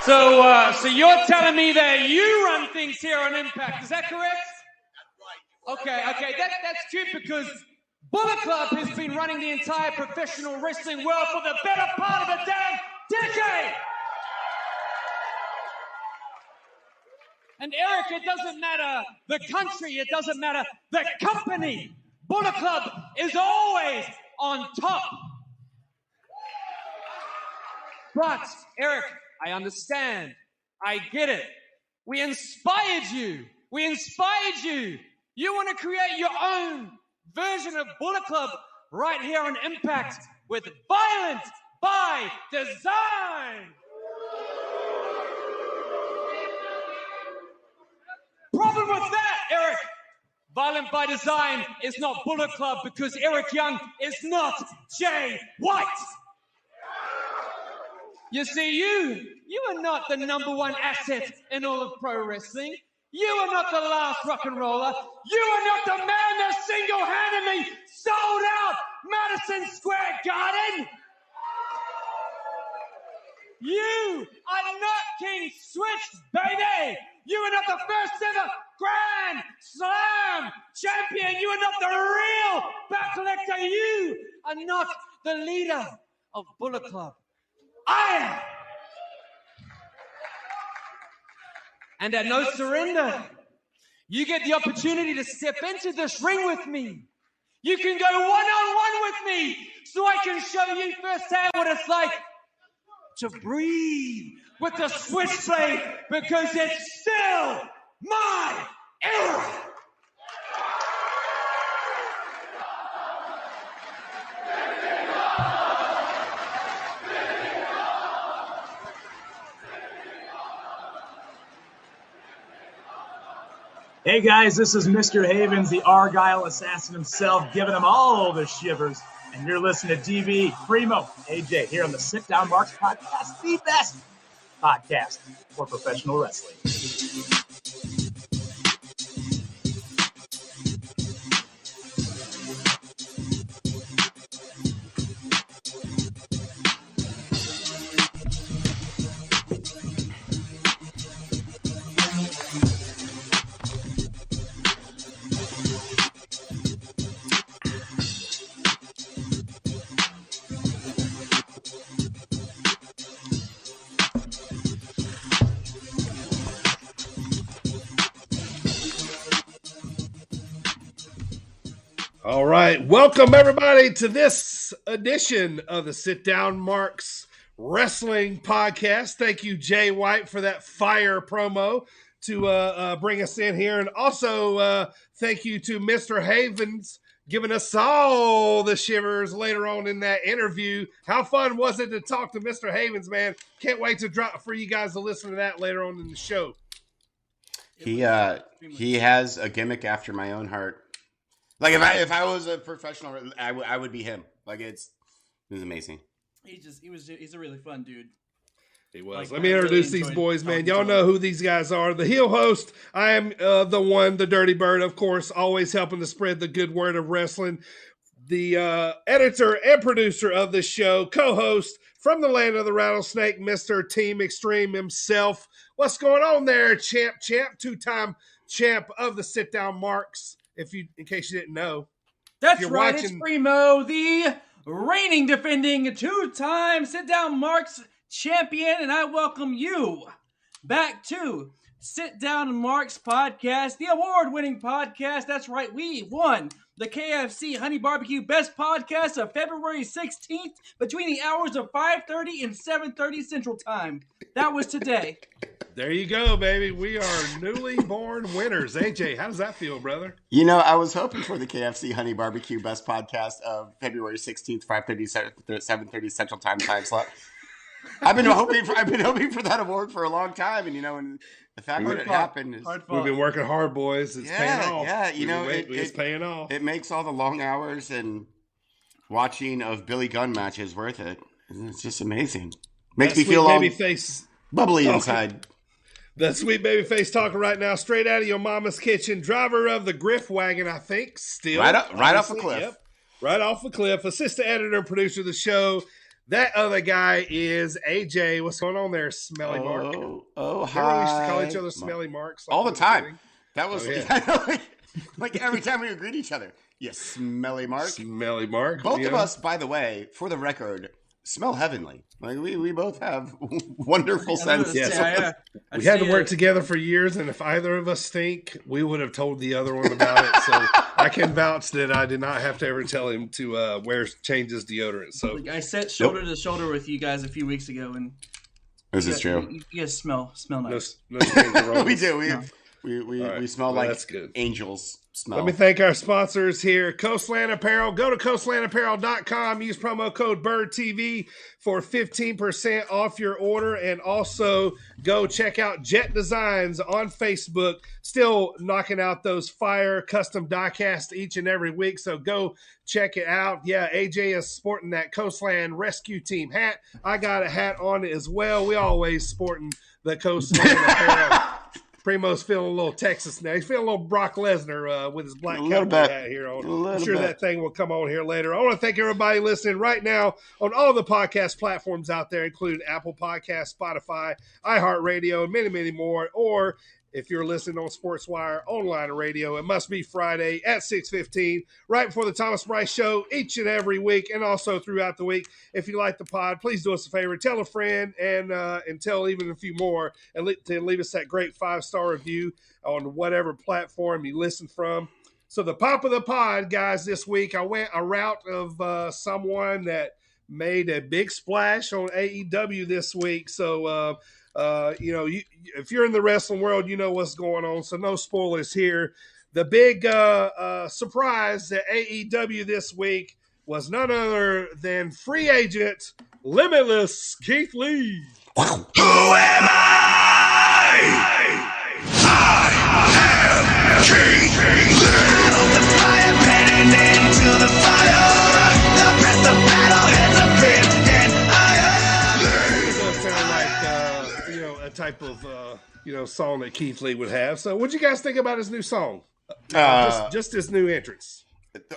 So you're telling me that you run things here on Impact, is that correct? Okay, that's cute because Bullet Club has been running the entire professional wrestling world for the better part of a damn decade! And Eric, it doesn't matter the country, it doesn't matter the company. Bullet Club is always on top. But, Eric, I understand. I get it. We inspired you. You want to create your own version of Bullet Club right here on Impact with Violent by Design. Problem with that, Eric. Violent by Design is not Bullet Club because Eric Young is not Jay White. You see, you are not the #1 asset in all of pro wrestling. You are not the last rock and roller. You are not the man that single-handedly sold out Madison Square Garden. You are not King Switch, baby. You are not the first ever Grand Slam champion. You are not the real back collector. You are not the leader of Bullet Club. I am. And at No Surrender, you get the opportunity to step into this ring with me. You can go one-on-one with me so I can show you firsthand what it's like to breathe with the switchblade because it's still my era. Hey guys, this is Mr. Havens, the Argyle assassin himself, giving them all the shivers. And you're listening to DB, Primo, AJ here on the Sit Down Marks podcast, the best podcast for professional wrestling. All right, welcome everybody to this edition of the Sit Down Marks Wrestling Podcast. Thank you, Jay White, for that fire promo to bring us in here. And also thank you to Mr. Havens giving us all the shivers later on in that interview. How fun was it to talk to Mr. Havens, man? Can't wait to drop for you guys to listen to that later on in the show. He has a gimmick after my own heart. Like if I was a professional, I would be him. Like it was amazing. He's a really fun dude. He was. Let me introduce these boys, man. Y'all know who these guys are. The heel host. I am the one, the Dirty Bird, of course, always helping to spread the good word of wrestling. The editor and producer of the show, co-host from the land of the rattlesnake, Mr. Team Extreme himself. What's going on there, champ? Two-time champ of the Sit Down Marks. In case you didn't know. That's right, it's Primo, the reigning, defending, two-time Sit-Down Marks champion, and I welcome you back to Sit Down Marks Podcast, the award-winning podcast. That's right, we won the KFC Honey Barbecue Best Podcast of February 16th between the hours of 5:30 and 7:30 Central Time. That was today. There you go, baby. We are newly born winners. AJ, how does that feel, brother? You know, I was hoping for the KFC Honey Barbecue Best Podcast of February 16th, 5:30, 7:30 Central Time slot. I've been hoping for that award for a long time, and and the fact that it happened is we've been working hard, boys. It's paying off. Yeah, it's paying off. It makes all the long hours and watching of Billy Gunn matches worth it. It's just amazing. Makes me feel all bubbly inside. The sweet baby face talking right now, straight out of your mama's kitchen. Driver of the Griff wagon, I think. Still right off a cliff. Yep, right off a cliff. Assistant editor and producer of the show. That other guy is AJ. What's going on there, Smelly Mark? Oh, hi. hi. We used to call each other Smelly Marks. All the time. That was yeah. like every time we would greet each other. You Smelly Mark. Smelly Mark. Both of us, by the way, for the record, smell heavenly. Like we both have wonderful sense. Yes. We had to work together for years, and if either of us stink, we would have told the other one about it. So I can vouch that I did not have to ever tell him to change his deodorant. So I sat shoulder to shoulder with you guys a few weeks ago, and this is true. You guys smell nice. No we do. We smell like that's good. Angels smell. Let me thank our sponsors here. Coastland Apparel. Go to coastlandapparel.com. Use promo code BIRDTV for 15% off your order. And also go check out Jet Designs on Facebook. Still knocking out those fire custom die-cast each and every week. So go check it out. Yeah, AJ is sporting that Coastland Rescue Team hat. I got a hat on it as well. We always sporting the Coastland Apparel. Primo's feeling a little Texas now. He's feeling a little Brock Lesnar with his black cowboy hat here on. I'm sure that thing will come on here later. I want to thank everybody listening right now on all the podcast platforms out there, including Apple Podcasts, Spotify, iHeartRadio, and many, many more. Or if you're listening on SportzWire online radio, it must be Friday at 6:15, right before the Thomas Bryce Show each and every week, and also throughout the week. If you like the pod, please do us a favor. Tell a friend and tell even a few more, and leave us that great 5-star review on whatever platform you listen from. So the pop of the pod, guys, this week, I went a route of someone that made a big splash on AEW this week. So, if you're in the wrestling world, you know what's going on. So no spoilers here. The big surprise at AEW this week was none other than free agent Limitless Keith Lee. Who am I? I am Keith Lee. The fire burning into the fire. The breath of battle hits a bit and a type of song that Keith Lee would have. So what'd you guys think about his new song? Just his new entrance.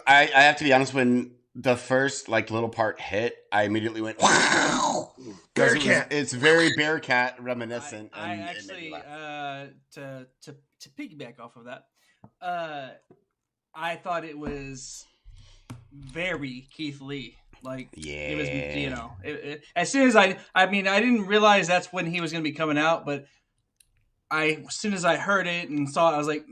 I have to be honest, when the first little part hit, I immediately went wow. Bearcat. It's very Bearcat reminiscent. I actually to piggyback off of that, I thought it was very Keith Lee. It was, as soon as I didn't realize that's when he was going to be coming out, but as soon as I heard it and saw it, I was like,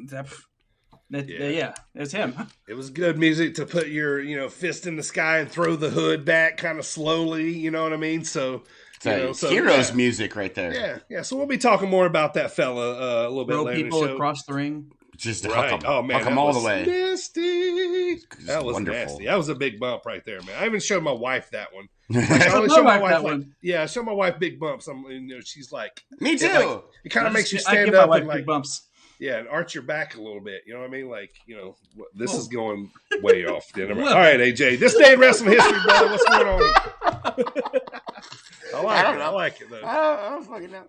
it's him. It was good music to put your, fist in the sky and throw the hood back kind of slowly. You know what I mean? So, heroes music right there. Yeah. So we'll be talking more about that fella a little bit later. People across the ring. Just right. Huck Oh man, them all the way. Nasty. That was wonderful. Nasty. That was a big bump right there, man. I even showed my wife that one. I showed my wife that one. I showed my wife big bumps. She's like, me too. It kind of makes you stand up and big bumps. Yeah, and arch your back a little bit. You know what I mean? This is going way off. All right, AJ. This day in wrestling history, brother. What's going on? I like it though. I don't fucking know.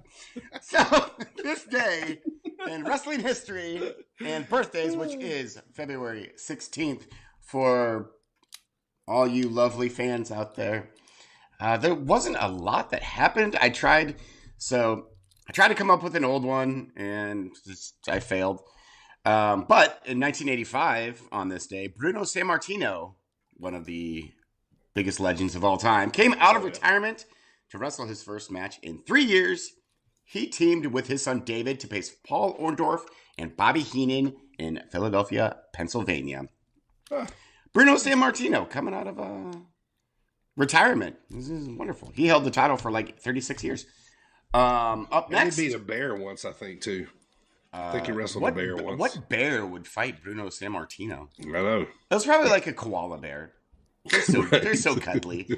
So this day in wrestling history and birthdays, which is February 16th, for all you lovely fans out there, there wasn't a lot that happened. I tried to come up with an old one, and I failed. But in 1985, on this day, Bruno Sammartino, one of the biggest legends of all time, came out of retirement to wrestle his first match in 3 years. He teamed with his son David to face Paul Orndorff and Bobby Heenan in Philadelphia, Pennsylvania. Bruno Sammartino coming out of retirement. This is wonderful. He held the title for 36 years. Up next, he beat a bear once, I think, too. I think he wrestled a bear once. What bear would fight Bruno Sammartino? I know. It was probably a koala bear. They're so cuddly.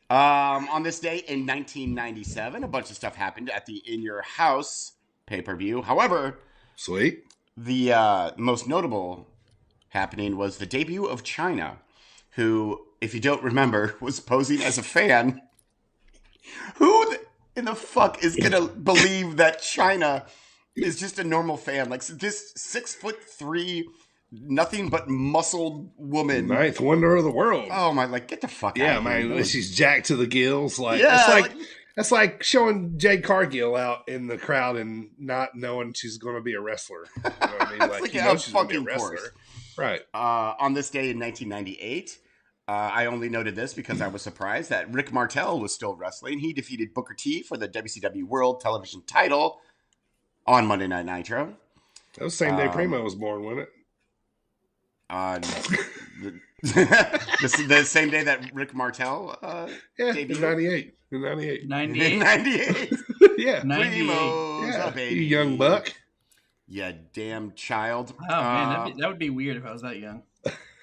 On this day in 1997, a bunch of stuff happened at the In Your House pay-per-view. However, sweet. The most notable happening was the debut of Chyna, who, if you don't remember, was posing as a fan. Who in the fuck is gonna believe that Chyna is just a normal fan? This 6'3" nothing but muscled woman. Ninth wonder of the world. Oh my! Like, get the fuck out. Yeah, of man. here. She's jacked to the gills. Like, Yeah, that's like showing Jade Cargill out in the crowd and not knowing she's going to be a wrestler. You know what I mean? Like, you yeah, know she's going to be a fucking wrestler. course. Right. On this day in 1998, I only noted this because I was surprised that Rick Martel was still wrestling. He defeated Booker T for the WCW World Television title on Monday Night Nitro. That was the same day Primo was born, wasn't it? The same day that Rick Martel debuted? In 98. In 98. 98. 98. Yeah. 98. Primo's Yeah. a baby. You young buck. Yeah, damn child. Oh, man, that would be weird if I was that young.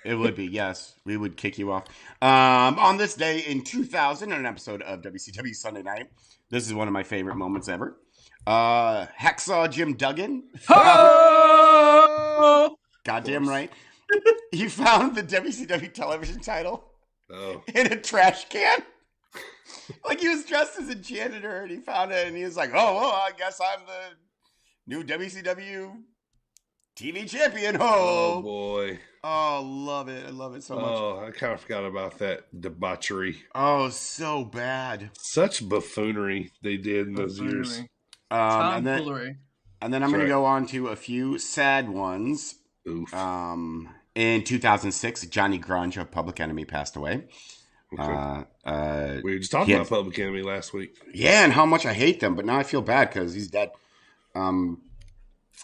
It would be, yes. We would kick you off. On this day in 2000, on an episode of WCW Sunday Night, this is one of my favorite moments ever. Hacksaw Jim Duggan. Oh! Goddamn right. He found the WCW television title in a trash can. Like, he was dressed as a janitor, and he found it, and he was like, oh, well, I guess I'm the new WCW TV champion. Oh, boy. Oh, love it. I love it so much. Oh, I kind of forgot about that debauchery. Oh, so bad. Such buffoonery they did in those years. Tomfoolery. And then I'm going to go on to a few sad ones. Oof. In 2006, Johnny Grunge of Public Enemy passed away. Okay. We were just talking about Public Enemy last week. Yeah, and how much I hate them, but now I feel bad because he's dead. And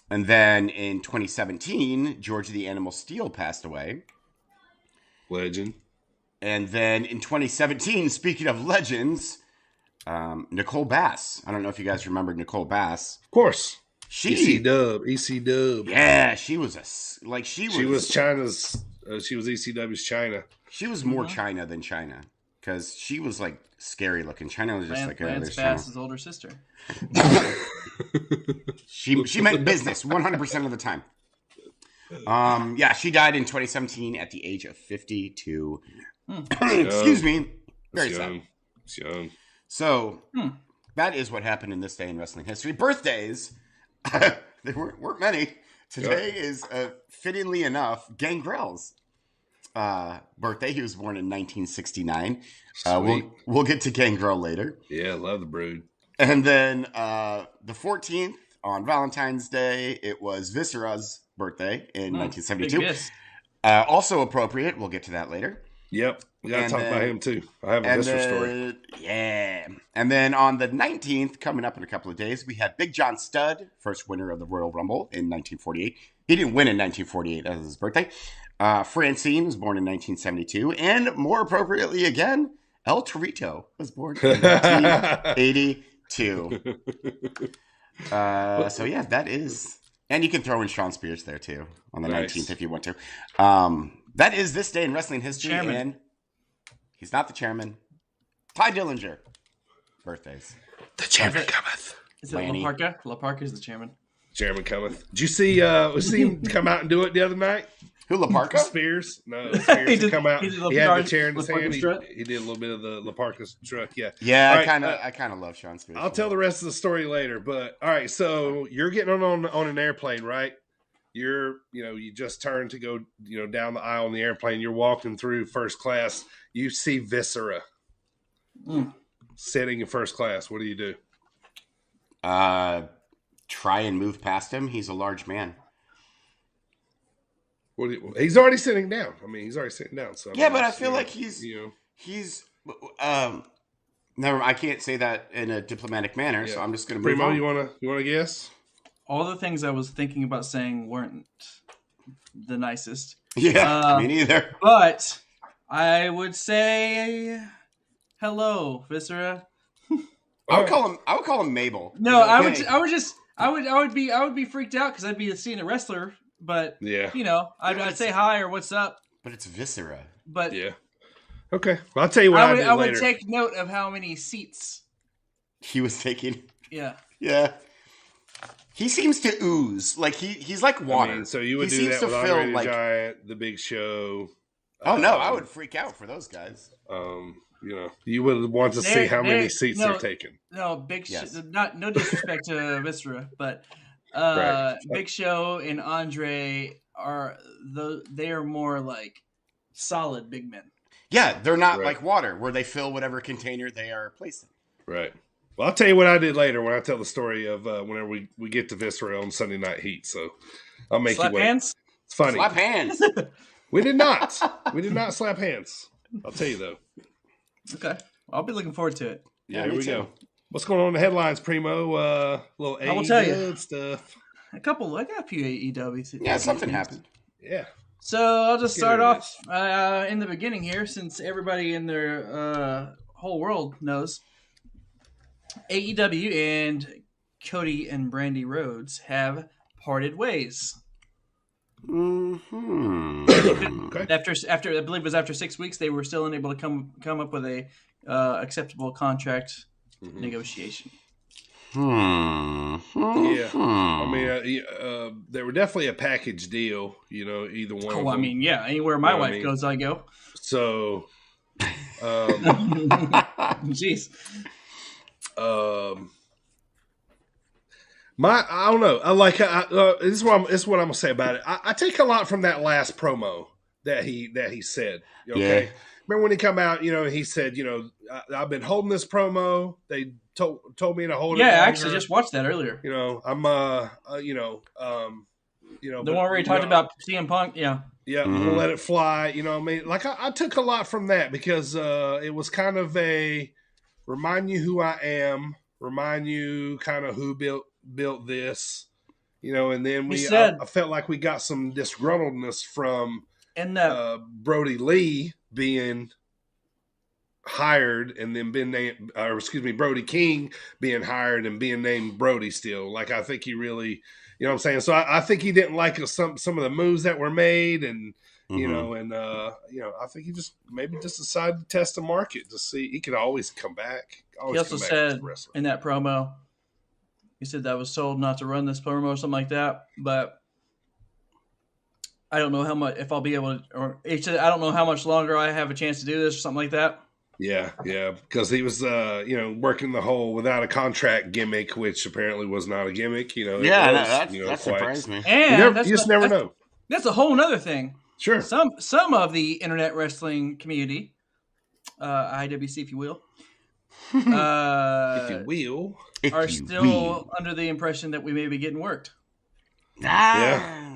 then in 2017, George the Animal Steel passed away. Legend. And then in 2017, speaking of legends, Nicole Bass. I don't know if you guys remember Nicole Bass. Of course. EC Dub. Yeah, she was China's. She was ECW's China. She was more China than China because she was like scary looking. China was just like Lance Bass's older sister. She meant business 100% of the time. Yeah, she died in 2017 at the age of 52. Excuse me. Very sad. It's young. So that is what happened in this day in wrestling history. Birthdays. There weren't many. Today is, fittingly enough, Gangrel's birthday. He was born in 1969. We'll get to Gangrel later. Yeah, love the Brood. And then the 14th, on Valentine's Day, it was Viscera's birthday in 1972. Also appropriate. We'll get to that later. Yep. We got to talk about him, too. I have a Viscera story. Yeah. And then on the 19th, coming up in a couple of days, we had Big John Studd, first winner of the Royal Rumble in 1948. He didn't win in 1948 as his birthday. Francine was born in 1972. And more appropriately again, El Torito was born in 1982. So yeah, that is... And you can throw in Sean Spears there too on the 19th if you want to. That is this day in wrestling history. Chairman. And he's not the chairman. Ty Dillinger. Birthdays. The chairman cometh. Is it La Parka? La Parka is the chairman. Chairman cometh. Did you see him come out and do it the other night? Who, La Parka? Spears. No, Spears had come out. He had the chair in his hand. He did a little bit of the La Parka truck. Yeah. Yeah, right, I kind of love Sean Spears. I'll tell the rest of the story later. But all right, so you're getting on an airplane, right? You just turned to go, down the aisle in the airplane. You're walking through first class. You see Viscera sitting in first class. What do you do? Try and move past him. He's a large man. He's already sitting down. He's already sitting down. So yeah, but I feel like he's. Never. I can't say that in a diplomatic manner, so I'm just going to move Primo, on. you want to guess? All the things I was thinking about saying weren't the nicest. Yeah, me neither. But I would say hello, Viscera. I would call him Mabel. No, I would be freaked out because I'd be seeing a wrestler. But I'd say hi or what's up. But it's Viscera. But yeah. Okay. Well, I'll tell you what I did later. I would take note of how many seats he was taking. Yeah. Yeah. He seems to ooze. Like he's like water. So you would do that with Andre the Giant, The Big Show. Oh no, I would freak out for those guys. You would want to see how many seats they're taking. No, no disrespect to Viscera, but right. Big Show and Andre they are more like solid big men. Yeah, they're not Right. like water where they fill whatever container they are placed in. Right. Well, I'll tell you what I did later when I tell the story of whenever we get to Viscera on Sunday Night Heat. So I'll make Slap you wait. hands? It's funny. Slap hands. We did not. We did not slap hands. I'll tell you though. Okay. I'll be looking forward to it. Yeah, Yeah, here me we too. go. What's going on in the headlines, Primo? Little I will tell you. AEW stuff. I got a few AEW. Yeah, something happened. Yeah. So I'll just Get start rid of off in the beginning here, since everybody in their whole world knows. AEW and Cody and Brandy Rhodes have parted ways. Mm-hmm. Okay. After I believe it was after 6 weeks, they were still unable to come up with a acceptable contract negotiation. Yeah. I mean, they were definitely a package deal. You know, either one. Oh, of I them. mean, yeah, anywhere my You know what I wife mean? goes, I go. So. Jeez. I don't know. I like. This is what I'm gonna say about it. I take a lot from that last promo that he said. Okay. Yeah. Remember when he come out? You know, he said, you know, I've been holding this promo. They told me to hold it. Yeah, I longer. actually just watched that earlier. You know, I'm The one where he talked about CM Punk. Yeah. Yeah, we'll let it fly. You know what I mean? Like, I took a lot from that because it was kind of a remind you who I am, remind you kind of who built this, you know, and then I felt like we got some disgruntledness from Brody Lee being hired and then being named, Brody King being hired and being named Brody still. Like, I think he really... You know what I'm saying? So I think he didn't like some of the moves that were made, and you know, and I think he just decided to test the market to see he could always come back. He also said in that promo, he said that was sold not to run this promo or something like that. But I don't know how much if I'll be able to. Or he said I don't know how much longer I have a chance to do this or something like that. Yeah, because he was, working the whole without a contract gimmick, which apparently was not a gimmick. You know, that surprised me. And you just never know. That's a whole other thing. Sure. Some of the internet wrestling community, IWC, if you will, are still under the impression that we may be getting worked. Yeah.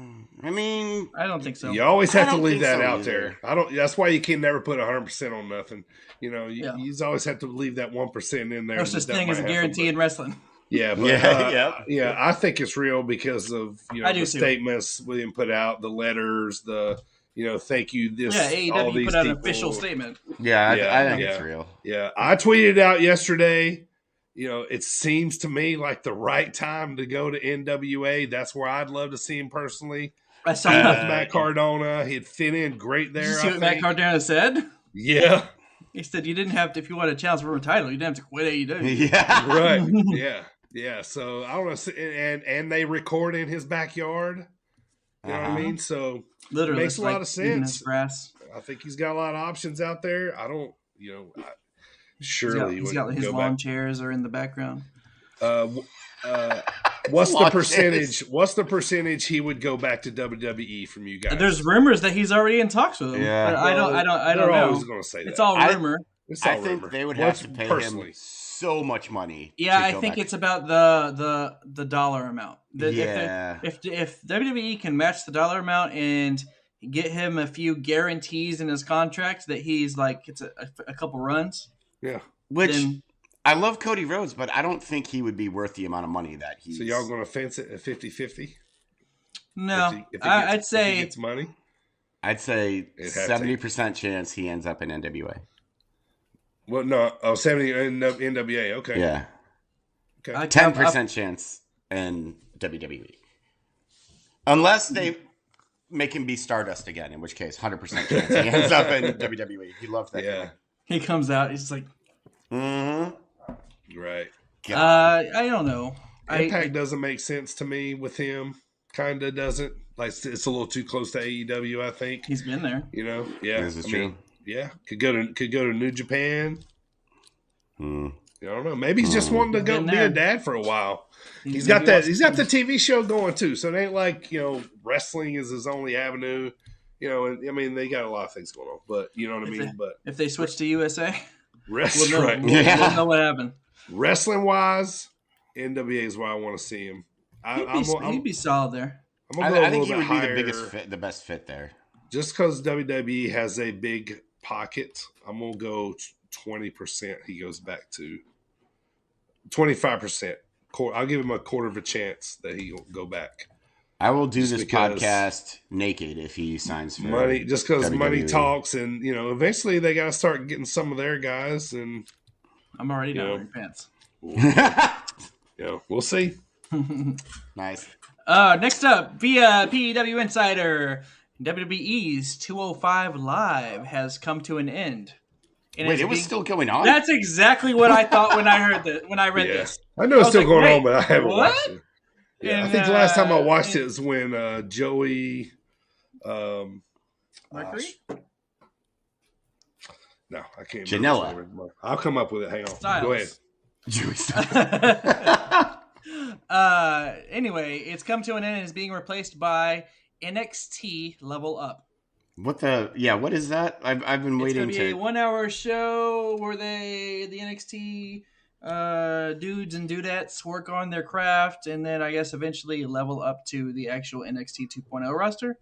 I mean, I don't think so. You always have to leave that out either. there. That's why you can never put 100% on nothing. You know, you always have to leave that 1% in there. No such thing as a guarantee in wrestling. Yeah, but I think it's real because of the statements William put out, the letters, thank you. AEW put out an official statement. Yeah, I think it's real. Yeah, I tweeted out yesterday. You know, it seems to me like the right time to go to NWA. That's where I'd love to see him personally. I saw Matt Cardona. He'd fit in great there. Did you see what Matt Cardona said? Yeah. He said you didn't have to, if you want a challenge for a title, you didn't have to quit AEW. Yeah. Right. Yeah. So I don't know. And they record in his backyard. You know what I mean? So literally, it makes a lot of sense. Grass. I think he's got a lot of options out there. I don't, surely he's got his lawn chairs are in the background. What's the percentage? What's the percentage he would go back to WWE from you guys? There's rumors that he's already in talks with him. Yeah, I don't know. Always going to say that. It's all rumor. I think they would have to pay him so much money. Yeah, I think it's about the dollar amount. Yeah. If WWE can match the dollar amount and get him a few guarantees in his contract that he's like it's a couple runs. Yeah. I love Cody Rhodes, but I don't think he would be worth the amount of money that he's... So y'all going to fence it at 50-50? No. I'd say... If he gets money? I'd say 70% chance he ends up in NWA. Well, no. Oh, 70 in NWA. Okay. Yeah. Okay. 10% chance in WWE. Unless they make him be Stardust again, in which case 100% chance he ends up in WWE. He loves that guy. He comes out, he's like... Mm-hmm. Right. I don't know. Impact doesn't make sense to me with him. Kind of doesn't. Like, it's a little too close to AEW, I think. He's been there. You know? Yeah. This is true. Yeah. Could go to New Japan. I don't know. Maybe he's just wanting to go be a dad for a while. He's got the TV show going too, so it ain't like wrestling is his only avenue. And I mean they got a lot of things going on, but you know what I mean. But if they switch to USA, we'll know what happened. Wrestling wise, NWA is where I want to see him. He'd be solid there. I think he would be the best fit there. Just because WWE has a big pocket, I'm gonna go 20%. He goes back to 25%. I'll give him a quarter of a chance that he'll go back. I will do this podcast naked if he signs for money. Just because WWE. Money talks, and eventually they got to start getting some of their guys. And I'm already not wearing pants. We'll see. Nice. Next up, via PW Insider, WWE's 205 Live has come to an end. And wait, it was still going on? That's exactly what I thought when I read this. I know it's still going on, but I haven't watched it. Yeah, And, I think the last time I watched it was when Joey Mercury? No, I can't Janela. remember. I'll come up with it. Hang on. Styles. Go ahead. Joey Anyway, it's come to an end and is being replaced by NXT Level Up. What is that? I've been waiting It's going to be a 1-hour show where the NXT dudes and dudettes work on their craft and then I guess eventually level up to the actual NXT 2.0 roster.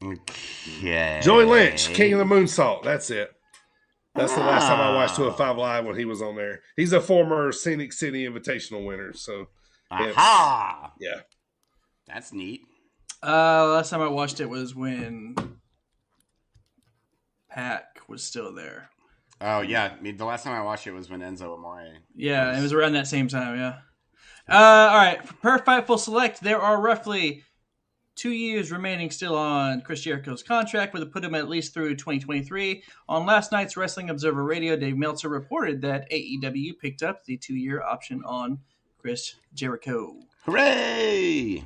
Okay. Joey Lynch, King of the Moonsault. That's it. That's the last time I watched 205 Live when he was on there. He's a former Scenic City Invitational winner. So, aha! Yeah. That's neat. Last time I watched it was when Pac was still there. Oh, yeah. The last time I watched it was when Enzo Amore. Yeah, it was around that same time, yeah. All right, per Fightful Select, there are roughly 2 years remaining still on Chris Jericho's contract, with it put him at least through 2023. On last night's Wrestling Observer Radio, Dave Meltzer reported that AEW picked up the 2-year option on Chris Jericho. Hooray!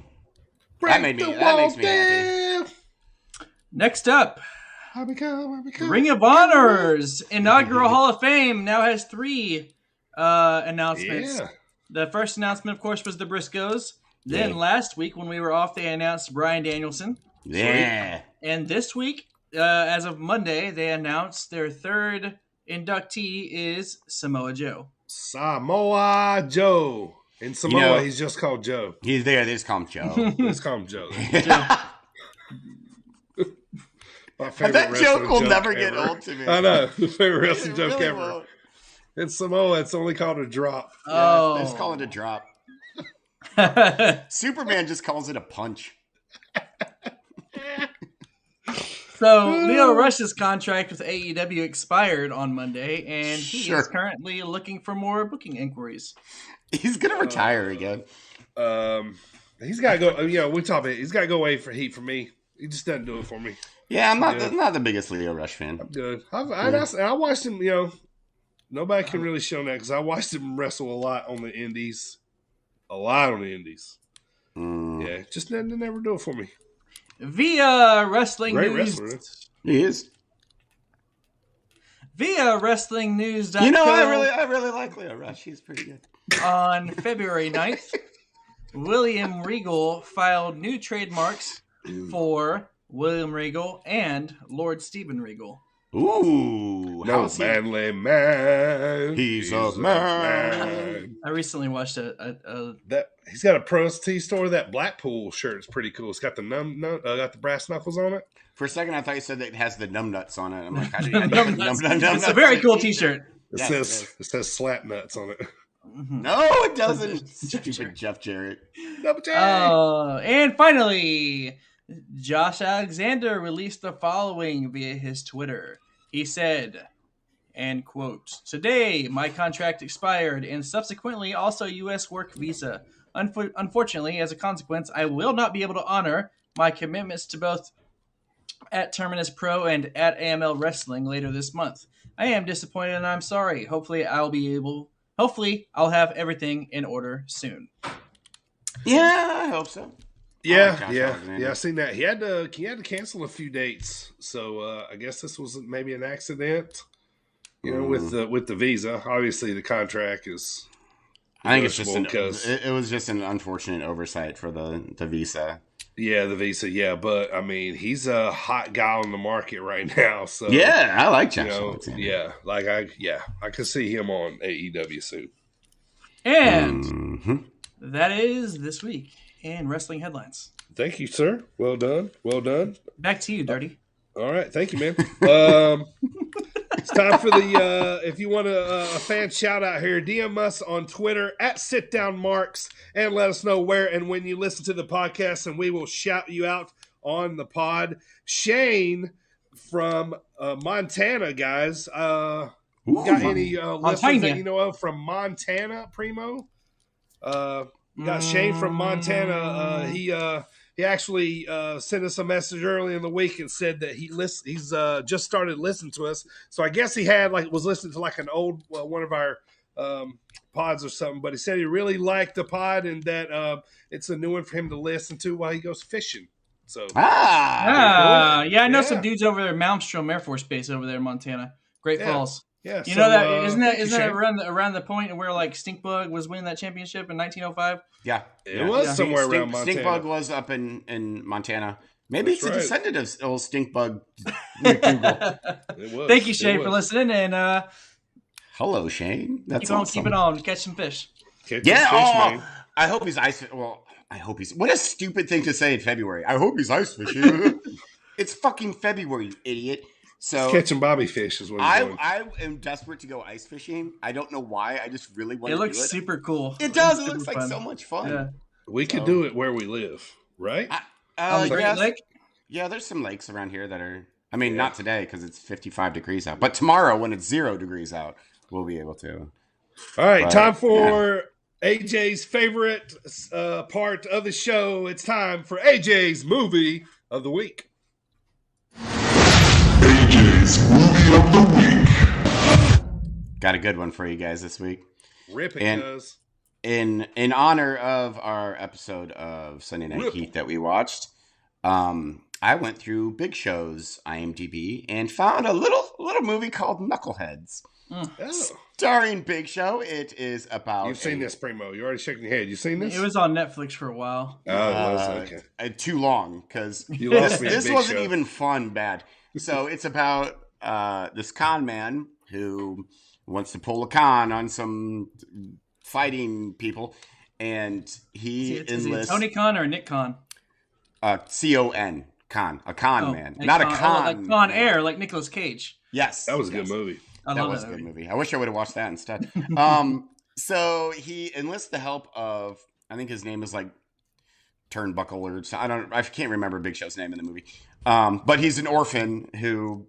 That makes me happy. Next up, Ring of Honor's inaugural Hall of Fame now has 3 announcements. Yeah. The first announcement, of course, was the Briscoes. Then last week, when we were off, they announced Bryan Danielson. Yeah. And this week, as of Monday, they announced their 3rd inductee is Samoa Joe. Samoa Joe. In Samoa, he's just called Joe. He's there. They just call him Joe. Let's call him Joe. That joke will never get old to me. I know. Favorite wrestling joke really ever. Won't. In Samoa, it's only called a drop. Yeah, they just call it a drop. Superman just calls it a punch. So Leo Rush's contract with AEW expired on Monday, and he is currently looking for more booking inquiries. He's gonna retire again. He's got to go. We talk about it. He's got to go away for heat for me. He just doesn't do it for me. Yeah, I'm not the biggest Leo Rush fan. I'm good. I watched him. Nobody can really show that because I watched him wrestle a lot on the indies. Yeah, just never do it for me. Via Wrestling Great News. wrestler. He is. Via Wrestling News. I really like Leo Rush. He's pretty good. On February 9th, William Regal filed new trademarks for William Regal and Lord Stephen Regal. Ooh. No manly man. He's a man. I recently watched that he's got a Pro T store. That Blackpool shirt is pretty cool. It's got the got the brass knuckles on it. For a second, I thought you said that it has the numb nuts on it. I'm like, it's a very cool T-shirt. It says slap nuts on it. No, it doesn't. Stupid Jeff Jarrett. And finally, Josh Alexander released the following via his Twitter. He said, and quote, "Today, my contract expired and subsequently also U.S. work visa. Unfortunately, as a consequence, I will not be able to honor my commitments to both at Terminus Pro and at AML Wrestling later this month. I am disappointed and I'm sorry. Hopefully I'll have everything in order soon." Yeah, I hope so. Yeah. I seen that. He had to cancel a few dates, so I guess this was maybe an accident. with the visa. Obviously, the contract is. I think it's just it was just an unfortunate oversight for the visa. Yeah, the visa. Yeah, but I mean, he's a hot guy on the market right now. So yeah, I like Josh Alexander. Yeah, I could see him on AEW soon. And that is this week in wrestling headlines. Thank you, sir. Well done. Well done. Back to you, Dirty. All right. Thank you, man. It's time for if you want a fan shout out here, DM us on Twitter at SitDownMarks and let us know where and when you listen to the podcast, and we will shout you out on the pod. Shane from Montana, guys. Got any listeners that you know of from Montana, Primo? Got Shane from Montana. He actually sent us a message early in the week and said that he's just started listening to us. So I guess he was listening to like an old one of our pods or something. But he said he really liked the pod and that it's a new one for him to listen to while he goes fishing. So I know some dudes over there, Malmstrom Air Force Base over there in Montana, Great Falls. Yeah, you know that isn't that around the point where like Stinkbug was winning that championship in 1905? Yeah, it was somewhere around Montana. Stinkbug was up in Montana. Maybe it's a descendant of old Stinkbug. It was. Thank you, Shane, for listening, and hello, Shane. That's keep it on, catch some fish. Man. I hope he's ice. Well, I hope he's. What a stupid thing to say in February. I hope he's ice fishing. It's fucking February, you idiot. So it's catching bobby fish is what I am desperate to go ice fishing. I don't know why. I just really want to do it. It looks super cool. It does. It looks like so much fun. Yeah. We could do it where we live, right? Great Lake? Yeah, there's some lakes around here that are... I mean, not today because it's 55 degrees out. But tomorrow when it's 0 degrees out, we'll be able to. All right, time for AJ's favorite part of the show. It's time for AJ's Movie of the Week. AJ's Movie of the Week. Got a good one for you guys this week. Rip it, guys. In honor of our episode of Sunday Night Heat that we watched, I went through Big Show's IMDb and found a little movie called Knuckleheads. Starring Big Show. It is about... You've seen this, Primo. You're already shaking your head. You seen this? It was on Netflix for a while. Oh, it was? Okay. Too long, because this wasn't even fun bad. So it's about this con man who wants to pull a con on some fighting people, and he enlists... Is it Tony Khan or Nick Khan? C-O-N. Con. A con man. Not a con. Like Con Air, like Nicolas Cage. Yes. That was a good movie. That was a good movie. I wish I would have watched that instead. So he enlists the help of, I think his name is like Turnbuckle or I can't remember Big Show's name in the movie. But he's an orphan who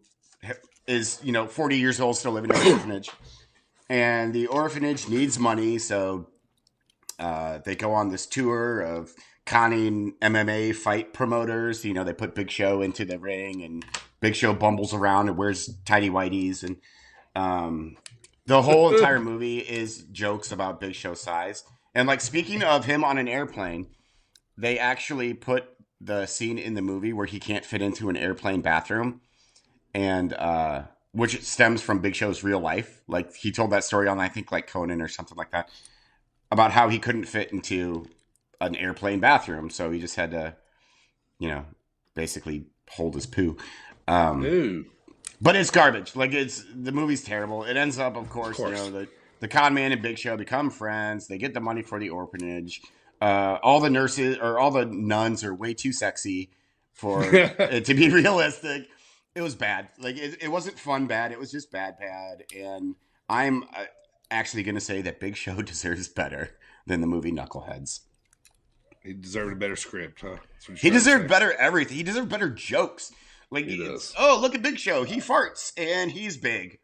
is, 40 years old, still living in an orphanage. And the orphanage needs money, so they go on this tour of conning MMA fight promoters. They put Big Show into the ring, and Big Show bumbles around and wears tidy whities, and the whole entire movie is jokes about Big Show's size. And like, speaking of him on an airplane, they actually put the scene in the movie where he can't fit into an airplane bathroom, and which stems from Big Show's real life. Like, he told that story on, I think, like Conan or something like that, about how he couldn't fit into an airplane bathroom, so he just had to, basically hold his poo. But it's garbage. Like, the movie's terrible. It ends up, of course. The con man and Big Show become friends. They get the money for the orphanage. All the nurses or all the nuns are way too sexy for it to be realistic. It was bad. Like, it wasn't fun bad. It was just bad. And I'm actually going to say that Big Show deserves better than the movie Knuckleheads. He deserved a better script, huh? He deserved better everything. He deserved better jokes. Like, oh, look at Big Show. He farts and he's big.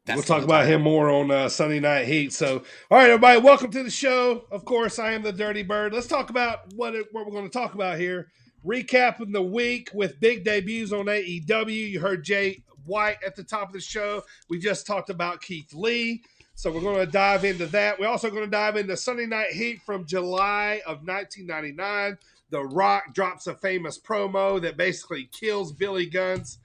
We'll talk about him more on Sunday Night Heat. So, all right, everybody, welcome to the show. Of course, I am the Dirty Bird. Let's talk about what we're going to talk about here. Recapping the week with big debuts on AEW. You heard Jay White at the top of the show. We just talked about Keith Lee. So we're going to dive into that. We're also going to dive into Sunday Night Heat from July of 1999. The Rock drops a famous promo that basically kills Billy Gunn's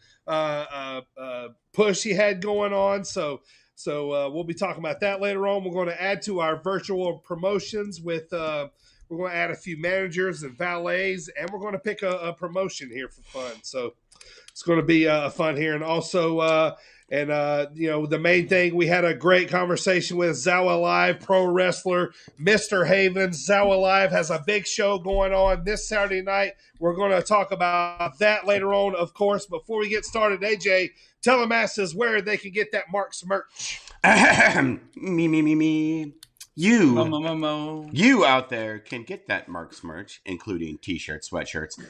push he had going on. So So we'll be talking about that later on. We're going to add to our virtual promotions with we're going to add a few managers and valets, and we're going to pick a promotion here for fun. So it's going to be fun here. And also, the main thing, we had a great conversation with Zawa Live pro wrestler, Mr. Havens. Zawa Live has a big show going on this Saturday night. We're going to talk about that later on, of course. Before we get started, AJ, tell the masses where they can get that Marks merch. Me. You out there can get that Marks merch, including t-shirts, sweatshirts.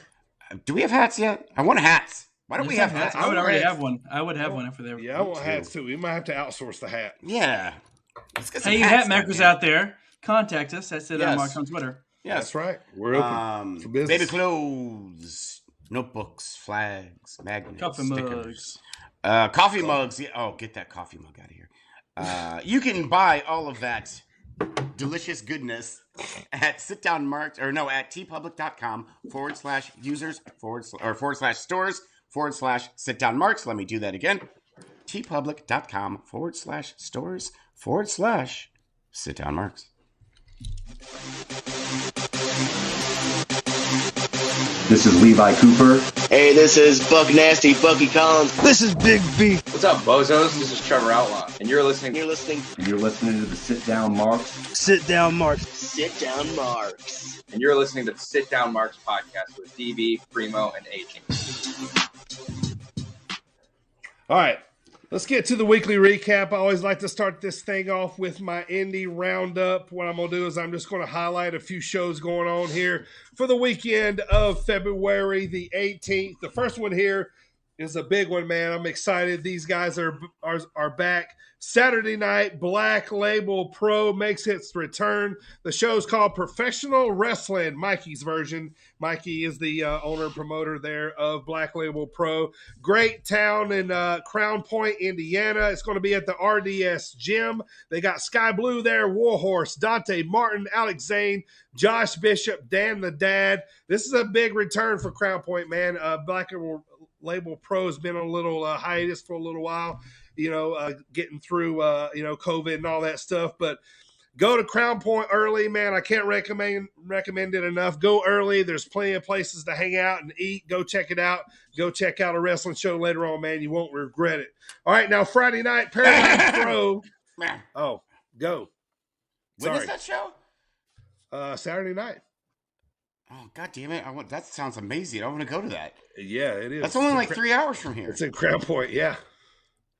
Do we have hats yet? I want hats. Why don't we have hats? I would already have one. I would have one if they were. Yeah, I want hats too. We might have to outsource the hat. Yeah. Hey, you hat makers out there, contact us. That's it on Marks on Twitter. Yeah, that's right. We're open for business. Baby clothes, notebooks, flags, magnets, coffee stickers. Coffee mugs. Yeah. Oh, get that coffee mug out of here. You can buy all of that delicious goodness at tpublic.com/users/stores/sitdownmarks. Let me do that again. tpublic.com/stores/sitdownmarks. This is Levi Cooper. Hey, this is Buck Nasty, Bucky Collins. This is Big B. What's up, bozos? This is Trevor Outlaw, and you're listening to the Sit Down Marks. Sit Down Marks. Sit Down Marks. And you're listening to the Sit Down Marks podcast with DB, Primo, and AJ. All right. Let's get to the weekly recap. I always like to start this thing off with my indie roundup. What I'm going to do is I'm just going to highlight a few shows going on here for the weekend of February the 18th. The first one here is a big one, man. I'm excited. These guys are back. Saturday night, Black Label Pro makes its return. The show's called Professional Wrestling, Mikey's version. Mikey is the owner and promoter there of Black Label Pro. Great town in Crown Point, Indiana. It's going to be at the RDS Gym. They got Sky Blue there, Warhorse, Dante Martin, Alex Zane, Josh Bishop, Dan the Dad. This is a big return for Crown Point, man. Black Label Pro has been on a little hiatus for a little while. Getting through, COVID and all that stuff. But go to Crown Point early, man. I can't recommend it enough. Go early. There's plenty of places to hang out and eat. Go check it out. Go check out a wrestling show later on, man. You won't regret it. All right, now Friday night, Paradigm Pro. Oh, go. When is that show? Saturday night. Oh, God damn it. That sounds amazing. I want to go to that. Yeah, it is. That's only like 3 hours from here. It's in Crown Point, yeah.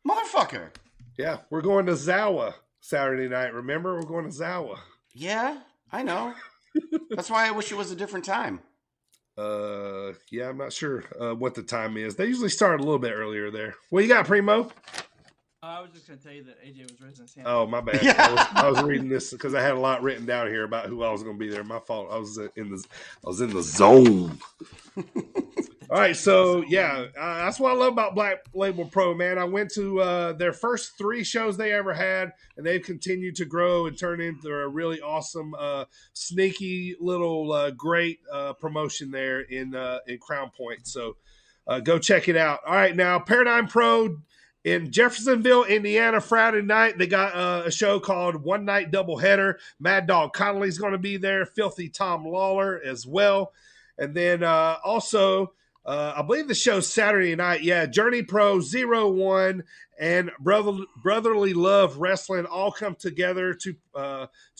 Motherfucker. Yeah, we're going to Zawa Saturday night. Remember, we're going to Zawa. Yeah, I know. That's why I wish it was a different time. Yeah, I'm not sure what the time is. They usually start a little bit earlier there. What you got, Primo? I was just going to tell you that AJ was raising his hand. Oh, my bad. Yeah. I was reading this because I had a lot written down here about who I was going to be there. My fault. I was in the zone. All right, so yeah, that's what I love about Black Label Pro, man. I went to their first 3 shows they ever had, and they've continued to grow and turn into a really awesome, sneaky little great promotion there in Crown Point. So go check it out. All right, now Paradigm Pro in Jeffersonville, Indiana, Friday night. They got a show called One Night Doubleheader. Mad Dog Connolly's going to be there. Filthy Tom Lawler as well, and then also. I believe the show's Saturday night. Yeah, Journey Pro 01 and Brotherly Love Wrestling all come together to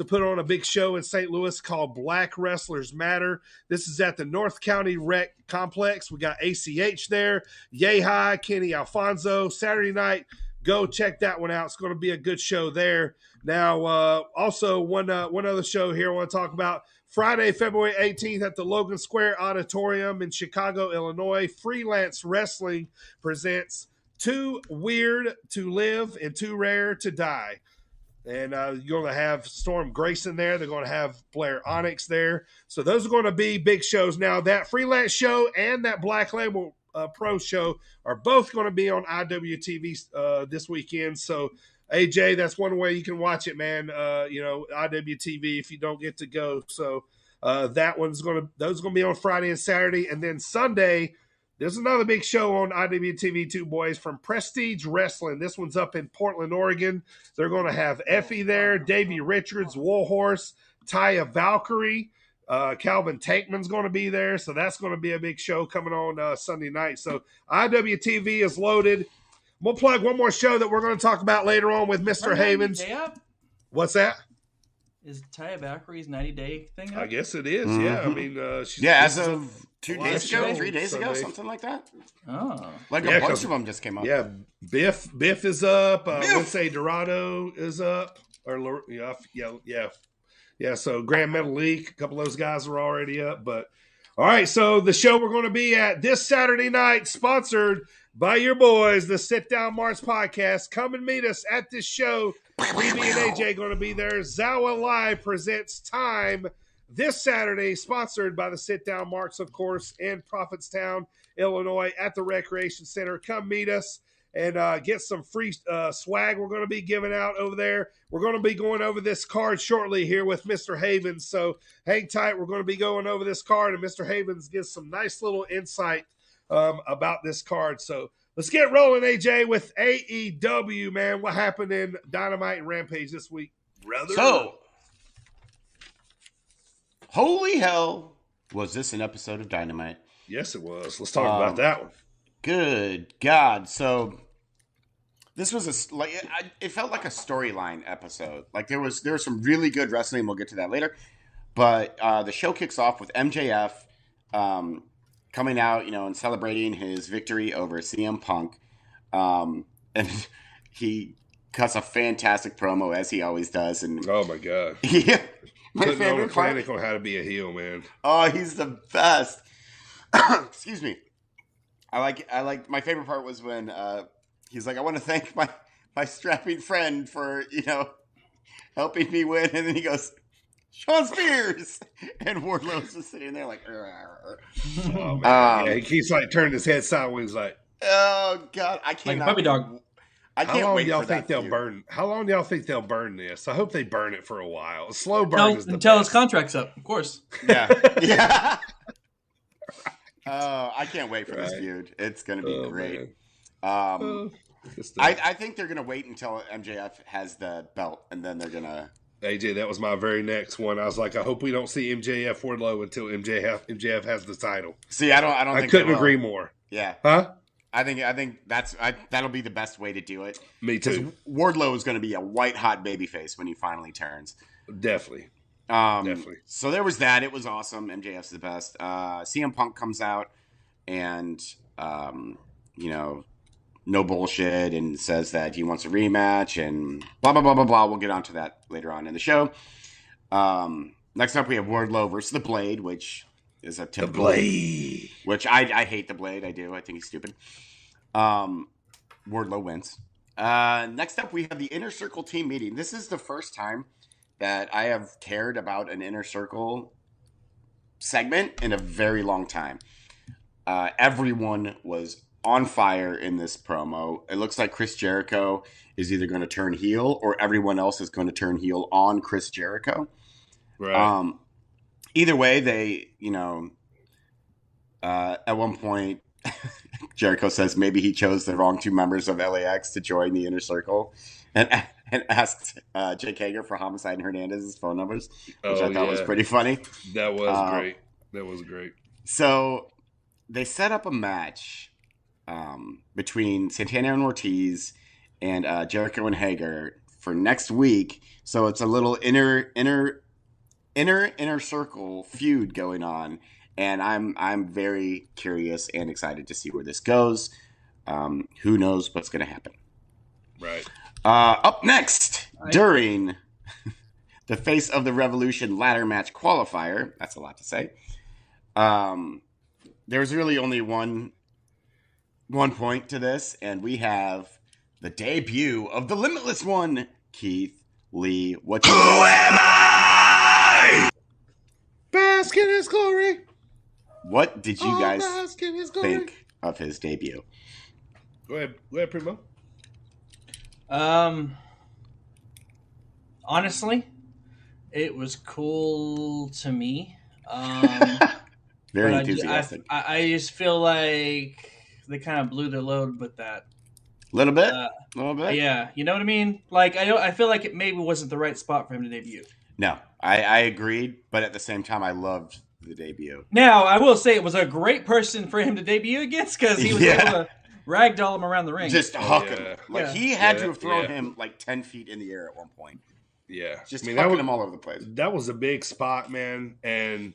put on a big show in St. Louis called Black Wrestlers Matter. This is at the North County Rec Complex. We got ACH there, Yay High, Kenny Alfonso. Saturday night, go check that one out. It's going to be a good show there. Now, also one other show here I want to talk about. Friday, February 18th at the Logan Square Auditorium in Chicago, Illinois, Freelance Wrestling presents Too Weird to Live and Too Rare to Die. And you're going to have Storm Grayson there. They're going to have Blair Onyx there. So those are going to be big shows. Now, that Freelance show and that Black Label Pro show are both going to be on IWTV this weekend. So, AJ, that's one way you can watch it, man. IWTV if you don't get to go. So those are going to be on Friday and Saturday, and then Sunday There's another big show on IWTV2, boys, from Prestige Wrestling. This one's up in Portland, Oregon. They're going to have Effie there, Davey Richards, Warhorse, Taya Valkyrie. Calvin Tankman's going to be there, so that's going to be a big show coming on Sunday night. So IWTV is loaded. We'll plug one more show that we're going to talk about later on with Mr. Havens. What's that? Is Taya Valkyrie's 90-day thing up? I guess it is, yeah. I mean, as of 2 days ago, 3 days ago, something like that. Oh. Like a bunch of them just came up. Yeah, Biff is up. Lindsay Dorado is up. Yeah, so Grand Metal League, a couple of those guys are already up. But all right, so the show we're going to be at this Saturday night, sponsored by your boys, the Sit Down Marks podcast. Come and meet us at this show. BB and AJ going to be there. Zawa Live presents Time this Saturday, sponsored by the Sit Down Marks, of course, in Prophetstown, Illinois, at the Recreation Center. Come meet us and get some free swag we're going to be giving out over there. We're going to be going over this card shortly here with Mr. Havens, so hang tight. We're going to be going over this card, and Mr. Havens gives some nice little insight about this card. So let's get rolling, AJ, with AEW, man. What happened in Dynamite and Rampage this week, brother? So, holy hell, was this an episode of Dynamite? Yes, it was. Let's talk about that one. Good God. So, this was it felt like a storyline episode. Like there was some really good wrestling. We'll get to that later. But the show kicks off with MJF coming out, and celebrating his victory over CM Punk. And he cuts a fantastic promo, as he always does. And oh, my God. Yeah. My Putting on a favorite part. clinic on how to be a heel, man. Oh, he's the best. Excuse me. I like my favorite part was when he's like, I want to thank my strapping friend for, helping me win. And then he goes, Sean Spears. And Wardlow's just sitting there like, oh, man. Yeah, he keeps turning his head sideways like, oh, God. I can't. Like a puppy dog. I can't wait for that. How long do y'all think they'll burn this? I hope they burn it for a while. A slow burn is the until best. his contract's up, of course. Yeah. Yeah. I can't wait for this feud. It's going to be great. I think they're going to wait until MJF has the belt, and then they're going to... AJ, that was my very next one. I was like, I hope we don't see MJF Wardlow until MJF has the title. See, I don't think I couldn't agree more. Yeah. Huh? I think that'll be the best way to do it. Me too. Wardlow is going to be a white hot babyface when he finally turns. Definitely. So there was that. It was awesome. MJF's the best. CM Punk comes out and no bullshit, and says that he wants a rematch and blah blah blah blah blah. We'll get onto that later on in the show. Next up, we have Wardlow versus the Blade, which is a typical. The Blade. Which I hate the Blade. I do. I think he's stupid. Wardlow wins. Next up, we have the Inner Circle team meeting. This is the first time that I have cared about an Inner Circle segment in a very long time. Everyone was on fire in this promo. It looks like Chris Jericho is either going to turn heel or everyone else is going to turn heel on Chris Jericho. Right. Either way, they, at one point, Jericho says maybe he chose the wrong two members of LAX to join the Inner Circle, and asked Jake Hager for Homicide and Hernandez's phone numbers, which I thought was pretty funny. That was great. That was great. So they set up a match between Santana and Ortiz and Jericho and Hager for next week. So it's a little inner circle feud going on, and I'm very curious and excited to see where this goes. Who knows what's going to happen? Right. Up next, during the Face of the Revolution ladder match qualifier, that's a lot to say. There's really only one point to this, and we have the debut of the Limitless One, Keith Lee. Who am I? Bask in his glory. What did you guys think of his debut? Go ahead, Primo. Honestly, it was cool to me. Very But enthusiastic. I just feel like they kind of blew their load with that. A little bit. Yeah, you know what I mean. Like I feel like it maybe wasn't the right spot for him to debut. No, I agreed, but at the same time, I loved the debut. Now I will say it was a great person for him to debut against because he was able to ragdoll him around the ring. Just huck him. Like he had to have thrown yeah. him like 10 feet in the air at one point. Yeah, Just hucking him all over the place. That was a big spot, man, and.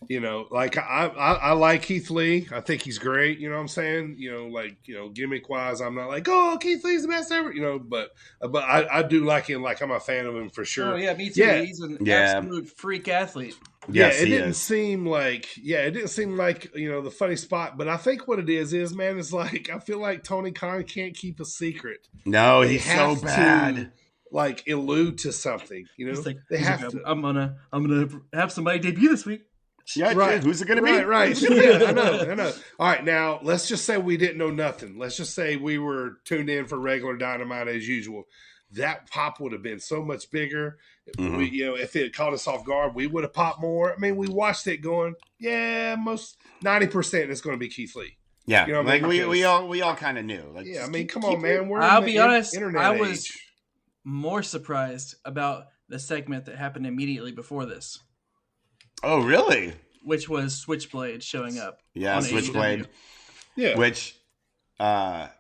You know, like I like Keith Lee. I think he's great. You know what I'm saying? You know, like, you know, gimmick wise, I'm not like, oh, Keith Lee's the best ever. You know, but I do like him. Like I'm a fan of him for sure. Oh yeah, me too. Yeah. He's an absolute freak athlete. Yes, it didn't seem like you know the funny spot. But I think what it is, man, is like I feel like Tony Khan can't keep a secret. No, They he's have so bad. to, like allude to something. You know, He's like, they have to. I'm gonna have somebody debut this week. Yeah, Right. Who's it going to be? Right. Yeah, I know. All right, now let's just say we didn't know nothing. Let's just say we were tuned in for regular Dynamite as usual. That pop would have been so much bigger. Mm-hmm. We, you know, if it had caught us off guard, we would have popped more. I mean, we watched it going, yeah, most 90% is going to be Keith Lee. Yeah, you know what like I mean? we all kind of knew. Like, Yeah, I mean, come on, man. We're I'll in be the honest, internet I was age. more surprised about the segment that happened immediately before this, Oh, really? which was Switchblade showing up. Yeah, on Switchblade. AEW. Yeah, Which I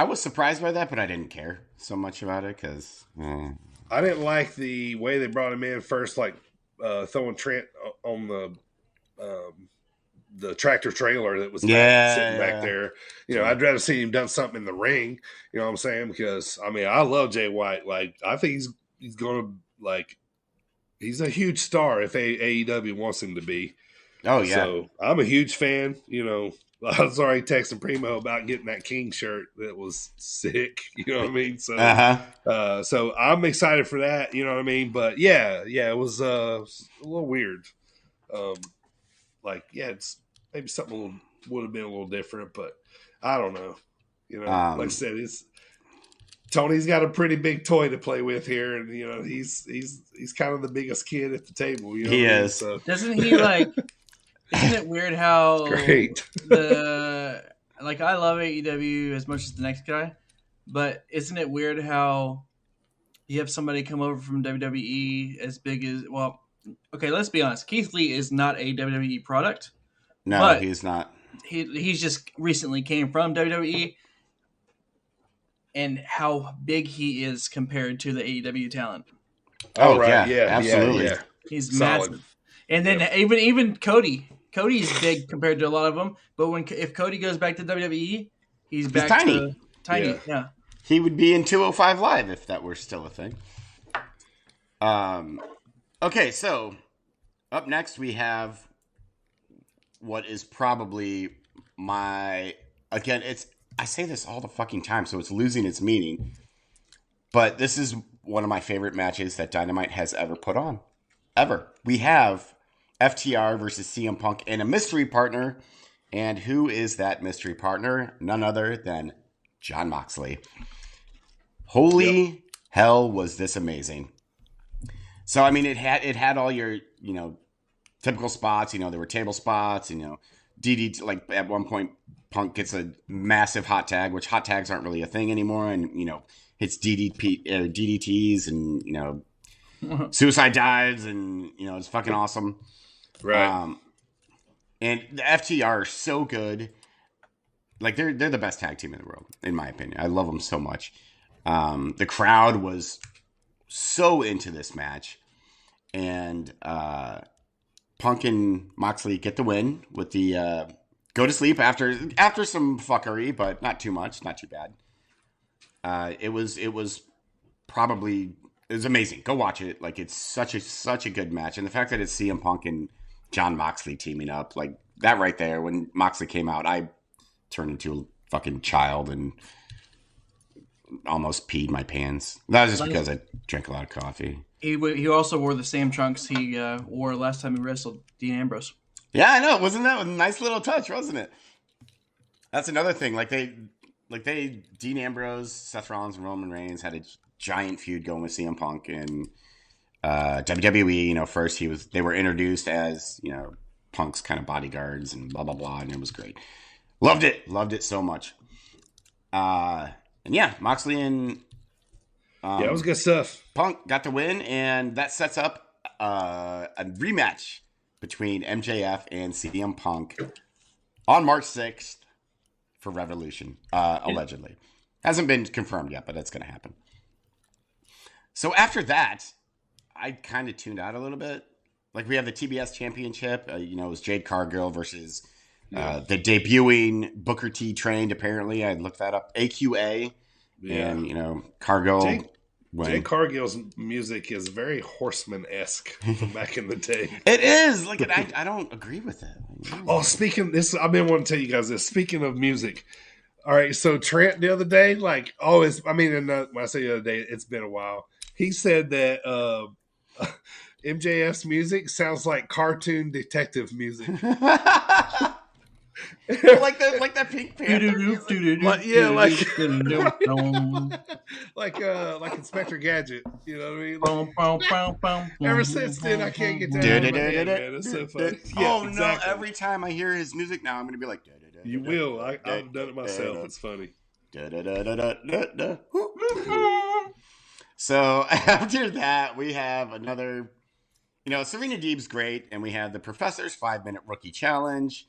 was surprised by that, but I didn't care so much about it because I didn't like the way they brought him in first, like throwing Trent on the tractor trailer that was sitting back there. You know, I'd rather see him done something in the ring. You know what I'm saying? Because I mean, I love Jay White. Like, I think he's gonna like he's a huge star if AEW wants him to be. Oh yeah. So I'm a huge fan. You know, I was already texting Primo about getting that King shirt that was sick. You know what I mean? So, so I'm excited for that. You know what I mean? But yeah, it was a little weird. It's maybe something would have been a little different, but I don't know. You know, like I said, Tony's got a pretty big toy to play with here, and you know he's kind of the biggest kid at the table. You know he what I mean? is. So, Doesn't he like? Isn't it weird how great. I love AEW as much as the next guy, but isn't it weird how you have somebody come over from WWE as big as okay, let's be honest. Keith Lee is not a WWE product. No, but he's not. He's just recently came from WWE, and how big he is compared to the AEW talent. Oh, right. yeah, absolutely. Yeah. He's Solid. massive. And then even Cody. Cody's big compared to a lot of them, but if Cody goes back to WWE, he's back tiny. to tiny. Yeah. He would be in 205 Live if that were still a thing. Okay, so up next we have what is probably I say this all the fucking time, so it's losing its meaning. But this is one of my favorite matches that Dynamite has ever put on. Ever. We have FTR versus CM Punk and a mystery partner. And who is that mystery partner? None other than Jon Moxley. Holy hell, was this amazing. So, I mean, it had all your, you know, typical spots. You know, there were table spots, you know, DDT, like at one point, Punk gets a massive hot tag, which hot tags aren't really a thing anymore. And, you know, hits DDTs and, you know, suicide dives and, you know, it's fucking awesome. Right. And the FTR are so good. Like, they're the best tag team in the world, in my opinion. I love them so much. The crowd was so into this match. And Punk and Moxley get the win with the go to sleep after some fuckery, but not too much, not too bad. It was amazing. Go watch it. Like, it's such a good match. And the fact that it's CM Punk and Jon Moxley teaming up, like that right there, when Moxley came out, I turned into a fucking child and almost peed my pants. That was just because I drank a lot of coffee. He also wore the same trunks he wore last time he wrestled Dean Ambrose. Yeah, I know. Wasn't that a nice little touch, wasn't it? That's another thing. Dean Ambrose, Seth Rollins, and Roman Reigns had a giant feud going with CM Punk and WWE. You know, first they were introduced as, you know, Punk's kind of bodyguards and blah, blah, blah. And it was great. Loved it so much. And yeah, Moxley and it was good stuff. Punk got the win, and that sets up a rematch between MJF and CM Punk on March 6th for Revolution, allegedly. Hasn't been confirmed yet, but that's going to happen. So after that, I kind of tuned out a little bit. Like, we have the TBS Championship. It was Jade Cargill versus the debuting Booker T trained, apparently. I looked that up. AQA. Yeah. And, Cargill. Jade Cargill's music is very Horseman-esque from back in the day. It is. Like, I don't agree with it. Oh, speaking this, I've been wanting to tell you guys this. Speaking of music, all right. So Trent the other day, when I say the other day, it's been a while. He said that MJF's music sounds like cartoon detective music. like that Pink Panther. like Inspector Gadget. You know what I mean? Ever since then, I can't get that. It's so funny. Yeah, no! Every time I hear his music now, I'm gonna be like, you will. I've done it myself. It's funny. So after that, we have another. Serena Deeb's great, and we have the Professor's 5-minute rookie challenge.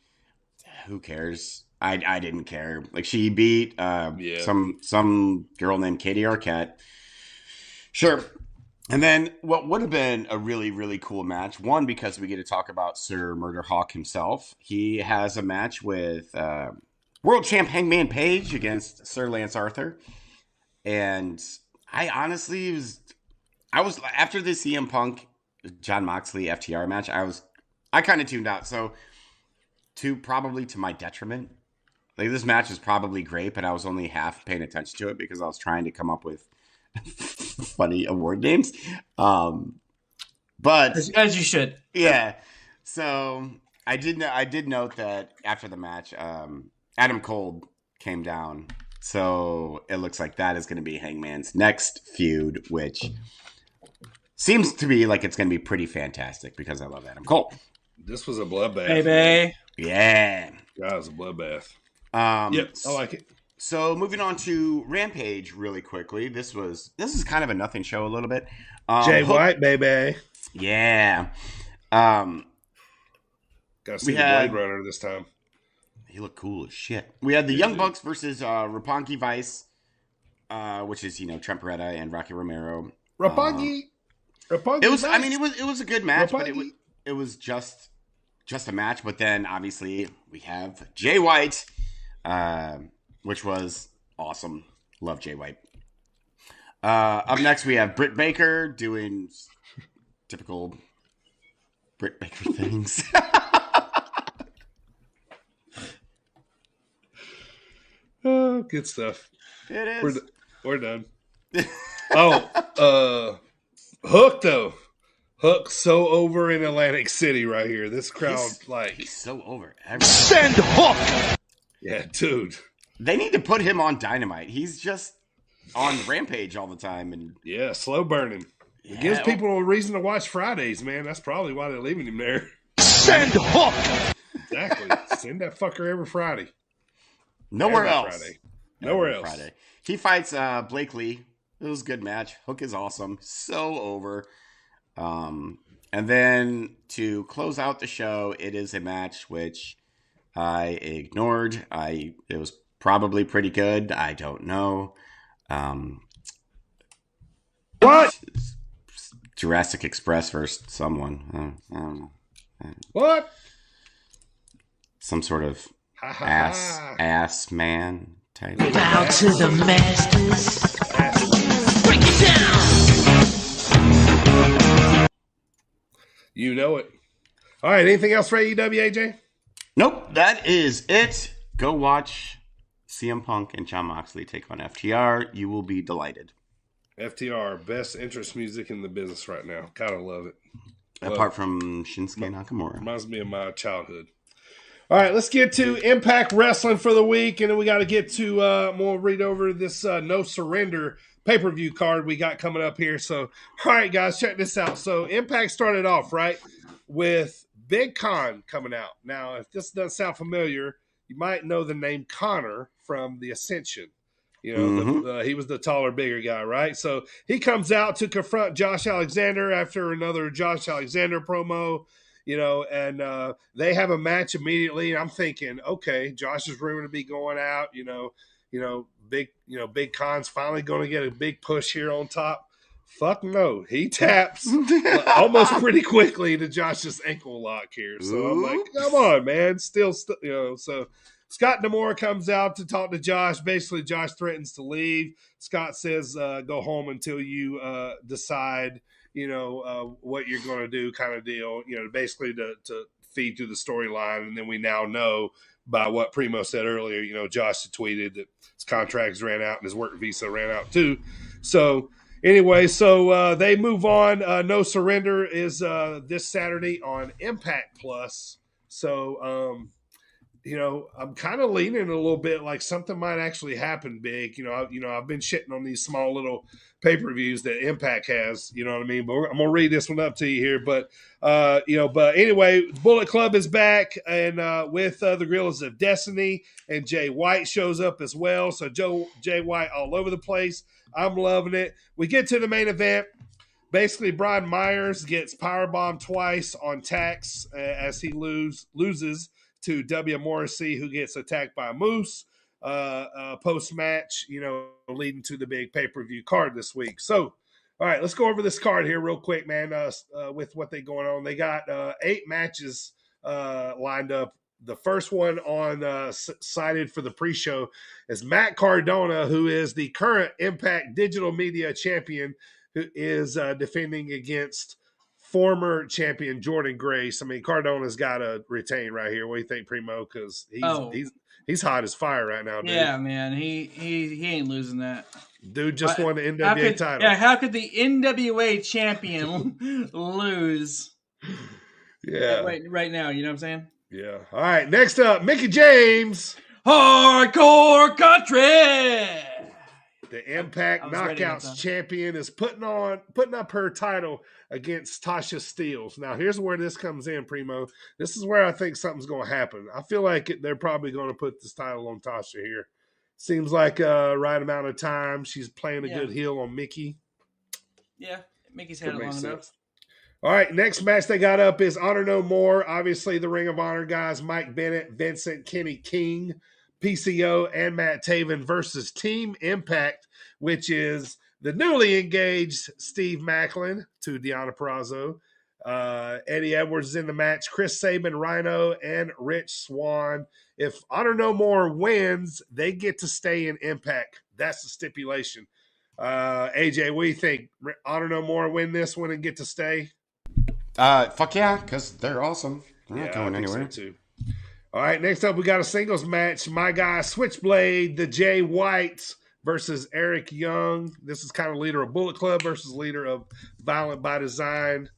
Who cares? I didn't care. Like, she beat some girl named Katie Arquette. Sure. And then what would have been a really, really cool match, one, because we get to talk about Sir Murder Hawk himself. He has a match with World Champ Hangman Page against Sir Lance Arthur. And I honestly was after the CM Punk John Moxley FTR match, I kind of tuned out. So probably to my detriment. Like, this match is probably great, but I was only half paying attention to it because I was trying to come up with funny award names. But as you should. Yeah. So I did note that after the match, Adam Cole came down. So it looks like that is going to be Hangman's next feud, which seems to be like it's going to be pretty fantastic because I love Adam Cole. This was a bloodbath. Baby. Yeah. That was a bloodbath. Yep, I like it. So moving on to Rampage really quickly. This is kind of a nothing show a little bit. Jay White, baby. Yeah. Got to see the Blade Runner this time. He looked cool as shit. We had the Young Bucks versus Roppongi Vice, which is Trent Beretta and Rocky Romero. Roppongi. It was. Vice. I mean, it was a good match, Roppongi. But it was just a match. But then obviously we have Jay White, which was awesome. Love Jay White. Up next we have Britt Baker doing typical Britt Baker things. Oh, good stuff. It is. We're done. Hook though. Hook so over in Atlantic City right here. This crowd, he's so over. Send Hook. Yeah, dude. They need to put him on Dynamite. He's just on Rampage all the time, and slow burning. It gives people a reason to watch Fridays, man. That's probably why they're leaving him there. Send Hook. Exactly. Send that fucker every Friday. Nowhere else. Friday. Nowhere else. Friday. He fights Blake Lee. It was a good match. Hook is awesome. So over. And then to close out the show, it is a match which I ignored. It was probably pretty good. I don't know. What? Jurassic Express versus someone. I don't know. What? Some sort of ass man type. Bow to the masters. Break it down. You know it. All right. Anything else for AEW, AJ? Nope. That is it. Go watch CM Punk and Jon Moxley take on FTR. You will be delighted. FTR, best interest music in the business right now. Kind of love it. Apart from Shinsuke Nakamura. Reminds me of my childhood. All right, let's get to Impact Wrestling for the week, and then we got to get to we'll read over this No Surrender pay-per-view card we got coming up here. So, all right, guys, check this out. So, Impact started off, right, with Big Con coming out. Now, if this doesn't sound familiar, you might know the name Connor from the Ascension. You know, he was the taller, bigger guy, right? So he comes out to confront Josh Alexander after another Josh Alexander promo, you know, and they have a match immediately. I'm thinking, okay, Josh is rumored to be going out, Big Con's finally going to get a big push here on top. Fuck no. He taps almost pretty quickly to Josh's ankle lock here. So I'm like, come on, man. Still, so Scott D'Amore comes out to talk to Josh. Basically, Josh threatens to leave. Scott says, go home until you decide, what you're going to do, kind of deal, basically to feed through the storyline. And then we now know by what Primo said earlier, Josh had tweeted that his contracts ran out and his work visa ran out too. So anyway, they move on. No Surrender is this Saturday on Impact Plus. So, I'm kind of leaning a little bit like something might actually happen big. I've been shitting on these small little pay-per-views that Impact has, you know what I mean? But I'm going to read this one up to you here. But anyway, Bullet Club is back and with the Gorillas of Destiny, and Jay White shows up as well. So Jay White all over the place. I'm loving it. We get to the main event. Basically, Brian Myers gets powerbombed twice on Tax as he loses to W. Morrissey, who gets attacked by Moose post-match, leading to the big pay-per-view card this week. So, all right, let's go over this card here real quick, man, with what they going on. They got 8 matches lined up. The first one on cited for the pre-show is Matt Cardona, who is the current Impact Digital Media Champion, who is defending against former champion Jordan Grace. I mean, Cardona's got to retain right here. What do you think, Primo? Because he's hot as fire right now, dude. Yeah, man, he ain't losing that. Dude just won the NWA title. Yeah, how could the NWA champion lose? Yeah, right now. You know what I'm saying? Yeah. All right. Next up, Mickie James, Hardcore Country. The Impact Knockouts champion is putting up her title against Tasha Steelz. Now, here's where this comes in, Primo. This is where I think something's going to happen. I feel like they're probably going to put this title on Tasha here. Seems like right amount of time. She's playing a good heel on Mickie. Yeah, Mickey's had it long enough. All right, next match they got up is Honor No More. Obviously, the Ring of Honor guys, Mike Bennett, Vincent, Kenny King, PCO, and Matt Taven versus Team Impact, which is the newly engaged Steve Macklin to Deonna Purrazzo. Eddie Edwards is in the match, Chris Sabin, Rhino, and Rich Swann. If Honor No More wins, they get to stay in Impact. That's the stipulation. AJ, what do you think? Honor No More win this one and get to stay? Fuck yeah, because they're awesome. They're not going anywhere. So too. All right, next up, we got a singles match. My guy, Switchblade, the Jay Whites versus Eric Young. This is kind of leader of Bullet Club versus leader of Violent by Design.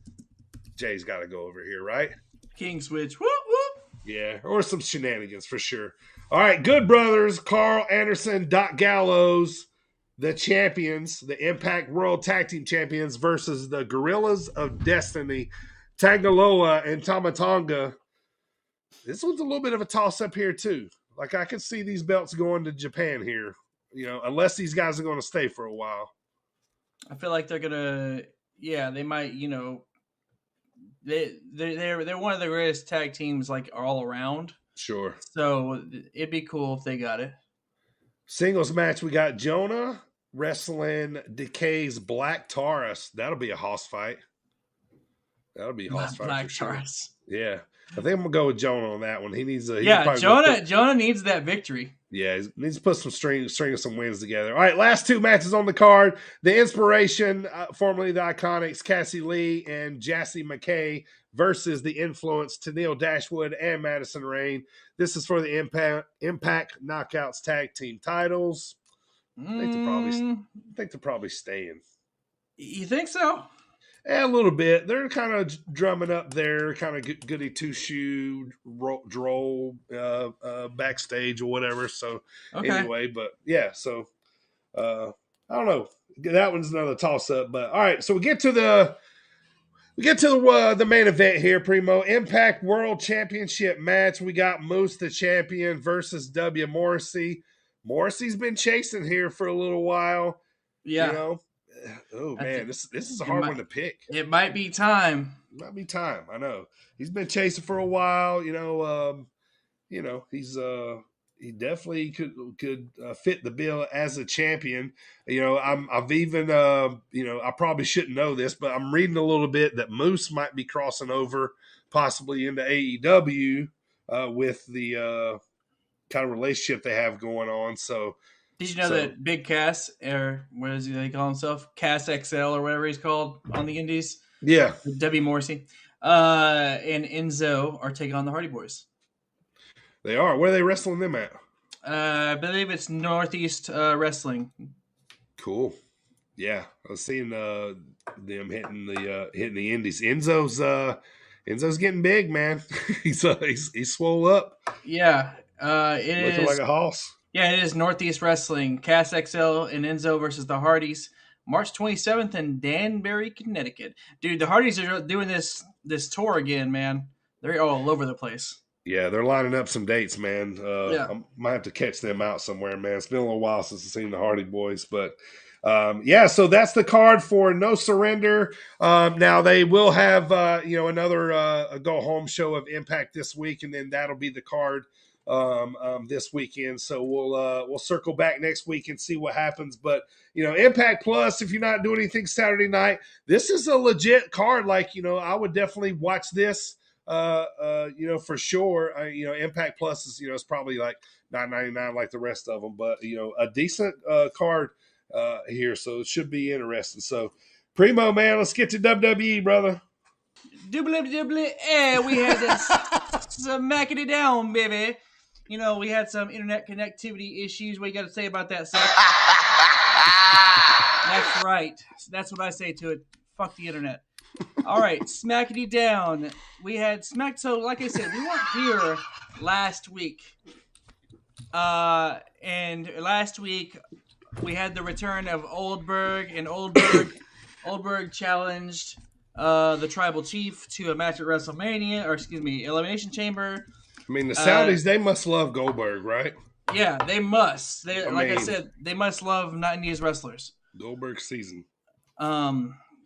Jay's got to go over here, right? King Switch. Whoop, whoop. Yeah, or some shenanigans for sure. All right, Good Brothers, Carl Anderson, Doc Gallows, the champions, the Impact World Tag Team Champions versus the Gorillas of Destiny, Tangaloa and Tamatonga. This one's a little bit of a toss-up here, too. Like, I could see these belts going to Japan here, unless these guys are going to stay for a while. I feel like they're going to, they might, they're one of the greatest tag teams, like, all around. Sure. So, it'd be cool if they got it. Singles match, we got Jonah wrestling Decay's Black Taurus. That'll be a hoss fight. That'll be a hoss fight. Black Taurus. Yeah. I think I'm going to go with Jonah on that one. He needs a... Jonah needs that victory. Yeah, he needs to put some string of some wins together. All right, last 2 matches on the card. The Inspiration, formerly the Iconics, Cassie Lee and Jassy McKay versus the Influence, Tennille Dashwood and Madison Rain. This is for the Impact Knockouts Tag Team titles. I think they're probably staying. You think so? A little bit. They're kind of drumming up their kind of goody two-shoe droll backstage or whatever. So anyway, but yeah, so I don't know. That one's another toss-up. But all right, so we get to We get to the main event here, Primo. Impact World Championship match. We got Moose the champion versus W. Morrissey. Morrissey's been chasing here for a little while. Yeah. You know? Oh, man, this is a hard one to pick. It might be time. It might be time. I know. He's been chasing for a while. He's he definitely could fit the bill as a champion. I've even I probably shouldn't know this, but I'm reading a little bit that Moose might be crossing over possibly into AEW with the kind of relationship they have going on. So did you know that Big Cass, or what does he call himself? Cass XL or whatever he's called on the indies? Yeah. W. Morrissey and Enzo are taking on the Hardy Boys. They are. Where are they wrestling them at? I believe it's Northeast Wrestling. Cool. Yeah, I was seeing them hitting the indies. Enzo's getting big, man. he's swole up. Yeah, looking like a hoss. Yeah, it is Northeast Wrestling. Cass XL and Enzo versus the Hardys. March 27th in Danbury, Connecticut. Dude, the Hardys are doing this tour again, man. They're all over the place. Yeah, they're lining up some dates, man. Yeah. I might have to catch them out somewhere, man. It's been a little while since I've seen the Hardy Boys. But, so that's the card for No Surrender. Now, they will have, another go-home show of Impact this week, and then that'll be the card this weekend. So we'll circle back next week and see what happens. But, Impact Plus, if you're not doing anything Saturday night, this is a legit card. Like, I would definitely watch this. For sure. Impact Plus is, it's probably like $9.99 like the rest of them, but a decent card here, so it should be interesting. So, Primo, man, let's get to WWE, brother. WWE, we had this smacking it down, baby. We had some internet connectivity issues. What you got to say about that, Seth? That's right. That's what I say to it. Fuck the internet. All right, smackity down. We had so like I said, we weren't here last week. And last week we had the return of Oldberg, and Oldberg challenged the Tribal Chief to a match at WrestleMania, Elimination Chamber. I mean, the Saudis, they must love Goldberg, right? Yeah, they must. I said, they must love 90s wrestlers. Goldberg season.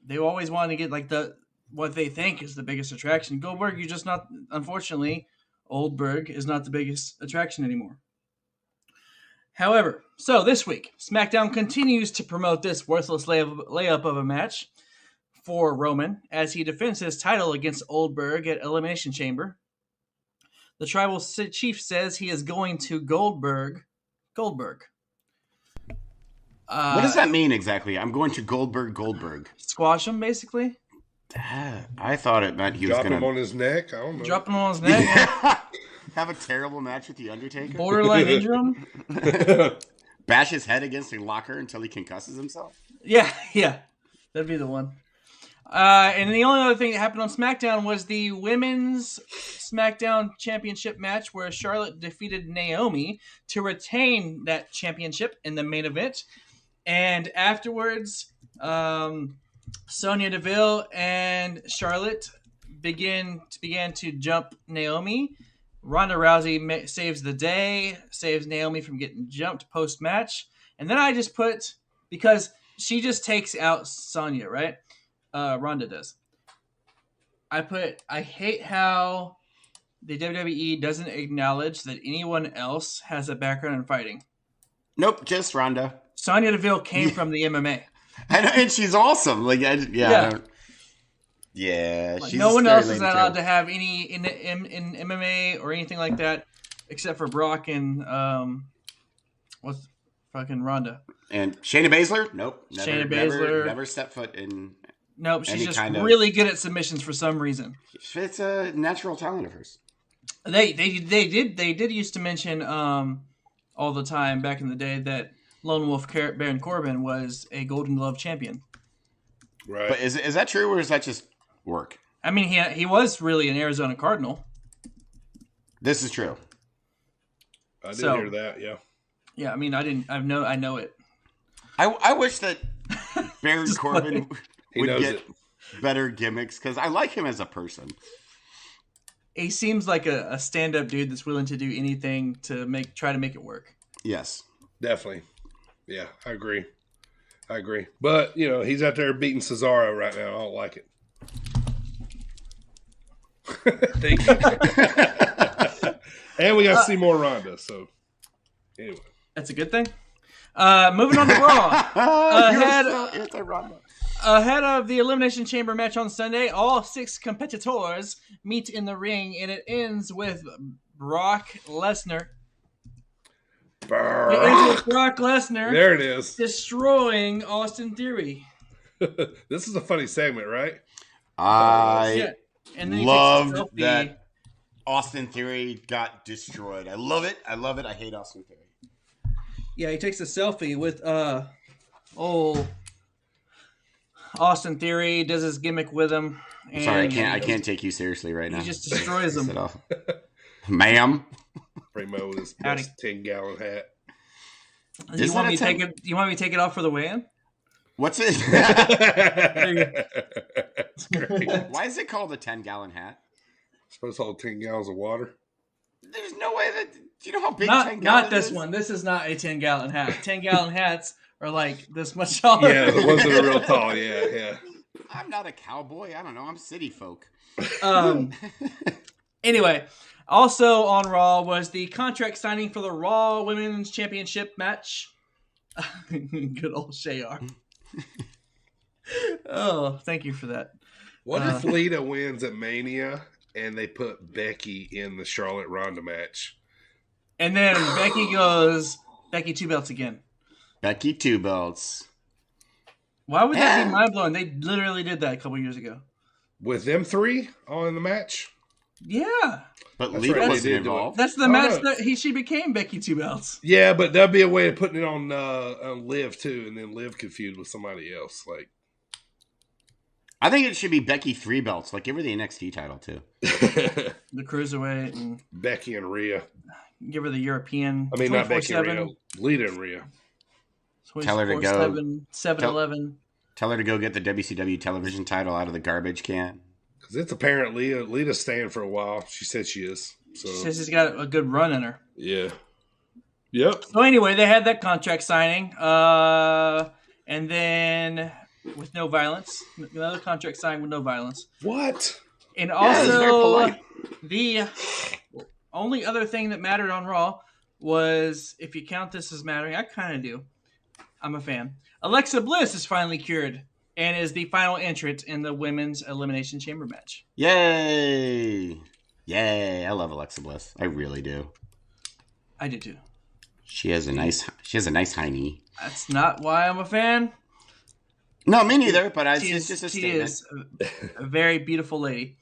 They always want to get like what they think is the biggest attraction. Goldberg, you're just not. Unfortunately, Oldberg is not the biggest attraction anymore. However, so this week, SmackDown continues to promote this worthless layup of a match for Roman as he defends his title against Oldberg at Elimination Chamber. The Tribal Chief says he is going to Goldberg. What does that mean exactly? I'm going to Goldberg. Squash him, basically. I thought it meant he was going to... Drop him on his neck? I don't know. Drop him on his neck? Have a terrible match with The Undertaker? Borderline injure him? Bash his head against a locker until he concusses himself? Yeah. That'd be the one. And the only other thing that happened on SmackDown was the Women's SmackDown Championship match where Charlotte defeated Naomi to retain that championship in the main event. And afterwards, Sonya Deville and Charlotte began to jump Naomi. Ronda Rousey saves the day, saves Naomi from getting jumped post-match. And then I just put, because she just takes out Sonya, right? Ronda does. I hate how the WWE doesn't acknowledge that anyone else has a background in fighting. Nope, just Ronda. Sonya Deville came from the MMA. And she's awesome. She's no one else is allowed to have any in MMA or anything like that, except for Brock and what's fucking Ronda. And Shayna Baszler? Nope. Shayna Baszler never stepped foot in. Nope, she's just really good at submissions for some reason. It's a natural talent of hers. They did used to mention all the time back in the day that Lone Wolf Baron Corbin was a Golden Glove champion. Right. But is that true or is that just work? I mean, he was really an Arizona Cardinal. This is true. I did hear that. Yeah. Yeah, I mean, I know it. I wish that Baron Corbin would get better gimmicks because I like him as a person. He seems like a stand-up dude that's willing to do anything to try to make it work. Yes. Definitely. Yeah, I agree. But, he's out there beating Cesaro right now. I don't like it. Thank you. And we got to see more Ronda, so anyway. That's a good thing. Moving on to Raw. Ahead of the Elimination Chamber match on Sunday, all 6 competitors meet in the ring, and it ends with Brock Lesnar. Brock Lesnar. There it is. Destroying Austin Theory. This is a funny segment, right? And then loved that Austin Theory got destroyed. I love it. I hate Austin Theory. Yeah, he takes a selfie with old Austin Theory, does his gimmick with him. And sorry, I can't take you seriously right now. He just destroys him. Ma'am. Primo with his best 10-gallon hat. You want me to take it off for the weigh-in? What's it? Why is it called a 10-gallon hat? It's supposed to hold 10 gallons of water. There's no way that. Do you know how big 10 gallons Not this is? one. This is not a 10-gallon hat. 10-gallon hats are like this much taller. Yeah, the ones that are real tall. Yeah. I'm not a cowboy. I don't know. I'm city folk. Anyway, also on Raw was the contract signing for the Raw Women's Championship match. Good old Shayar. Oh, thank you for that. What if Lita wins at Mania and they put Becky in the Charlotte Ronda match? And then Becky goes, Becky 2 belts again. Becky 2 belts. Why would that be mind-blowing? They literally did that a couple years ago. With them 3 all in the match? Yeah. But Lita wasn't involved. That's the match that she became Becky 2 belts. Yeah, but that'd be a way of putting it on Liv too, and then Liv could feud with somebody else. Like, I think it should be Becky 3 belts. Like, give her the NXT title too. The Cruiserweight and Becky and Rhea. Give her the European. I mean, not Becky and Rhea. Lita and Rhea. Tell her to go 7-Eleven. Tell her to go get the WCW television title out of the garbage can. Because it's apparent Lita's staying for a while. She said she is. So. She says she's got a good run in her. Yeah. Yep. So anyway, they had that contract signing. And then with no violence. Another contract signed with no violence. What? And also, the only other thing that mattered on Raw was, if you count this as mattering, I kind of do. I'm a fan. Alexa Bliss is finally cured and is the final entrant in the Women's Elimination Chamber match. Yay! Yay! I love Alexa Bliss. I really do. I do too. She has a nice hiney. That's not why I'm a fan. No, me neither. But it's just a statement. She is a very beautiful lady,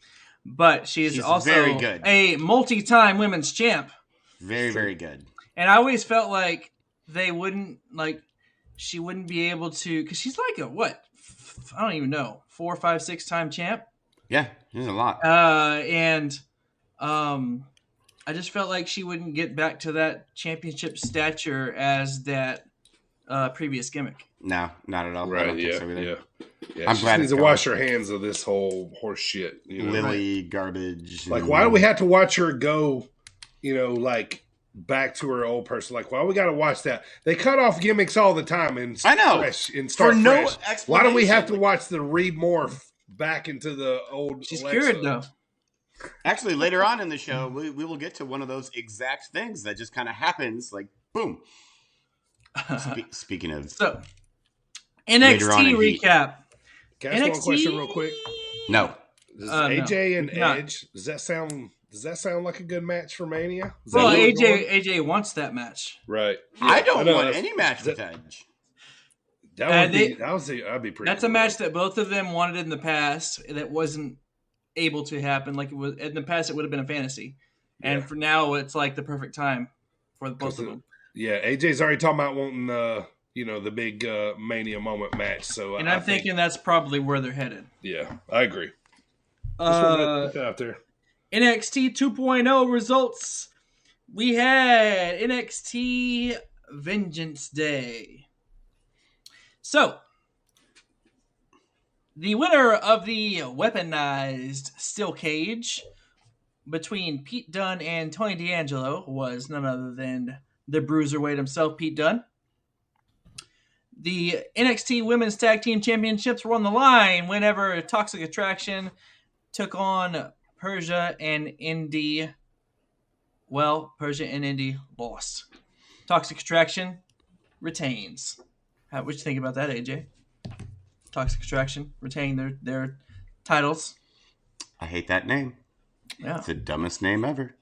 but she's also very good. A multi-time women's champ. Very, very good. And I always felt like she wouldn't be able to, because she's like I don't even know, 4, 5, 6-time champ. Yeah, there's a lot. And I just felt like she wouldn't get back to that championship stature as that previous gimmick. No, not at all. Right? Yeah. I'm she glad needs to wash her hands of this whole horse shit. Lily garbage. Like, why do we have to watch her go? Back to her old person. Like, why we got to watch that? They cut off gimmicks all the time and I know and for start no fresh. explanation. Why do we have to watch the remorph back into the old? She's Alexa? cured though. Actually, later on in the show, we will get to one of those exact things that just kind of happens. Like, boom. Speaking of NXT recap. Can I ask one question real quick? No. AJ and Edge. Does that sound like a good match for Mania? Well, AJ wants that match. Right. Yeah, I don't want any match with Edge. That'd be pretty. That's cool. a match that both of them wanted in the past that wasn't able to happen. Like, it was in the past, it would have been a fantasy, and for now, it's like the perfect time for both of them. Yeah, AJ's already talking about wanting the big Mania moment match. So, and I'm thinking that's probably where they're headed. Yeah, I agree. Just want to put that out there. NXT 2.0 results. We had NXT Vengeance Day. So, The winner of the weaponized steel cage between Pete Dunne and Tony D'Angelo was none other than the bruiserweight himself, Pete Dunne. The NXT Women's Tag Team Championships were on the line whenever Toxic Attraction took on Persia and Indy. Well, Persia and Indy lost. Toxic Attraction retains. What'd you think about that, AJ? Toxic Attraction retaining their titles. I hate that name. Yeah. It's the dumbest name ever.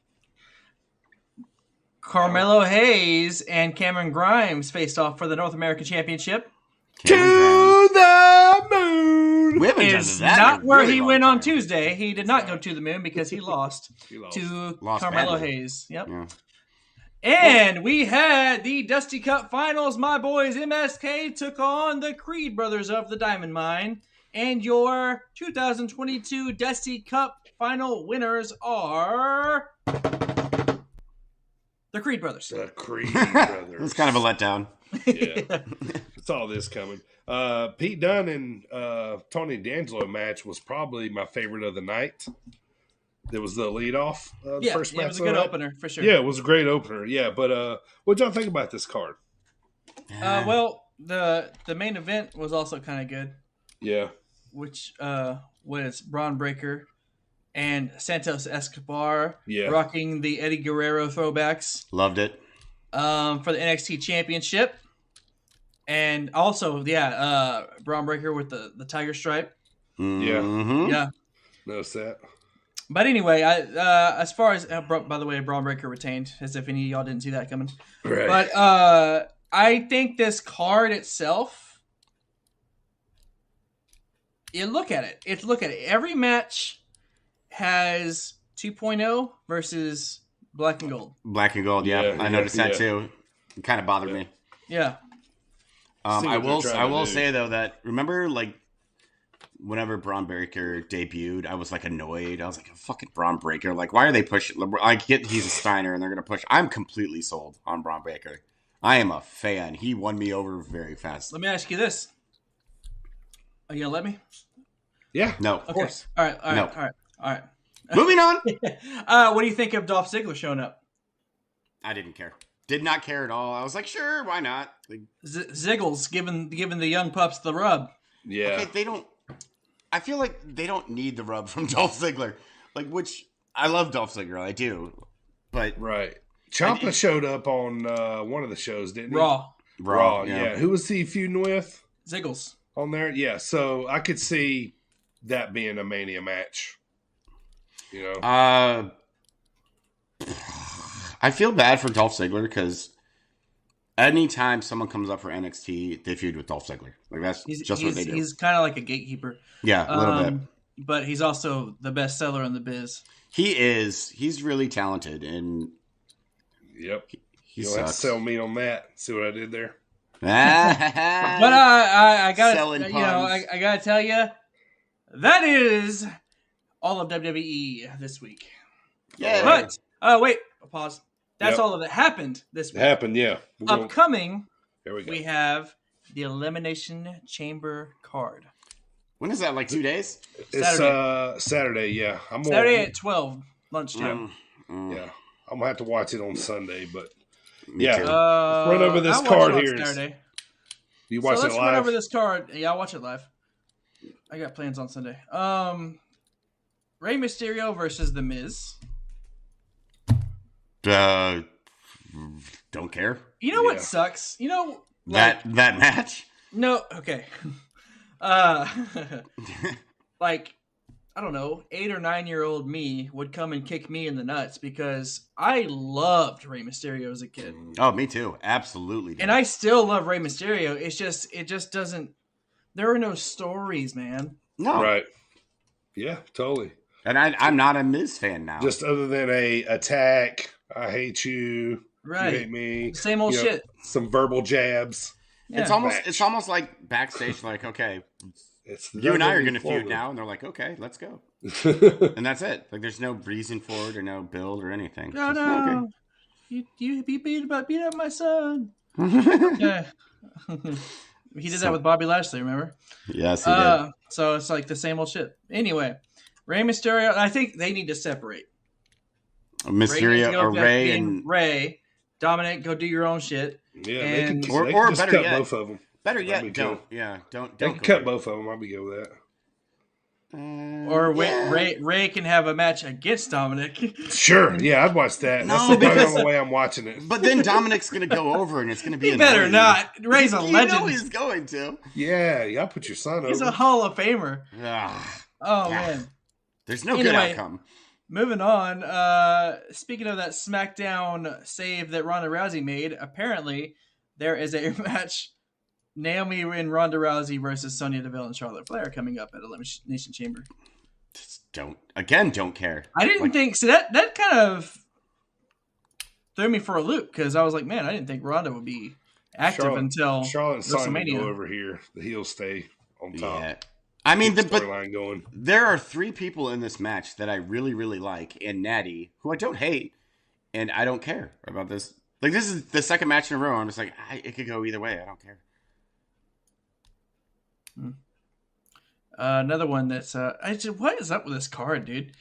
Carmelo Hayes and Cameron Grimes faced off for the North American Championship. To the moon. We haven't done Is that not in a where really he long went on time. Tuesday. He did not go to the moon because he lost, to Lost Carmelo badly. Hayes. Yep. Yeah. And we had the Dusty Cup Finals. My boys MSK took on the Creed brothers of the Diamond Mine. And your 2022 Dusty Cup Final winners are the Creed brothers. The Creed brothers. It's kind of a letdown. Yeah. It's all this coming. Pete Dunne and Tony D'Angelo match was probably my favorite of the night. It was the lead-off. First match. It was a good opener, for sure. Yeah, it was a great opener. Yeah, but what y'all think about this card? Well, the main event was also kind of good. Yeah. Which was Braun Breaker and Santos Escobar rocking the Eddie Guerrero throwbacks. Loved it. For the NXT Championship. And also, Braun Breaker with the tiger stripe. Mm-hmm. Yeah. Notice that. But anyway, as far as by the way, Braun Breaker retained, as if any of y'all didn't see that coming. Right. But I think this card itself, look at it. Every match has 2.0 versus Black and Gold. Black and Gold, yeah. I noticed that too. It kind of bothered me. Yeah. I will say though that remember like whenever Braun Breaker debuted, I was like annoyed. I was like, fucking Braun Breaker. Like, why are they pushing? I get he's a Steiner and they're gonna push. I'm completely sold on Braun Breaker. I am a fan. He won me over very fast. Let me ask you this. Are you gonna let me? Yeah. No. Of course. All right. Moving on. What do you think of Dolph Ziggler showing up? I didn't care. Did not care at all. I was like, sure, why not? Like, Ziggles giving the young pups the rub. Yeah. Okay, they don't. I feel like they don't need the rub from Dolph Ziggler. Like, which I love Dolph Ziggler, I do, but right. Ciampa showed up on one of the shows, didn't he? Raw. Yeah. Who was he feuding with? Ziggles on there. Yeah. So I could see that being a Mania match. You know. I feel bad for Dolph Ziggler because anytime someone comes up for NXT, they feud with Dolph Ziggler. Like that's just what they do. He's kind of like a gatekeeper. Yeah, a little bit. But he's also the best seller in the biz. He is. He's really talented, and yep. You'll have to sell me on that. See what I did there? But I got I got to tell you, that is all of WWE this week. Yeah. But wait, pause. That's all of it happened this week. Happened, yeah. Upcoming, here we go. We have the Elimination Chamber card. When is that? Like 2 days? It's Saturday, yeah. Saturday at 12 lunchtime. Yeah, I'm gonna have to watch it on Sunday, but Me too. run over this card here. Saturday. You watch it live? Let's run over this card. Yeah, I'll watch it live. I got plans on Sunday. Rey Mysterio versus The Miz. Don't care. You know what sucks? You know that match? No, okay. Like, I don't know, 8 or 9-year-old me would come and kick me in the nuts because I loved Rey Mysterio as a kid. Oh, me too. Absolutely. And I still love Rey Mysterio. It just doesn't. There are no stories, man. No. Right. Yeah, totally. And I'm not a Miz fan now. Just other than a attack, I hate you. Right. You hate me. Same old shit. Some verbal jabs. Yeah. It's almost like backstage, like, okay, you and I are going to feud now. And they're like, okay, let's go. And that's it. Like, there's no reason for it or no build or anything. No. Okay. You beat up my son. Yeah. He did that with Bobby Lashley, remember? Yes, he did. So it's like the same old shit. Anyway, Rey Mysterio, I think they need to separate. Mysterio or Rey and Rey. Dominic, go do your own shit. Yeah, and, they can just cut both of them. Better yet, don't. Yeah, don't. They can cut both of them. I'll be good with that. Or Rey can have a match against Dominic. Sure, yeah, I'd watch that. That's the only way I'm watching it. But then Dominic's going to go over, and it's going to be. He better not. Rey's a legend. You know he's going to. Yeah, y'all put your son over. He's a Hall of Famer. Man, there's no good outcome. Moving on. Speaking of that SmackDown save that Ronda Rousey made, apparently there is a match. Naomi and Ronda Rousey versus Sonya Deville and Charlotte Flair coming up at Elimination Chamber. Just don't care. I didn't think so. That kind of threw me for a loop because I was like, man, I didn't think Ronda would be active until Charlotte and Sonya WrestleMania. go over here. The heels stay on top. Yeah. I mean, storyline going. There are 3 people in this match that I really, really like, and Natty, who I don't hate, and I don't care about this. Like, this is the second match in a row. I'm just like, it could go either way. I don't care. Another one that's what is up with this card, dude?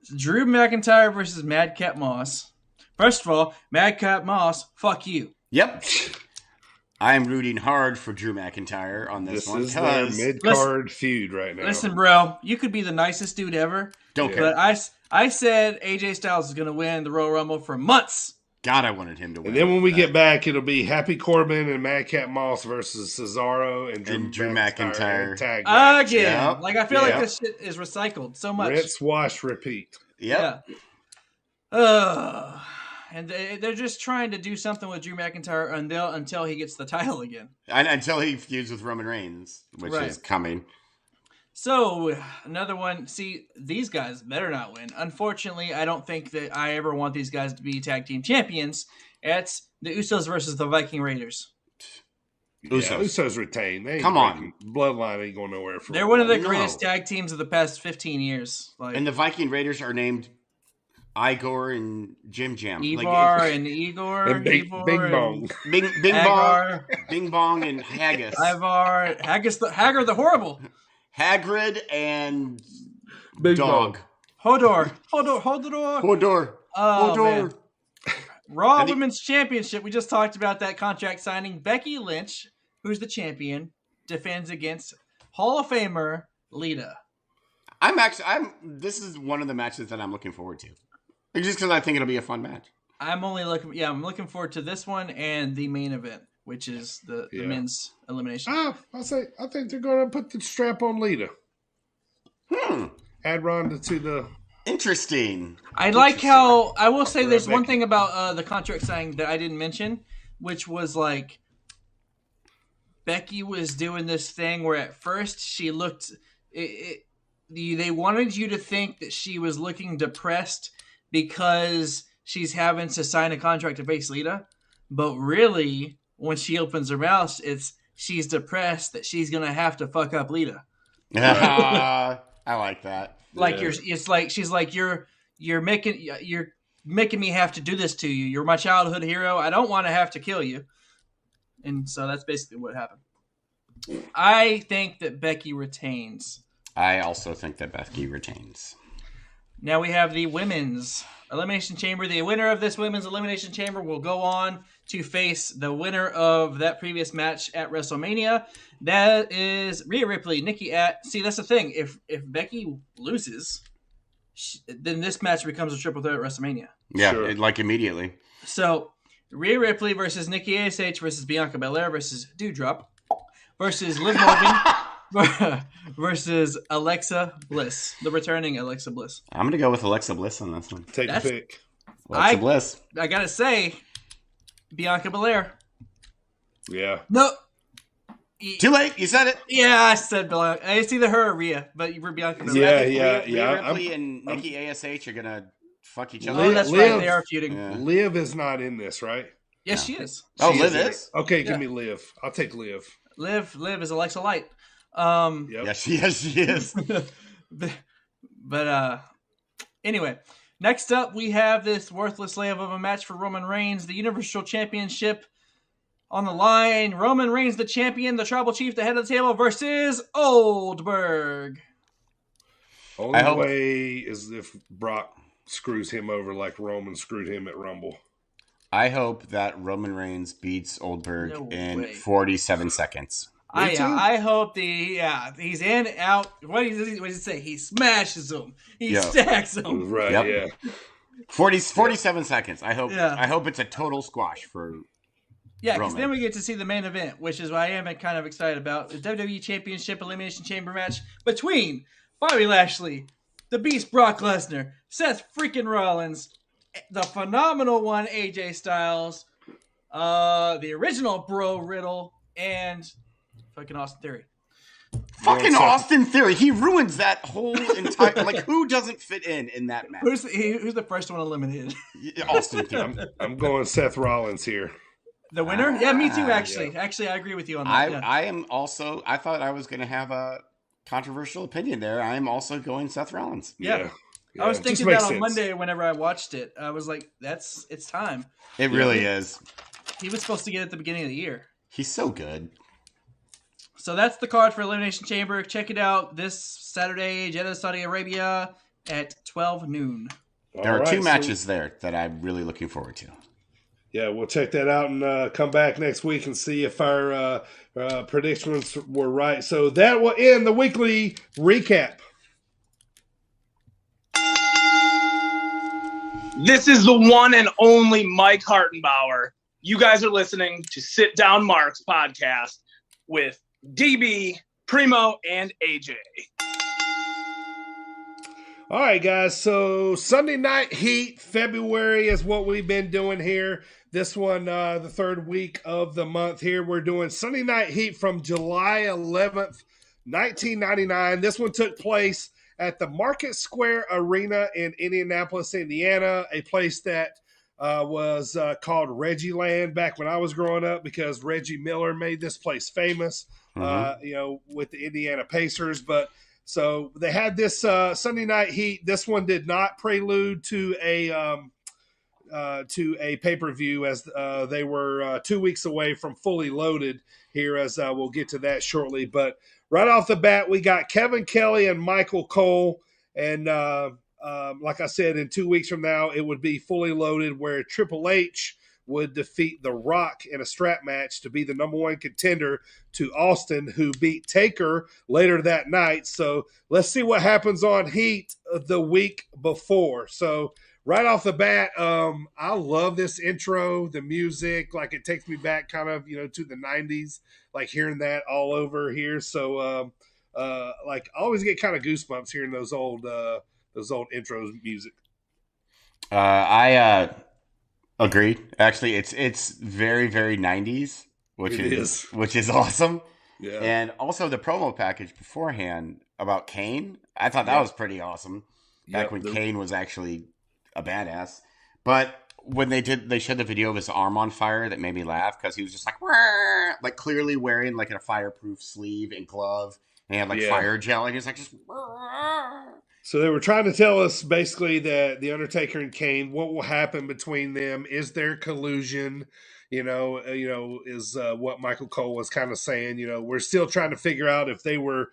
It's Drew McIntyre versus Madcap Moss. First of all, Madcap Moss, fuck you. Yep. I am rooting hard for Drew McIntyre on this one. This is their mid-card feud right now. Listen, bro, you could be the nicest dude ever. Don't care. But I said AJ Styles is going to win the Royal Rumble for months. God, I wanted him to win. And then when we get back, it'll be Happy Corbin and Madcap Moss versus Cesaro and Drew McIntyre. Tag match. Again. Yep. Like, I feel like this shit is recycled so much. Rinse, wash, repeat. Yep. Yeah. And they're just trying to do something with Drew McIntyre until he gets the title again. And until he feuds with Roman Reigns, which is coming. So, another one. See, these guys better not win. Unfortunately, I don't think that I ever want these guys to be tag team champions. It's the Usos versus the Viking Raiders. Usos retain. Come on. Bloodline ain't going nowhere. They're one of the greatest tag teams of the past 15 years. And the Viking Raiders are named Igor and Jim Jam. Igor and Igor. And Bing Bong. Bing Bong and Haggis. Haggard the Horrible. Hagrid and Big Dog. Hodor. Oh, man. Raw Women's Championship. We just talked about that contract signing. Becky Lynch, who's the champion, defends against Hall of Famer Lita. This is one of the matches that I'm looking forward to. Just because I think it'll be a fun match. I'm looking forward to this one and the main event, which is the men's elimination. I think they're going to put the strap on Lita. Add Ronda to the... Interesting. I like how... I will say there's one thing about the contract signing that I didn't mention, which was like Becky was doing this thing where at first she looked... They wanted you to think that she was looking depressed because she's having to sign a contract to face Lita. But really, when she opens her mouth, she's depressed that she's going to have to fuck up Lita. I like that. Like she's like you're making me have to do this to you. You're my childhood hero. I don't want to have to kill you. And so that's basically what happened. I think that Becky retains. I also think that Becky retains. Now we have the women's elimination chamber. The winner of this women's elimination chamber will go on to face the winner of that previous match at WrestleMania. That is Rhea Ripley, Nikki Ash. See, that's the thing. If Becky loses, then this match becomes a triple threat at WrestleMania. Yeah, like immediately. So Rhea Ripley versus Nikki Ash versus Bianca Belair versus Doudrop versus Liv Morgan versus Alexa Bliss, the returning Alexa Bliss. I'm going to go with Alexa Bliss on this one. Take a pick. Alexa Bliss. I got to say, Bianca Belair. Yeah. No. Too late. You said it. Yeah, I said Bianca. It's either her or Rhea, but you were Bianca Belair. Rhea Ripley and Nikki ASH are going to fuck each other. Oh, that's right. They are feuding. Yeah. Liv is not in this, right? Yes, she is. Liv is? Okay, give me Liv. I'll take Liv. Liv is Alexa Light. Yep. Yes, she is. but anyway, next up we have this worthless layup of a match for Roman Reigns, the Universal Championship. On the line, Roman Reigns, the champion, the tribal chief, the head of the table, versus Oldberg. Only way is if Brock screws him over like Roman screwed him at Rumble. I hope that Roman Reigns beats Oldberg in 47 seconds. I hope he's in, out. What does he say? He smashes him. He stacks him. Right, yeah. 47 seconds. I hope it's a total squash for Yeah, because then we get to see the main event, which is what I am kind of excited about. The WWE Championship Elimination Chamber match between Bobby Lashley, the Beast Brock Lesnar, Seth freaking Rollins, the phenomenal one AJ Styles, the original Bro Riddle, and fucking Austin Theory. Fucking Austin Theory. He ruins that whole entire... like, who doesn't fit in that match? Who's the first one eliminated? Austin Theory. I'm going Seth Rollins here. The winner? Yeah, me too, actually. Yeah. Actually, I agree with you on that. I am also... I thought I was going to have a controversial opinion there. I am also going Seth Rollins. Yeah. I was thinking that on Monday whenever I watched it. I was like, it's time. It really is. He was supposed to get it at the beginning of the year. He's so good. So that's the card for Elimination Chamber. Check it out this Saturday, Jeddah, Saudi Arabia at 12 noon. There are two matches there that I'm really looking forward to. Yeah, we'll check that out and come back next week and see if our predictions were right. So that will end the weekly recap. This is the one and only Mike Hartenbauer. You guys are listening to Sit Down Marks podcast with DB, Primo, and AJ. All right, guys. So Sunday Night Heat, February is what we've been doing here. This one, the third week of the month here. We're doing Sunday Night Heat from July 11th, 1999. This one took place at the Market Square Arena in Indianapolis, Indiana, a place that was called Reggie Land back when I was growing up because Reggie Miller made this place famous, with the Indiana Pacers. But so they had this Sunday Night Heat. This one did not prelude to a pay-per-view as they were 2 weeks away from Fully Loaded here, as we'll get to that shortly. But right off the bat, we got Kevin Kelly and Michael Cole. And like I said, in 2 weeks from now, it would be Fully Loaded, where Triple H would defeat The Rock in a strap match to be the number one contender to Austin, who beat Taker later that night. So let's see what happens on Heat the week before. So right off the bat, I love this intro, the music, like it takes me back kind of, to the 90s, like hearing that all over here. So like I always get kind of goosebumps hearing those old intros music. I agreed. Actually, it's very, very 90s, which is awesome. Yeah. And also the promo package beforehand about Kane, I thought that was pretty awesome. Back when Kane was actually a badass. But when they showed the video of his arm on fire, that made me laugh because he was just like clearly wearing like a fireproof sleeve and glove, and he had like fire gel, and he was like just. So they were trying to tell us basically that The Undertaker and Kane, what will happen between them? Is there collusion? Is what Michael Cole was kind of saying. We're still trying to figure out if they were,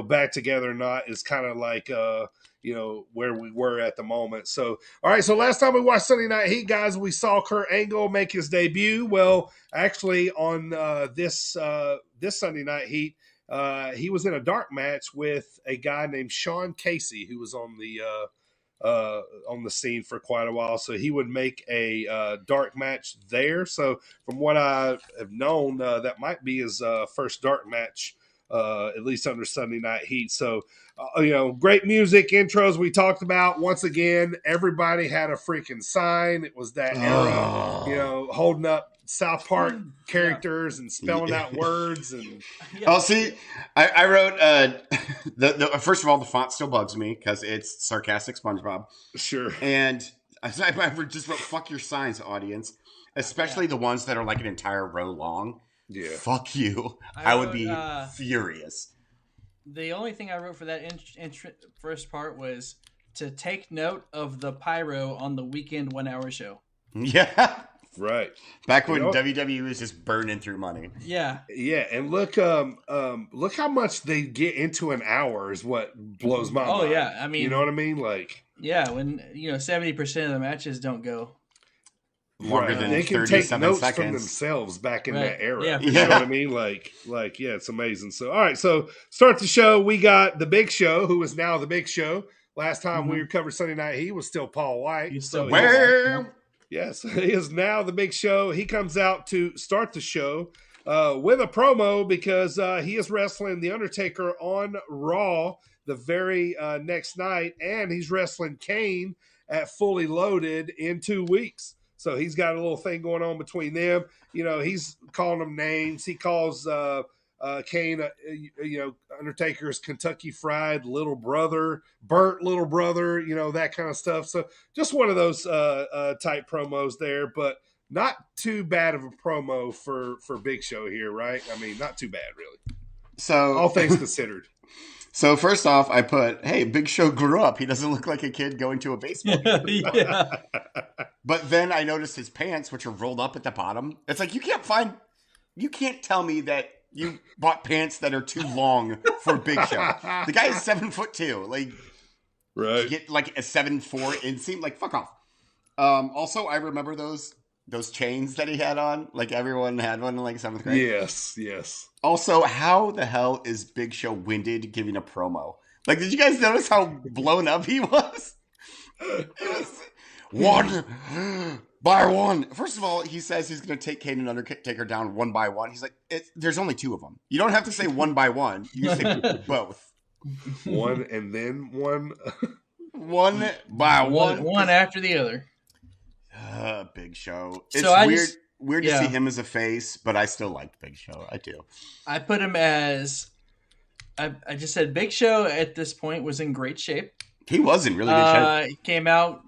back together or not. Is kind of like, where we were at the moment. So, all right. So last time we watched Sunday Night Heat, guys, we saw Kurt Angle make his debut. Well, actually, on this Sunday Night Heat, he was in a dark match with a guy named Sean Casey, who was on the scene for quite a while. So he would make a dark match there. So from what I have known, that might be his first dark match, at least under Sunday Night Heat. So, great music, intros we talked about. Once again, everybody had a freaking sign. It was that era, holding up South Park characters and spelling out words. And Oh, see, I wrote, the first of all, the font still bugs me because it's sarcastic SpongeBob. Sure. And I just wrote, fuck your signs, audience, especially the ones that are like an entire row long. Yeah. Fuck you. I would be furious. The only thing I wrote for that first part was to take note of the pyro on the weekend 1 hour show. Yeah. Right. Back when WWE was just burning through money. Yeah. Yeah, and look how much they get into an hour is what blows my mind. Oh yeah, I mean, you know what I mean? Like, yeah, when 70% of the matches don't go longer than they can 37 take notes seconds from themselves back in that era. Yeah, you know what I mean? Like, yeah, it's amazing. So, all right, so start the show. We got the Big Show, who is now the Big Show. Last time we covered Sunday Night, he was still Paul White. He's still Yes, he is now the Big Show. He comes out to start the show with a promo because he is wrestling The Undertaker on Raw the very next night, and he's wrestling Kane at Fully Loaded in 2 weeks. So he's got a little thing going on between them. You know, he's calling them names. He calls Kane, Undertaker's Kentucky Fried little brother, burnt little brother, that kind of stuff. So just one of those type promos there, but not too bad of a promo for Big Show here, right? I mean, not too bad, really. So all things considered. So first off, I put, hey, Big Show grew up. He doesn't look like a kid going to a baseball game. Yeah. But then I noticed his pants, which are rolled up at the bottom. It's like, you can't tell me that you bought pants that are too long for Big Show. The guy is 7'2". Like, right? You get like a 7'4" inseam. Like, fuck off. Also, I remember those chains that he had on. Like, everyone had one in like 7th grade. Yes. Also, how the hell is Big Show winded giving a promo? Like, did you guys notice how blown up he was? It was 1 by 1. First of all, he says he's going to take Kane and Undertaker down 1 by 1. He's like, there's only 2 of them. You don't have to say 1 by 1. You say both. 1 and then 1. 1 by 1. One after the other. Big Show. It's so weird to see him as a face, but I still liked Big Show. I do. I put him as, I just said Big Show at this point was in great shape. He was in really good shape. He came out,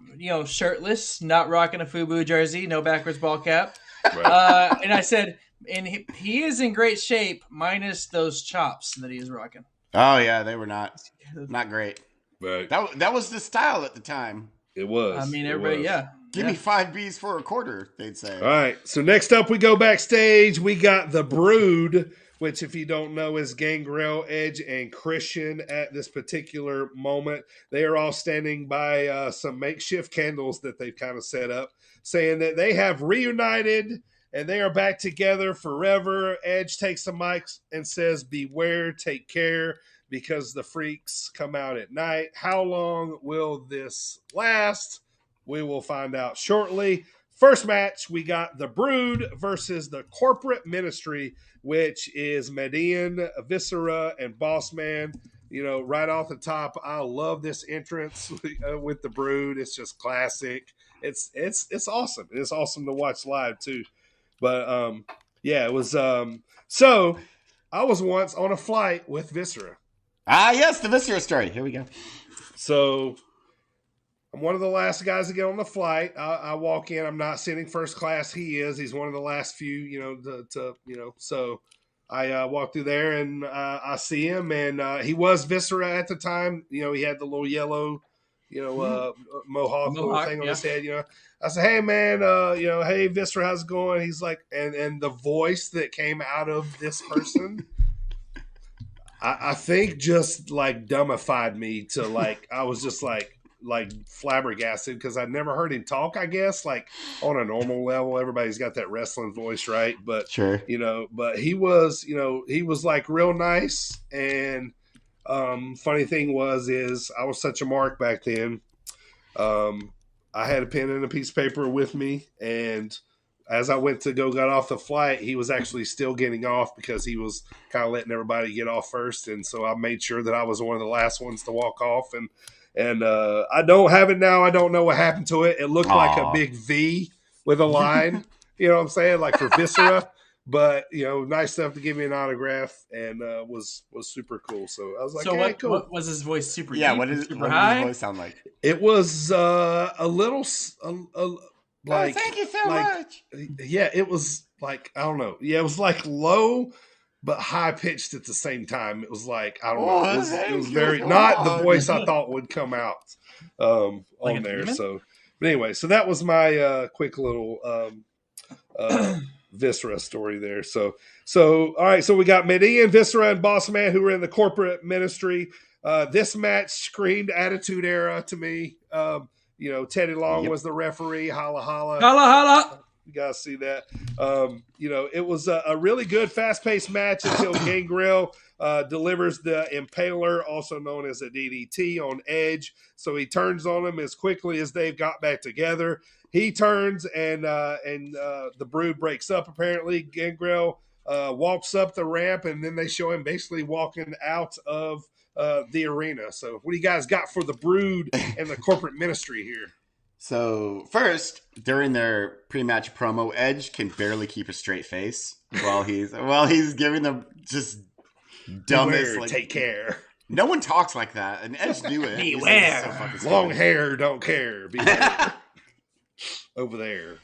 shirtless, not rocking a FUBU jersey, no backwards ball cap. Right. And I said, and he is in great shape, minus those chops that he is rocking. Oh yeah, they were not great. Right. That was the style at the time. It was. I mean, everybody, yeah. Give me 5 Bs for a quarter, they'd say. All right. So next up, we go backstage. We got the Brood, which, if you don't know, is Gangrel, Edge, and Christian at this particular moment. They are all standing by some makeshift candles that they've kind of set up, saying that they have reunited and they are back together forever. Edge takes the mic and says, "Beware, take care, because the freaks come out at night." How long will this last? We will find out shortly. First match, we got the Brood versus the Corporate Ministry, which is Median, Viscera, and Bossman. Right off the top, I love this entrance with the Brood. It's just classic. It's awesome. It's awesome to watch live too. But it was. So I was once on a flight with Viscera. Ah, yes, the Viscera story. Here we go. So I'm one of the last guys to get on the flight. I walk in. I'm not sitting first class. He is. He's one of the last few, So I walk through there and I see him, and he was Viscera at the time. He had the little yellow, mohawk little thing on his head. I said, "Hey man, hey Viscera, how's it going?" He's like, and the voice that came out of this person, I think just like dumbified me to like I was just like flabbergasted because I'd never heard him talk, I guess, like on a normal level. Everybody's got that wrestling voice, right? But sure, but he was like real nice. And funny thing is I was such a mark back then. I had a pen and a piece of paper with me, and as I went to get off the flight, he was actually still getting off because he was kind of letting everybody get off first. And so I made sure that I was one of the last ones to walk off. And I don't have it now. I don't know what happened to it. It looked like a big V with a line, you know what I'm saying? Like for Viscera, but nice enough to give me an autograph, and was super cool. So I was like, hey, cool. What was his voice? Super yeah. deep, What did his voice sound like? It was a little like, thank you so much. Yeah, it was like, I don't know. Yeah, it was like low but high pitched at the same time. It was like, I don't know. It was very not the voice I thought would come out on there. So, but anyway, so that was my quick little Viscera story there. So all right. So we got Mideon, Viscera, and Boss Man who were in the corporate ministry. This match screamed Attitude Era to me. Teddy Long was the referee. Holla holla. Holla holla. You guys see that? It was a really good, fast-paced match until Gangrel delivers the Impaler, also known as a DDT, on Edge. So he turns on him as quickly as they've got back together. He turns, and the Brood breaks up, apparently. Gangrel walks up the ramp, and then they show him basically walking out of the arena. So what do you guys got for the Brood and the corporate ministry here? So first, during their pre-match promo, Edge can barely keep a straight face while he's giving them just dumbest. Beware, take care. No one talks like that, and Edge knew it. Beware. So long hair, don't care. Beware. Over there.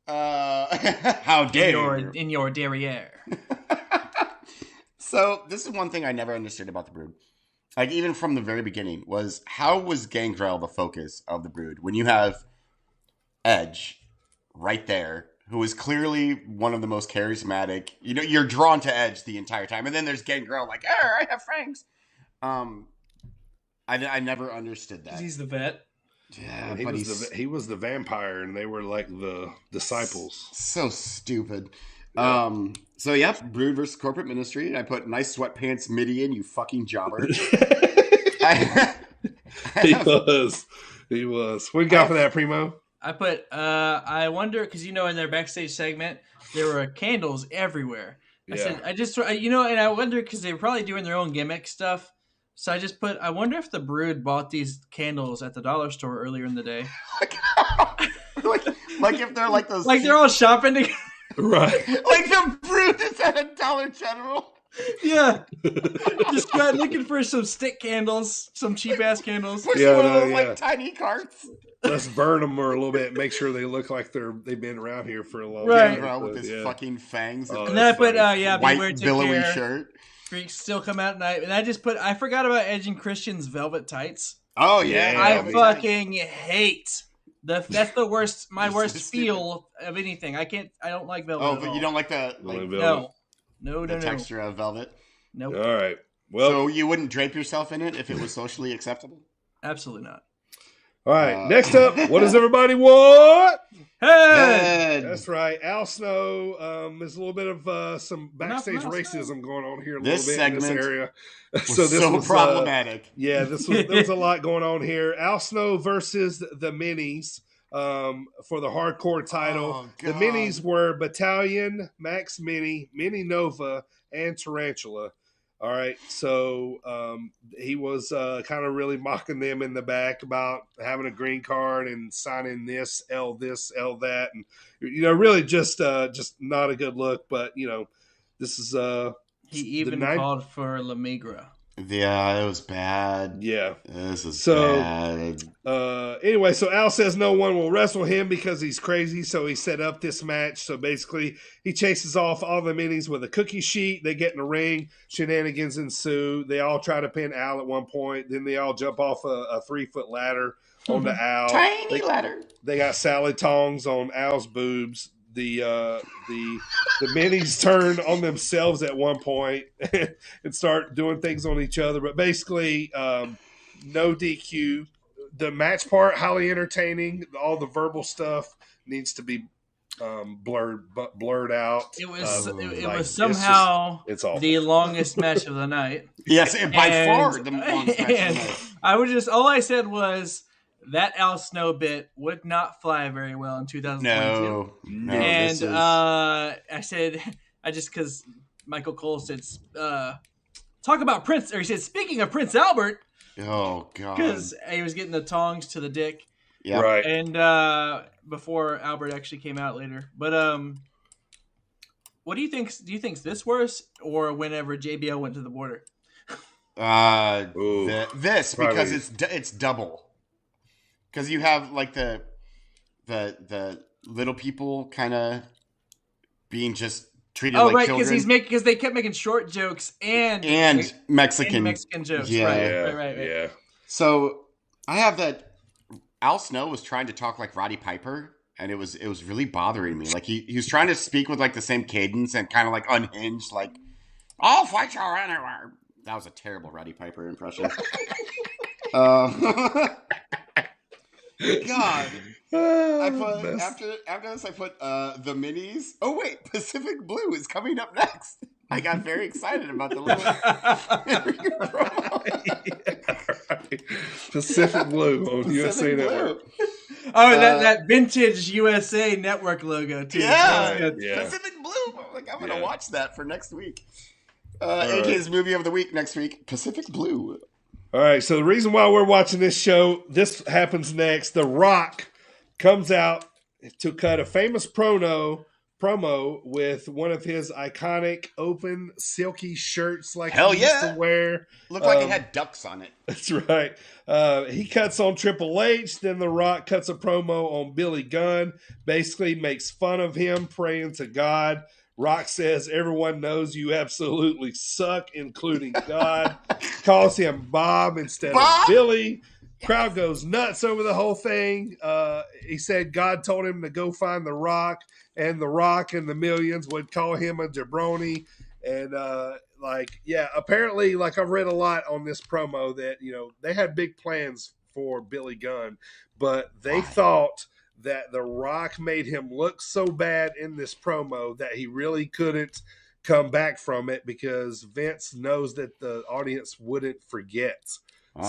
How dare you? In your derriere. So this is one thing I never understood about the Brood. Like, even from the very beginning, was how was Gangrel the focus of the Brood when you have Edge right there, who is clearly one of the most charismatic. You're drawn to Edge the entire time, and then there's Gangrel like, I have fangs. I never understood that. He's the vet. Yeah, he was the vampire, and they were like the disciples. So stupid. Brood versus corporate ministry. And I put nice sweatpants Mideon, you fucking jobber. He was. What you got for that, Primo? I put, I wonder, because in their backstage segment, there were candles everywhere. I said, and I wonder, because they were probably doing their own gimmick stuff. So I just put, I wonder if the Brood bought these candles at the dollar store earlier in the day. like if they're like those. Like they're all shopping together. Right. Like the Brood is at a Dollar General. Yeah. Just got looking for some stick candles, some cheap ass candles. Push one of those like tiny carts. Let's burn them a little bit, make sure they look like they've been around here for a long time. Right. With his fucking fangs. And then I put, white billowy shirt. Freaks still come out at night. And I forgot about Edge and Christian's velvet tights. Oh, yeah. I fucking hate. That's the worst. My worst feel of anything. I don't like velvet. Oh, but you don't like the no texture of velvet. Nope. All right. Well, so you wouldn't drape yourself in it if it was socially acceptable? Absolutely not. All right. Next up, what does everybody want? Head. That's right. Al Snow. There's a little bit of some backstage racism going on here. This segment in this area. So this was problematic. There was a lot going on here. Al Snow versus the Minis for the hardcore title. The Minis were Battalion, Max Mini, Mini Nova, and Tarantula. All right, so he was kind of really mocking them in the back about having a green card and signing this, L that, and really just not a good look. But this is he even called for La Migra. Yeah, it was bad. Yeah, this is bad. Anyway, so Al says no one will wrestle him because he's crazy, so he set up this match. So basically, he chases off all the minis with a cookie sheet. They get in the ring. Shenanigans ensue. They all try to pin Al at one point. Then they all jump off a 3-foot ladder onto Al. Tiny ladder. They got salad tongs on Al's boobs. The minis turn on themselves at one point and start doing things on each other. But basically, no DQ. The match part, highly entertaining. All the verbal stuff needs to be blurred out. It was somehow it's the longest match of the night. Yes, by far the longest match of the night. All I said was, that Al Snow bit would not fly very well in 2022. No. And I said, because Michael Cole said, talk about Prince, or he said, speaking of Prince Albert. Oh, God. Because he was getting the tongs to the dick. Yeah. Right. And before Albert actually came out later. But what do you think? Do you think's this worse, or whenever JBL went to the border? This, because it's double. Because you have like the little people kind of being just treated like children. Because they kept making short jokes and Mexican jokes. Yeah. Right. Yeah. So I have that Al Snow was trying to talk like Roddy Piper and it was really bothering me. Like he was trying to speak with like the same cadence and kind of like unhinged, like "I'll fight you anywhere." That was a terrible Roddy Piper impression. God, I put after this I put the minis. Oh wait, Pacific Blue is coming up next. I got very excited about the little Pacific Blue on USA Network. Oh, that vintage USA Network logo too. Yeah. Pacific Blue. Like I'm gonna watch that for next week. AJ's movie of the week next week, Pacific Blue. All right, so the reason why we're watching this show, this happens next. The Rock comes out to cut a famous promo with one of his iconic open silky shirts like he used to wear. Looked like it had ducks on it. That's right. He cuts on Triple H. Then The Rock cuts a promo on Billy Gunn. Basically makes fun of him, praying to God. Rock says everyone knows you absolutely suck, including God. Calls him Bob instead of Billy. Crowd goes nuts over the whole thing. He said God told him to go find The Rock, and The Rock and the millions would call him a jabroni. And apparently, like I've read a lot on this promo that, they had big plans for Billy Gunn, but they thought that The Rock made him look so bad in this promo that he really couldn't come back from it because Vince knows that the audience wouldn't forget.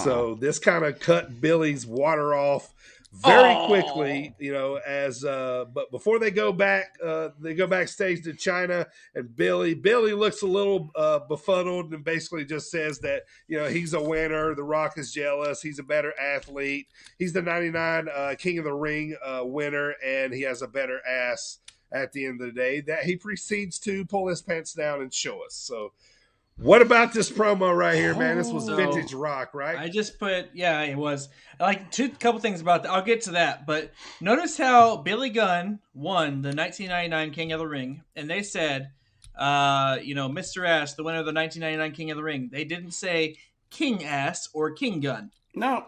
So this kind of cut Billy's water off very quickly, but before they go backstage to China, and Billy looks a little befuddled and basically just says that, he's a winner. The Rock is jealous. He's a better athlete. He's the 99 King of the Ring winner, and he has a better ass at the end of the day that he proceeds to pull his pants down and show us. So what about this promo right here, man? This was vintage Rock, right? I just put, it was. Like, couple things about that. I'll get to that. But notice how Billy Gunn won the 1999 King of the Ring. And they said, Mr. Ass, the winner of the 1999 King of the Ring. They didn't say King Ass or King Gun. No.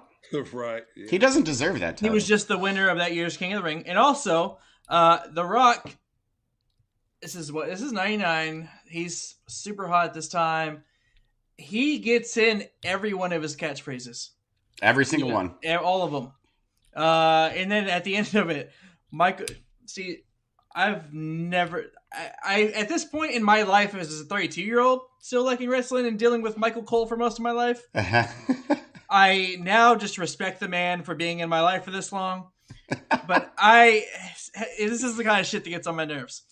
Right. Yeah. He doesn't deserve that title. He was just the winner of that year's King of the Ring. And also, The Rock, this is 99. He's super hot at this time. He gets in every one of his catchphrases. Every single one. All of them. And then at the end of it, Michael, I've never, at this point in my life as a 32-year-old, still liking wrestling and dealing with Michael Cole for most of my life, I now just respect the man for being in my life for this long. But this is the kind of shit that gets on my nerves.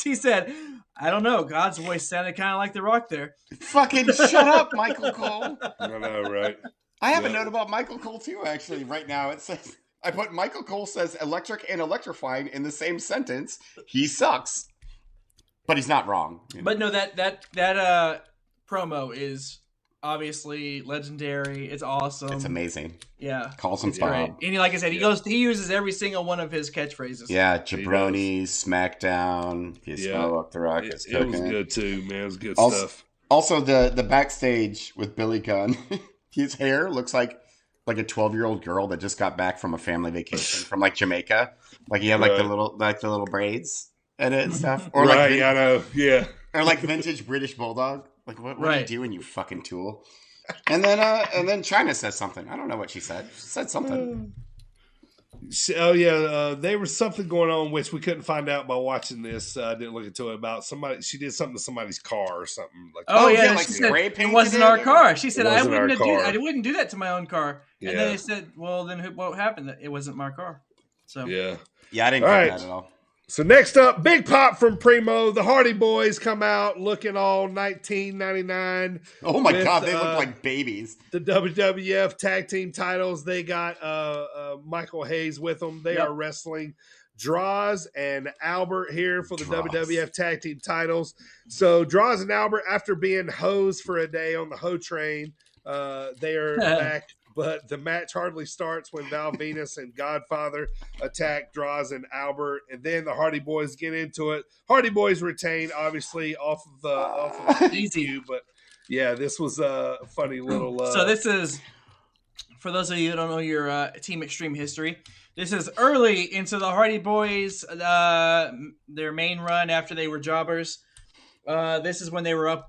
He said, I don't know, God's voice sounded kind of like The Rock there. Fucking shut up, Michael Cole. I know, right? I have a note about Michael Cole too, actually, right now. It says, I put Michael Cole says electric and electrifying in the same sentence. He sucks. But he's not wrong. But no, that promo is obviously legendary. It's awesome. It's amazing. Yeah. Calls him Bob. And like I said, he uses every single one of his catchphrases. Yeah, jabroni, SmackDown, you smoke, The Rock is cooking. It was good too, man. It was good stuff. Also, the backstage with Billy Gunn, his hair looks like a 12-year-old girl that just got back from a family vacation from like Jamaica. Like he had like the little braids in it and stuff. Or I know, yeah. Or like vintage British Bulldog. Like what are you doing, you fucking tool? And then China says something. I don't know what she said. She said something. There was something going on which we couldn't find out by watching this. I didn't look into it about somebody. She did something to somebody's car or something like. Like spray paint. It wasn't our car. She said I wouldn't do that to my own car. Yeah. And then they said, well, then what happened? It wasn't my car. So yeah, I didn't get that at all. So next up, big pop from Primo. The Hardy Boys come out looking all 1999. Oh my God, they look like babies. The WWF tag team titles. They got Michael Hayes with them. They are wrestling Draws and Albert here for the WWF tag team titles. So Draws and Albert, after being hosed for a day on the Ho Train, they are back. But the match hardly starts when Val Venus and Godfather attack Draws and Albert, and then the Hardy Boys get into it. Hardy Boys retain, obviously, off of the easy, but yeah, this was a funny little. So this is for those of you who don't know your Team Extreme history, this is early into the Hardy Boys, their main run after they were jobbers. This is when they were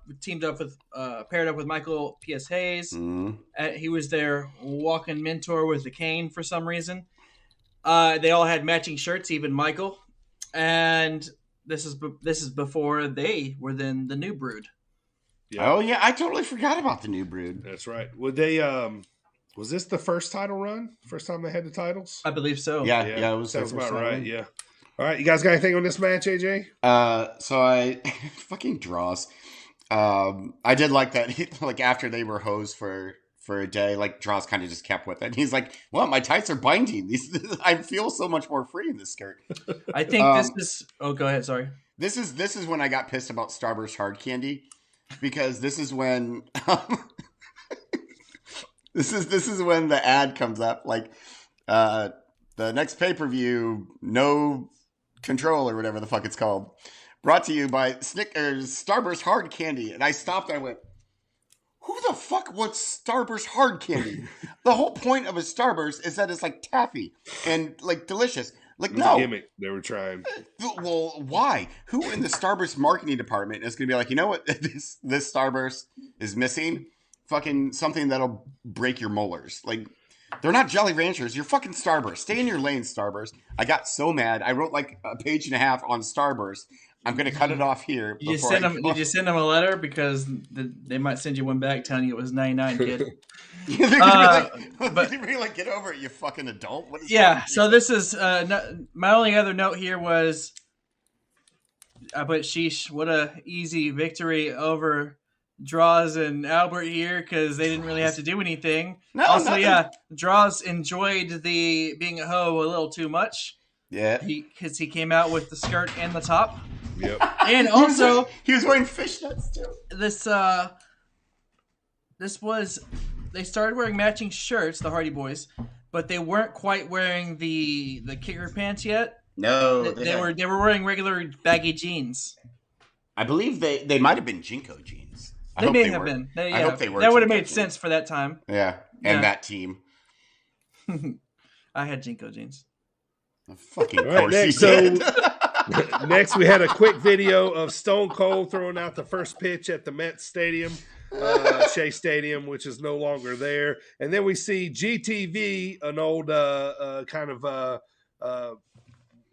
paired up with Michael P.S. Hayes. He was their walking mentor with the cane for some reason. They all had matching shirts, even Michael. And this is before they were then the New Brood. Yeah. Oh yeah, I totally forgot about the New Brood. That's right. Would they? Was this the first title run? First time they had the titles? I believe so. Yeah, it was. Sounds about right. Yeah. All right, you guys got anything on this match, AJ? So I fucking Dross. I did like that. Like after they were hosed for a day, like Dross kind of just kept with it. He's like, "Well, my tights are binding. I feel so much more free in this skirt." I think this is. Oh, go ahead. Sorry. This is when I got pissed about Starburst hard candy, because this is when this is when the ad comes up, like the next pay-per-view, no control or whatever the fuck it's called, brought to you by Snickers Starburst hard candy. And I stopped and I went, who the fuck wants Starburst hard candy? The whole point of a Starburst is that it's like taffy and like delicious. Like, it was no a gimmick they were trying. Well, why? Who in the Starburst marketing department is going to be like, you know what, this Starburst is missing? Fucking something that'll break your molars. Like, they're not Jolly Ranchers. You're fucking Starburst. Stay in your lane, Starburst. I got so mad. I wrote like a page and a half on Starburst. I'm going to cut it off here. Did you send them a letter? Because they might send you one back telling you it was 99, kid. But they're like, get over it, you fucking adult. What is so this is my only other note here was, but sheesh, what a easy victory over Draws and Albert here, because they didn't really have to do anything. Draws enjoyed the being a hoe a little too much. Yeah, because he came out with the skirt and the top. Yep. And also he was wearing fishnets too. This was, they started wearing matching shirts, the Hardy Boys, but they weren't quite wearing the kicker pants yet. No, they were wearing regular baggy jeans. I believe they might have been Jinko jeans. They may have been. I hope they were. That would have made sense for that time. Yeah, and that team. I had Jinko jeans. Fucking right, next we had a quick video of Stone Cold throwing out the first pitch at the Mets Stadium, Shea Stadium, which is no longer there. And then we see GTV, an old kind of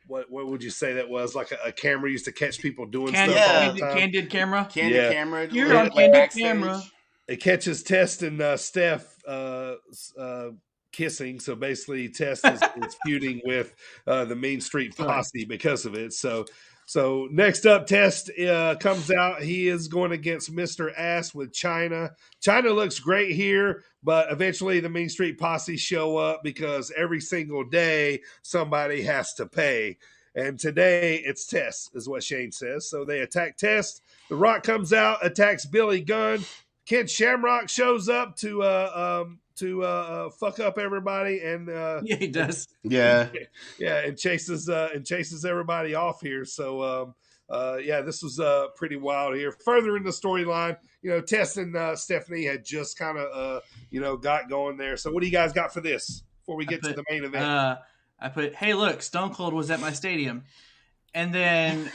what would you say that was? Like a camera used to catch people doing stuff all the time. Candid camera. Camera. You're on candid camera. It catches Test and Steph kissing. So basically Test is feuding with the Main Street Posse because of it. So next up, Test comes out. He is going against Mr. Ass with China. China looks great here, but eventually the Main Street Posse show up because every single day somebody has to pay. And today it's Test, is what Shane says. So they attack Test. The Rock comes out, attacks Billy Gunn. Kid Shamrock shows up to fuck up everybody, and yeah, he does. Yeah, and chases everybody off here. So this was pretty wild here. Further in the storyline, Tess and Stephanie had just kind of got going there. So what do you guys got for this before we get to the main event? I put, hey, look, Stone Cold was at my stadium, and then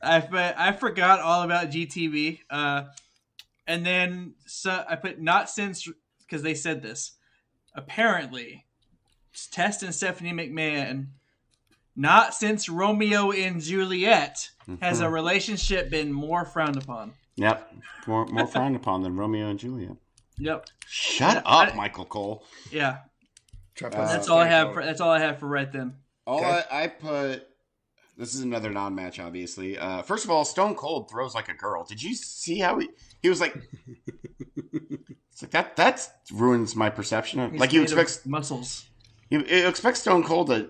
I forgot all about GTV. And then I put not since, because they said this. Apparently, Test and Stephanie McMahon, not since Romeo and Juliet has a relationship been more frowned upon. Yep, more frowned upon than Romeo and Juliet. Yep. Shut up, Michael Cole. Yeah. That's all I have. That's all I have for right then. I put. This is another non-match, obviously. First of all, Stone Cold throws like a girl. Did you see how he was like? It's like that ruins my perception of. Like, you expect muscles. You expect Stone Cold to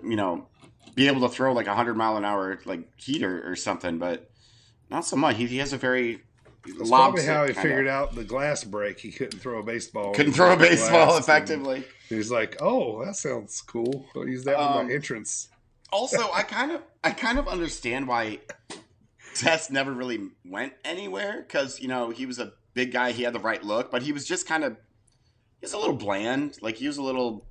be able to throw like 100-mile-an-hour like heater or something, but not so much. He has a very. That's probably how he figured out the glass break. He couldn't throw a baseball. Couldn't throw a baseball effectively. He was like, "Oh, that sounds cool. I'll use that for my entrance." Also, I kind of understand why Test never really went anywhere, because he was a big guy. He had the right look, but he was just kind of he's a little bland. Like he was a little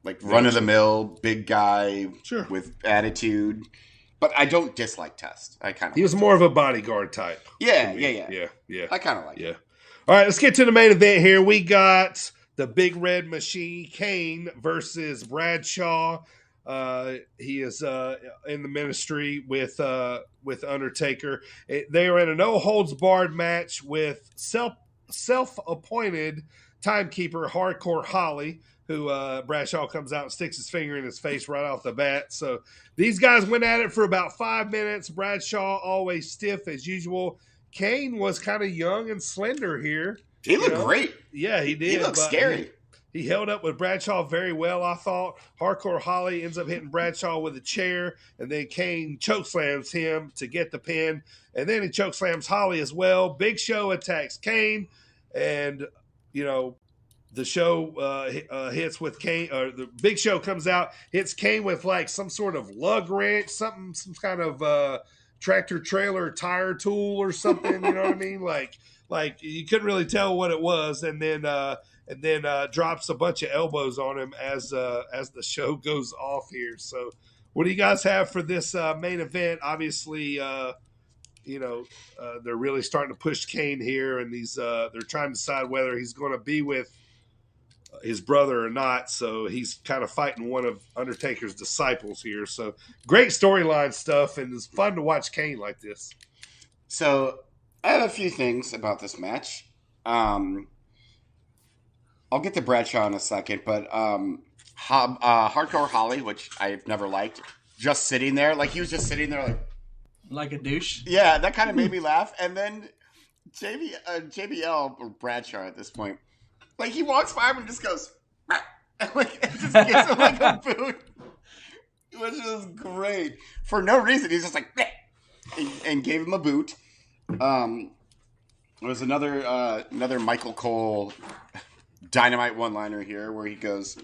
like run of the mill big guy with attitude. But I don't dislike Test. He was more of a bodyguard type. Yeah. I kind of like it. All right, let's get to the main event here. We got the Big Red Machine, Kane versus Bradshaw. He is in the ministry with Undertaker. They are in a no holds barred match with self-appointed timekeeper Hardcore Holly, who Bradshaw comes out and sticks his finger in his face right off the bat. So these guys went at it for about 5 minutes. Bradshaw always stiff as usual. Kane was kind of young and slender here. He looked great. Yeah, he did. He looked scary. He held up with Bradshaw very well, I thought. Hardcore Holly ends up hitting Bradshaw with a chair, and then Kane chokeslams him to get the pin, and then he chokeslams Holly as well. Big Show attacks Kane, and, the show hits with Kane, or the Big Show comes out, hits Kane with like some sort of lug wrench, some kind of tractor trailer tire tool or something, you know what I mean? Like you couldn't really tell what it was, and then drops a bunch of elbows on him as the show goes off here. So what do you guys have for this main event? Obviously, they're really starting to push Kane here, and they're trying to decide whether he's going to be with his brother or not. So he's kind of fighting one of Undertaker's disciples here. So great storyline stuff, and it's fun to watch Kane like this. So I have a few things about this match. I'll get to Bradshaw in a second, but Hardcore Holly, which I've never liked, just sitting there. Like, he was just sitting there like a douche. Yeah, that kind of made me laugh. And then JBL, or Bradshaw at this point, like, he walks by him and just goes, and just gives him like a boot, which is great. For no reason, he's just like, and gave him a boot. There was another Michael Cole Dynamite one-liner here where he goes,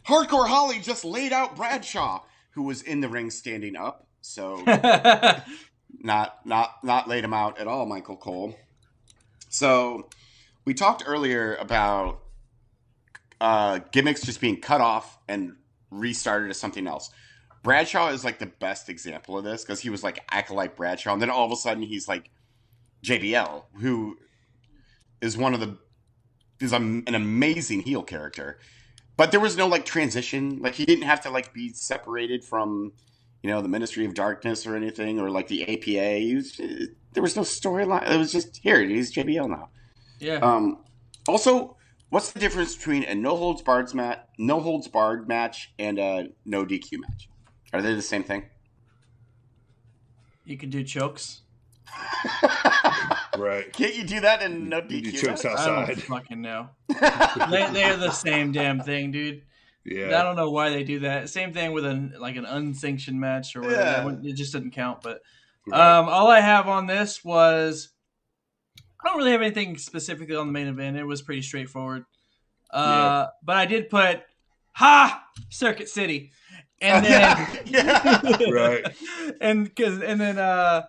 Hardcore Holly just laid out Bradshaw, who was in the ring standing up. So not laid him out at all, Michael Cole. So we talked earlier about gimmicks just being cut off and restarted as something else. Bradshaw is like the best example of this because he was like Acolyte Bradshaw, and then all of a sudden he's like JBL, who is an amazing heel character. But there was no like transition. Like, he didn't have to like be separated from, the Ministry of Darkness or anything, or like the APA. There was no storyline. It was just, here, he's JBL now. Yeah. Also, what's the difference between a no holds barred match and a no DQ match? Are they the same thing? You can do chokes. Right. Can't you do that in no DQ? You chokes match? outside. I don't fucking know. They're the same damn thing, dude. Yeah. I don't know why they do that. Same thing with an unsanctioned match or whatever. Yeah. It just doesn't count. But all I have on this was, I don't really have anything specifically on the main event. It was pretty straightforward. But I did put Circuit City, and then right, and then I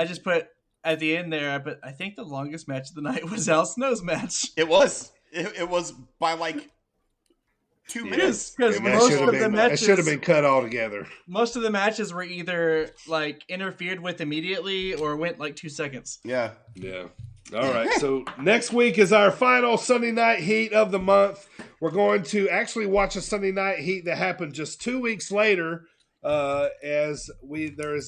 just put at the end there. But I think the longest match of the night was Al Snow's match. It was. It was by like 2 minutes. Because most of the matches should have been cut all together. Most of the matches were either like interfered with immediately or went like 2 seconds. Yeah. All right. So next week is our final Sunday Night Heat of the month. We're going to actually watch a Sunday Night Heat that happened just 2 weeks later. There is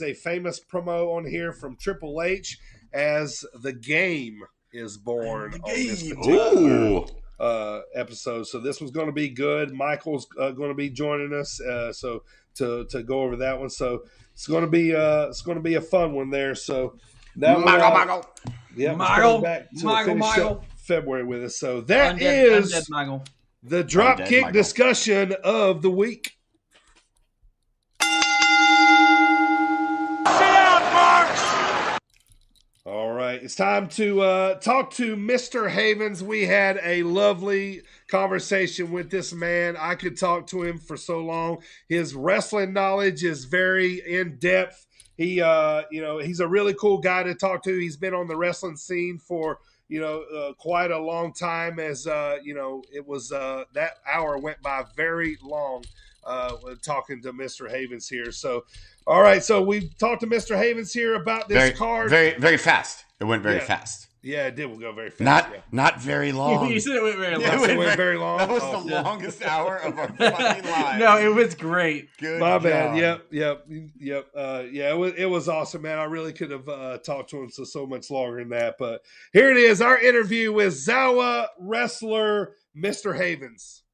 a famous promo on here from Triple H as the game is born on this particular episode. So this was going to be good. Michael's going to be joining us, so to go over that one. So it's going to be a fun one there. So that Michael. Yeah, Michael back to finish up February with us. So that Undead is Michael. the Dropkick discussion of the week. All right, it's time to talk to Mr. Havens. We had a lovely conversation with this man. I could talk to him for so long. His wrestling knowledge is very in-depth. He, he's a really cool guy to talk to. He's been on the wrestling scene for, quite a long time as, it was that hour went by very long talking to Mr. Havens here. So, all right. So we talked to Mr. Havens here about this card. Very, very fast. It went very fast. Yeah, it did. We'll go very fast. Not very long. You said it went very long. It went very long. That was the longest hour of our fucking lives. No, it was great. Good My job. bad. Yep. It was awesome, man. I really could have talked to him so much longer than that. But here it is, our interview with Zawa wrestler Mr. Havens.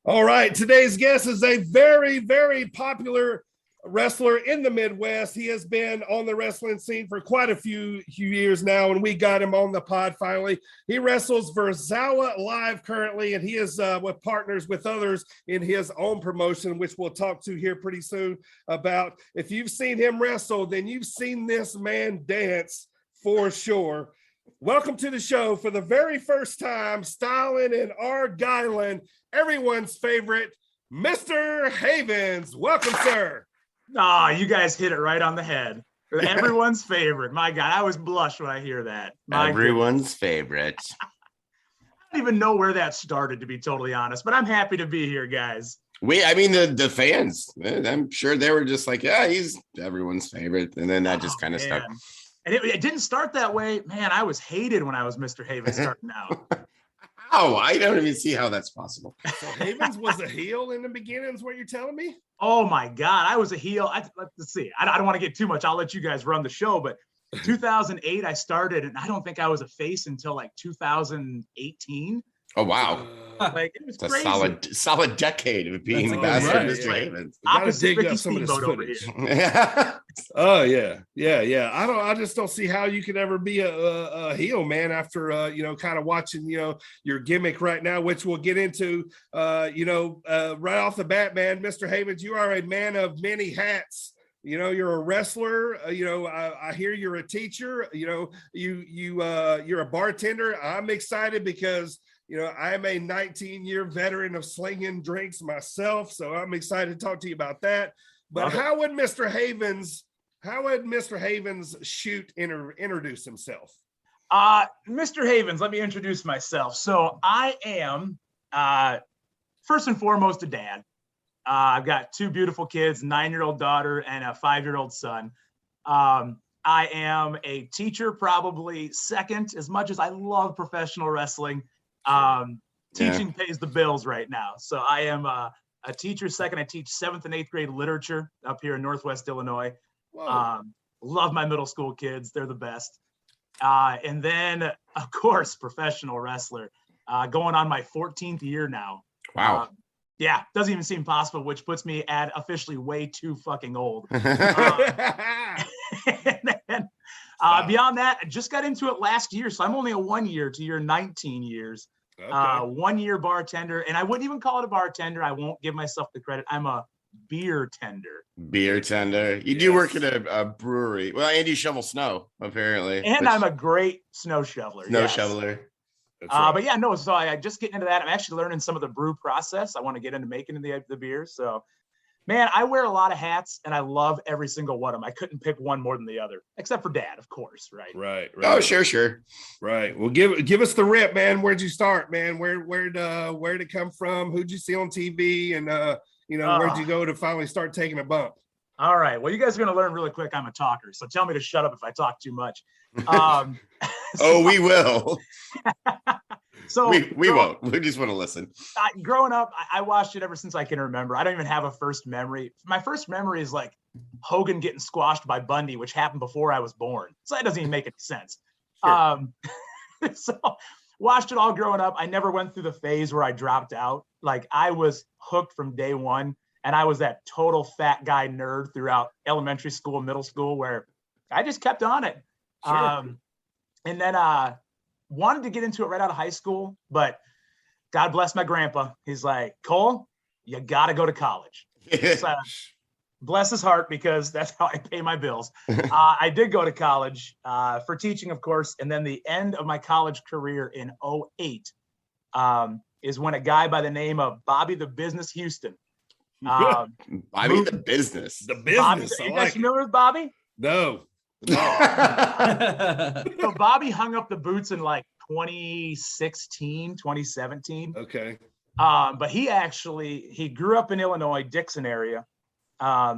All right, today's guest is a very, very popular wrestler in the Midwest. He has been on the wrestling scene for quite a few years now, and we got him on the pod finally. He wrestles for Zawa Live currently, and he is with partners with others in his own promotion, which we'll talk to here pretty soon about. If you've seen him wrestle, then you've seen this man dance for sure. Welcome to the show for the very first time, styling and argyling, everyone's favorite, Mr. Havens. Welcome, sir. You guys hit it right on the head. Everyone's favorite. My God, I was blushed when I hear that. Everyone's favorite. I don't even know where that started, to be totally honest, but I'm happy to be here, guys. The fans, I'm sure they were just like, yeah, he's everyone's favorite. And then that just kind of stuck. And it didn't start that way. Man, I was hated when I was Mr. Havens starting out. Oh, I don't even see how that's possible. So Havens was a heel in the beginning, is what you're telling me? Oh my God, I was a heel. Let's see. I don't want to get too much. I'll let you guys run the show, but 2008 I started, and I don't think I was a face until like 2018. Oh wow! Like it was crazy. A solid decade of being the best of Mr. Havens. Opposite Ricky Steamboat over here. Oh yeah. I just don't see how you could ever be a heel, man. After kind of watching your gimmick right now, which we'll get into. Right off the bat, man, Mr. Havens, you are a man of many hats. You're a wrestler. I hear you're a teacher. You're a bartender. I'm excited because I'm a 19-year veteran of slinging drinks myself, so I'm excited to talk to you about that. But how would Mr. Havens introduce himself? Mr. Havens, let me introduce myself. So I am, first and foremost, a dad. I've got two beautiful kids, 9-year-old daughter and a 5-year-old son. I am a teacher, probably second, as much as I love professional wrestling. Teaching pays the bills right now. So I am a teacher second. I teach 7th and 8th grade literature up here in Northwest Illinois. Love my middle school kids. They're the best. And then, of course, professional wrestler, going on my 14th year now. Wow. Doesn't even seem possible, which puts me at officially way too fucking old. And then, beyond that, I just got into it last year, so I'm only a 1 year to your 19 years. Okay. 1 year bartender, and I wouldn't even call it a bartender. I won't give myself the credit. I'm a beer tender. Beer tender. You do work at a brewery. Well, and you shovel snow, apparently. And I'm a great snow shoveler. Shoveler. Right. But yeah, no, so I just getting into that. I'm actually learning some of the brew process. I want to get into making the beer. So, man, I wear a lot of hats, and I love every single one of them. I couldn't pick one more than the other, except for Dad, of course, right? Right. Oh, sure. Right. Well, give us the rip, man. Where'd you start, man? Where'd it come from? Who'd you see on TV? And where'd you go to finally start taking a bump? All right. Well, you guys are going to learn really quick. I'm a talker, so tell me to shut up if I talk too much. We will. So we won't. We just want to listen. Growing up, I watched it ever since I can remember. I don't even have a first memory. My first memory is like Hogan getting squashed by Bundy, which happened before I was born. So that doesn't even make any sense. Sure. So watched it all growing up. I never went through the phase where I dropped out. Like I was hooked from day one. And I was that total fat guy nerd throughout elementary school, middle school, where I just kept on it. Sure. And then wanted to get into it right out of high school, but God bless my grandpa. He's like, Cole, you got to go to college. So, bless his heart, because that's how I pay my bills. I did go to college for teaching, of course. And then the end of my college career in 2008 is when a guy by the name of Bobby the Business Houston. Bobby the Business. The business. Bobby, you guys familiar with Bobby? No. So Bobby hung up the boots in like 2016, 2017. Okay. But he grew up in Illinois, Dixon area,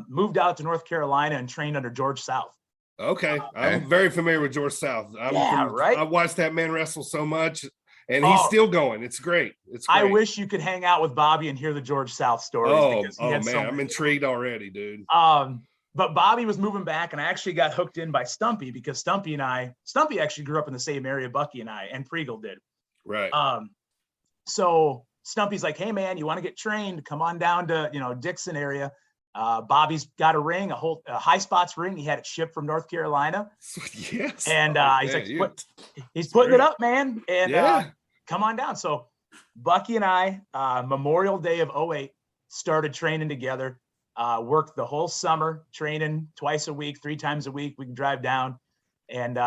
moved out to North Carolina and trained under George South. Okay. I'm very familiar with George South. Right? I watched that man wrestle so much, and he's still going. It's great. It's great. I wish you could hang out with Bobby and hear the George South stories. Oh man, I'm intrigued already, dude. But Bobby was moving back, and I actually got hooked in by Stumpy because Stumpy actually grew up in the same area Bucky and I, and Pregal did. Right. So Stumpy's like, hey man, you want to get trained? Come on down to, Dixon area. Bobby's got a ring, a high spots ring. He had it shipped from North Carolina. Yes. And he's putting it up, man. And come on down. So Bucky and I, Memorial Day of 2008, started training together. Worked the whole summer, training twice a week, 3 times a week. We can drive down and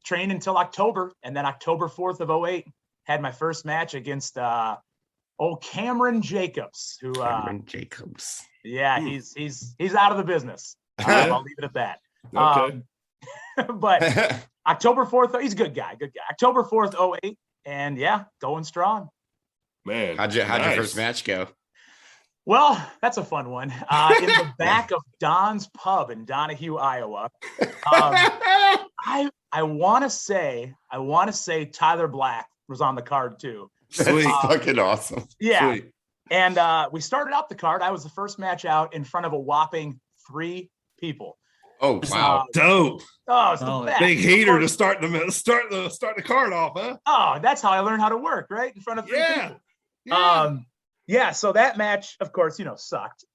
train until October. And then October 4th of 2008, had my first match against Cameron Jacobs, who Jacobs. Yeah, he's out of the business. I'll leave it at that. Okay. But October 4th, he's a good guy. October 4th, 2008, and going strong. Man, how'd your first match go? Well, that's a fun one. In the back of Don's Pub in Donahue, Iowa. I want to say Tyler Black was on the card too. Sweet. That's fucking awesome. Yeah. Sweet. And we started out the card. I was the first match out in front of a whopping 3 people. Oh wow, dope! Oh, it's the best. Big heater to start the card off, huh? Oh, that's how I learned how to work, right in front of 3 people. Yeah. So that match, of course, sucked.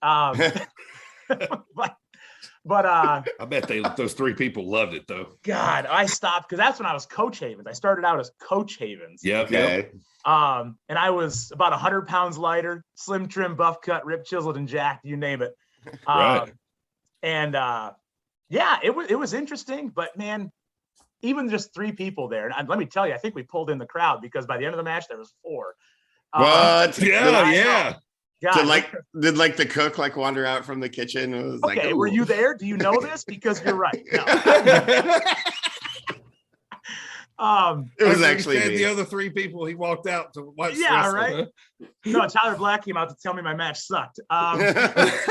But I bet those 3 people loved it though. God, I stopped because that's when I was Coach Havens. I started out as Coach Havens. Yep. Okay. And I was about 100 pounds lighter, slim trim, buff cut, ripped, chiseled, and jacked, you name it. Right. And it was interesting, but man, even just 3 people there. And let me tell you, I think we pulled in the crowd because by the end of the match, there was 4. What? Yeah. God. Did the cook wander out from the kitchen? And was okay, were you there? Do you know this? Because you're right. No. It was actually the other 3 people. He walked out to watch. Yeah, right. No, Tyler Black came out to tell me my match sucked. I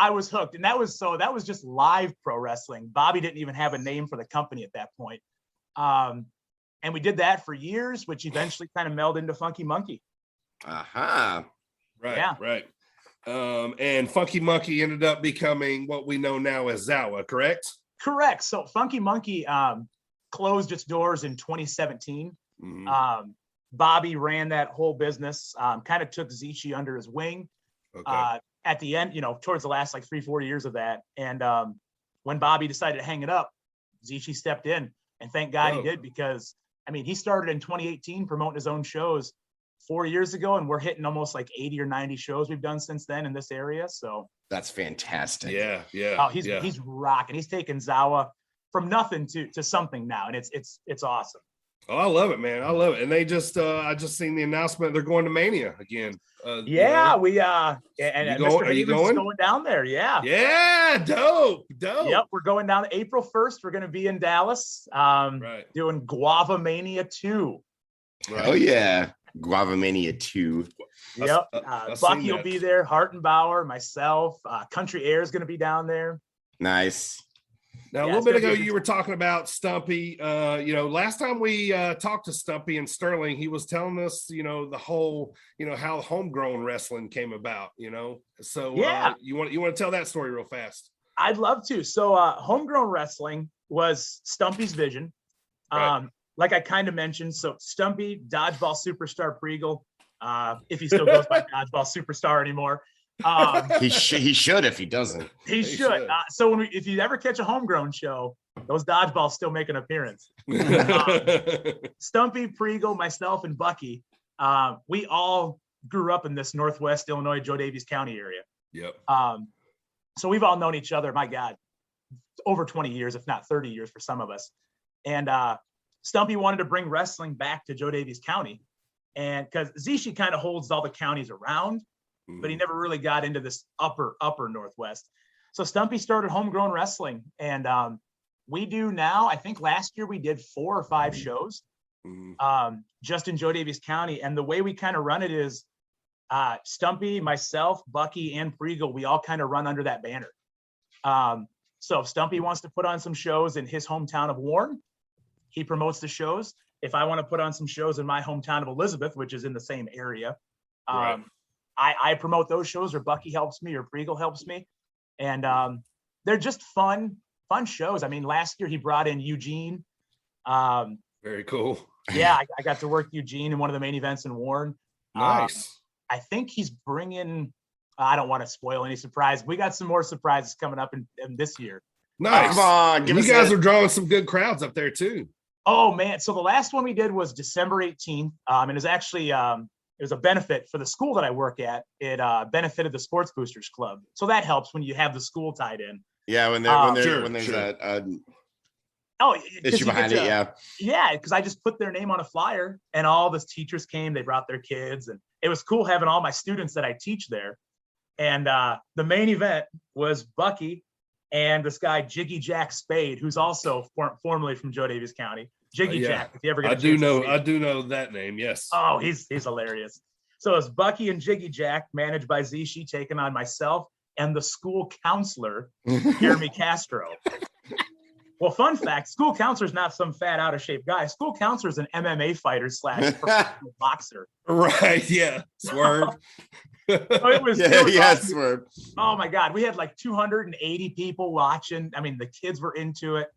was hooked, and that was just live pro wrestling. Bobby didn't even have a name for the company at that point. And we did that for years, which eventually kind of melded into Funky Monkey. Right. Yeah. Right. And Funky Monkey ended up becoming what we know now as Zawa, correct? Correct. So Funky Monkey closed its doors in 2017. Mm-hmm. Bobby ran that whole business, kind of took Zichi under his wing. Okay. At the end, towards the last 3-4 years of that. And when Bobby decided to hang it up, Zichi stepped in, and thank God he did, because he started in 2018 promoting his own shows 4 years ago, and we're hitting almost 80 or 90 shows we've done since then in this area. So that's fantastic. Yeah. Oh, he's rocking. He's taken Zawa from nothing to something now, and it's awesome. Oh, I love it, man. I love it. And they just I just seen the announcement they're going to Mania again. We and Mr. Havens is going down there. Yeah. Yeah, dope. Yep, we're going down April 1st. We're going to be in Dallas, doing Guava Mania 2. Right. Oh yeah, Guava Mania 2. Yep. Bucky will be there. Hartenbauer, myself, Country Air is going to be down there. Nice. Now, a little bit ago, you were talking about Stumpy. Last time we talked to Stumpy and Sterling, he was telling us, the whole, how homegrown wrestling came about, So you want to tell that story real fast? I'd love to. So homegrown wrestling was Stumpy's vision. Right. Like I kind of mentioned, so Stumpy, Dodgeball Superstar Pregal, if he still goes by Dodgeball Superstar anymore. He should if he doesn't. He should. So if you ever catch a homegrown show, those dodgeballs still make an appearance. Stumpy, Pregal, myself, and Bucky, we all grew up in this Northwest Illinois, Joe Davies County area. Yep. So we've all known each other, my God, over 20 years, if not 30 years for some of us. And Stumpy wanted to bring wrestling back to Joe Davies County. And because Zichi kind of holds all the counties around, but he never really got into this upper Northwest. So Stumpy started Homegrown Wrestling, and we do now, I think last year we did 4 or 5 shows just in Joe Daviess County. And the way we kind of run it is Stumpy, myself, Bucky, and Friegel, we all kind of run under that banner. So if Stumpy wants to put on some shows in his hometown of Warren, he promotes the shows. If I want to put on some shows in my hometown of Elizabeth, which is in the same area, I promote those shows, or Bucky helps me, or Friegel helps me. And they're just fun shows. I mean, last year he brought in Eugene. Very cool. Yeah, I got to work Eugene in one of the main events in Warren. Nice. I think he's bringing, I don't want to spoil any surprise. We got some more surprises coming up in this year. Nice. Come on, you guys are drawing some good crowds up there too. Oh man. So the last one we did was December 18th. And it was actually, it was a benefit for the school that I work at. It benefited the Sports Boosters Club. So that helps when you have the school tied in. Yeah, when there's a issue behind it, yeah, because I just put their name on a flyer, and all the teachers came. They brought their kids, and it was cool having all my students that I teach there. And the main event was Bucky and this guy Jiggy Jack Spade, who's also formerly from Joe Daviess County. Jiggy Jack, if you ever get I do know that name. Yes. Oh, he's hilarious. So it's Bucky and Jiggy Jack, managed by Zishi, taking on myself and the school counselor, Jeremy Castro. Well, fun fact, school counselor is not some fat, out of shape guy. School counselor is an MMA fighter / professional boxer. Right, yeah. Swerve. So it was awesome. Swerve. Oh my God. We had like 280 people watching. I mean, the kids were into it.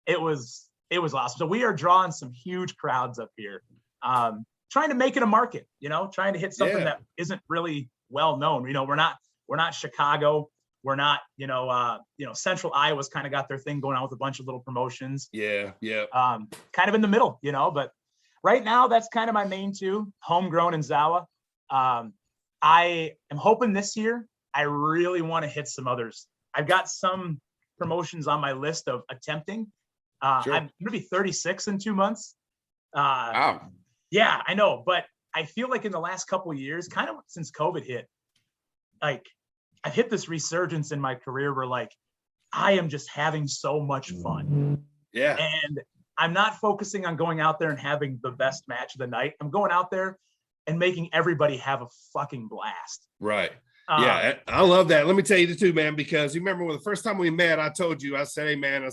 It was awesome. So we are drawing some huge crowds up here. Trying to make it a market, trying to hit something that isn't really well known. We're not Chicago. We're not, Central Iowa's kind of got their thing going on with a bunch of little promotions. Yeah. Kind of in the middle, but right now that's kind of my main two, Homegrown and Zawa. I am hoping this year I really want to hit some others. I've got some promotions on my list of attempting. I'm going to be 36 in 2 months. Wow. Yeah, I know. But I feel like in the last couple of years, kind of since COVID hit, like I've hit this resurgence in my career where like I am just having so much fun. Yeah. And I'm not focusing on going out there and having the best match of the night. I'm going out there and making everybody have a fucking blast. Right. Yeah, I love that. Let me tell you too, man, because you remember when the first time we met, I told you, I said, hey man,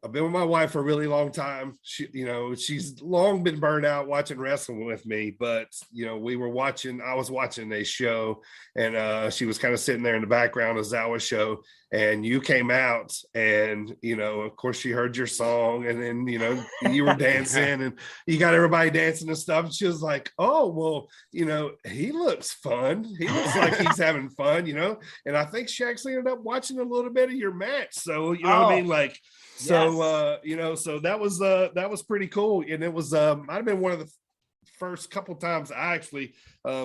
I've been with my wife for a really long time. She's long been burned out watching wrestling with me, but I was watching a show, and she was kind of sitting there in the background of Zawa's show, and you came out, and of course she heard your song, and then you were dancing, and you got everybody dancing and stuff. And she was like, "Oh, well, he looks fun. He looks like he's having fun, And I think she actually ended up watching a little bit of your match. So what I mean, like. So, yes. So that was pretty cool. And it was, might have been one of the first couple times I actually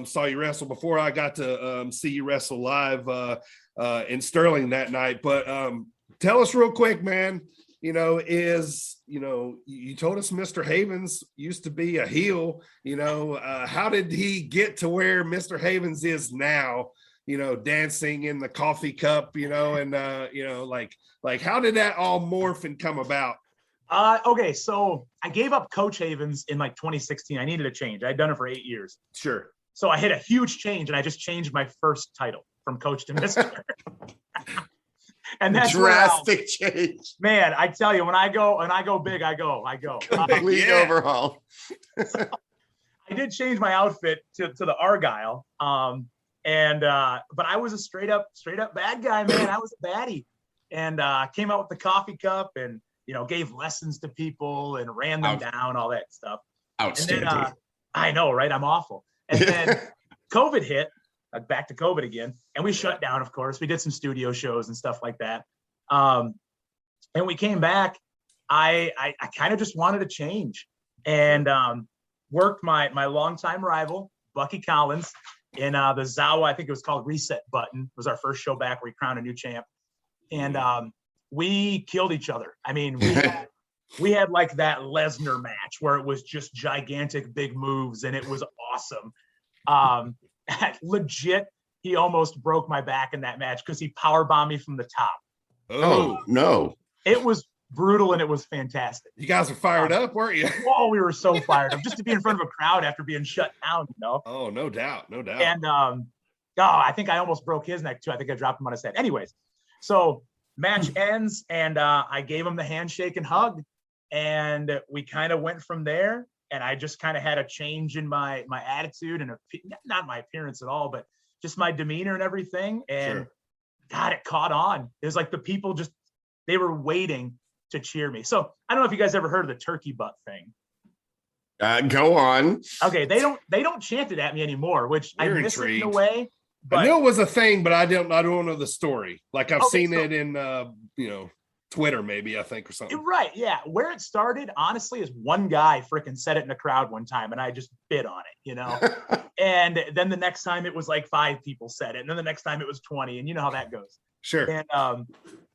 saw you wrestle before I got to see you wrestle live in Sterling that night. But tell us real quick, man, you told us Mr. Havens used to be a heel, how did he get to where Mr. Havens is now? Dancing in the coffee cup, and like how did that all morph and come about? Okay, so I gave up Coach Havens in like 2016. I needed a change. I'd done it for 8 years. Sure. So I hit a huge change, and I just changed my first title from coach to Mr. And that's drastic change. Man, I tell you, when I go big, I go. Complete overhaul. So I did change my outfit to the Argyle. But I was a straight up bad guy, man. I was a baddie, and came out with the coffee cup and gave lessons to people and ran them down, all that stuff. Outstanding. And then, I know, right? I'm awful. And then COVID hit, back to COVID again, and we shut down. Of course, we did some studio shows and stuff like that. And we came back. I kind of just wanted to change, and worked my longtime rival Bucky Collins in the Zawa, I think it was called Reset Button. It was our first show back where we crowned a new champ. And we killed each other. I mean, we had like that Lesnar match where it was just gigantic big moves, and it was awesome. Legit, he almost broke my back in that match because he power bombed me from the top. Oh no! It was brutal and it was fantastic. You guys were fired up, weren't you? Whoa, we were so fired up just to be in front of a crowd after being shut down, you know? Oh, no doubt. And I think I almost broke his neck too. I think I dropped him on his head. Anyways, so match ends and I gave him the handshake and hug, and we kind of went from there. And I just kind of had a change in my attitude and not my appearance at all, but just my demeanor and everything. And God, it caught on. It was like the people they were waiting to cheer me. So I don't know if you guys ever heard of the turkey butt thing. Go on. Okay, they don't chant it at me anymore, which I miss it in a way. But I knew it was a thing, but I don't know the story. Like I've seen it in Twitter, maybe, I think, or something. Right, yeah. Where it started, honestly, is one guy freaking said it in a crowd one time, and I just bid on it, you know? And then the next time it was like 5 people said it, and then the next time it was 20, and you know how that goes. Sure. And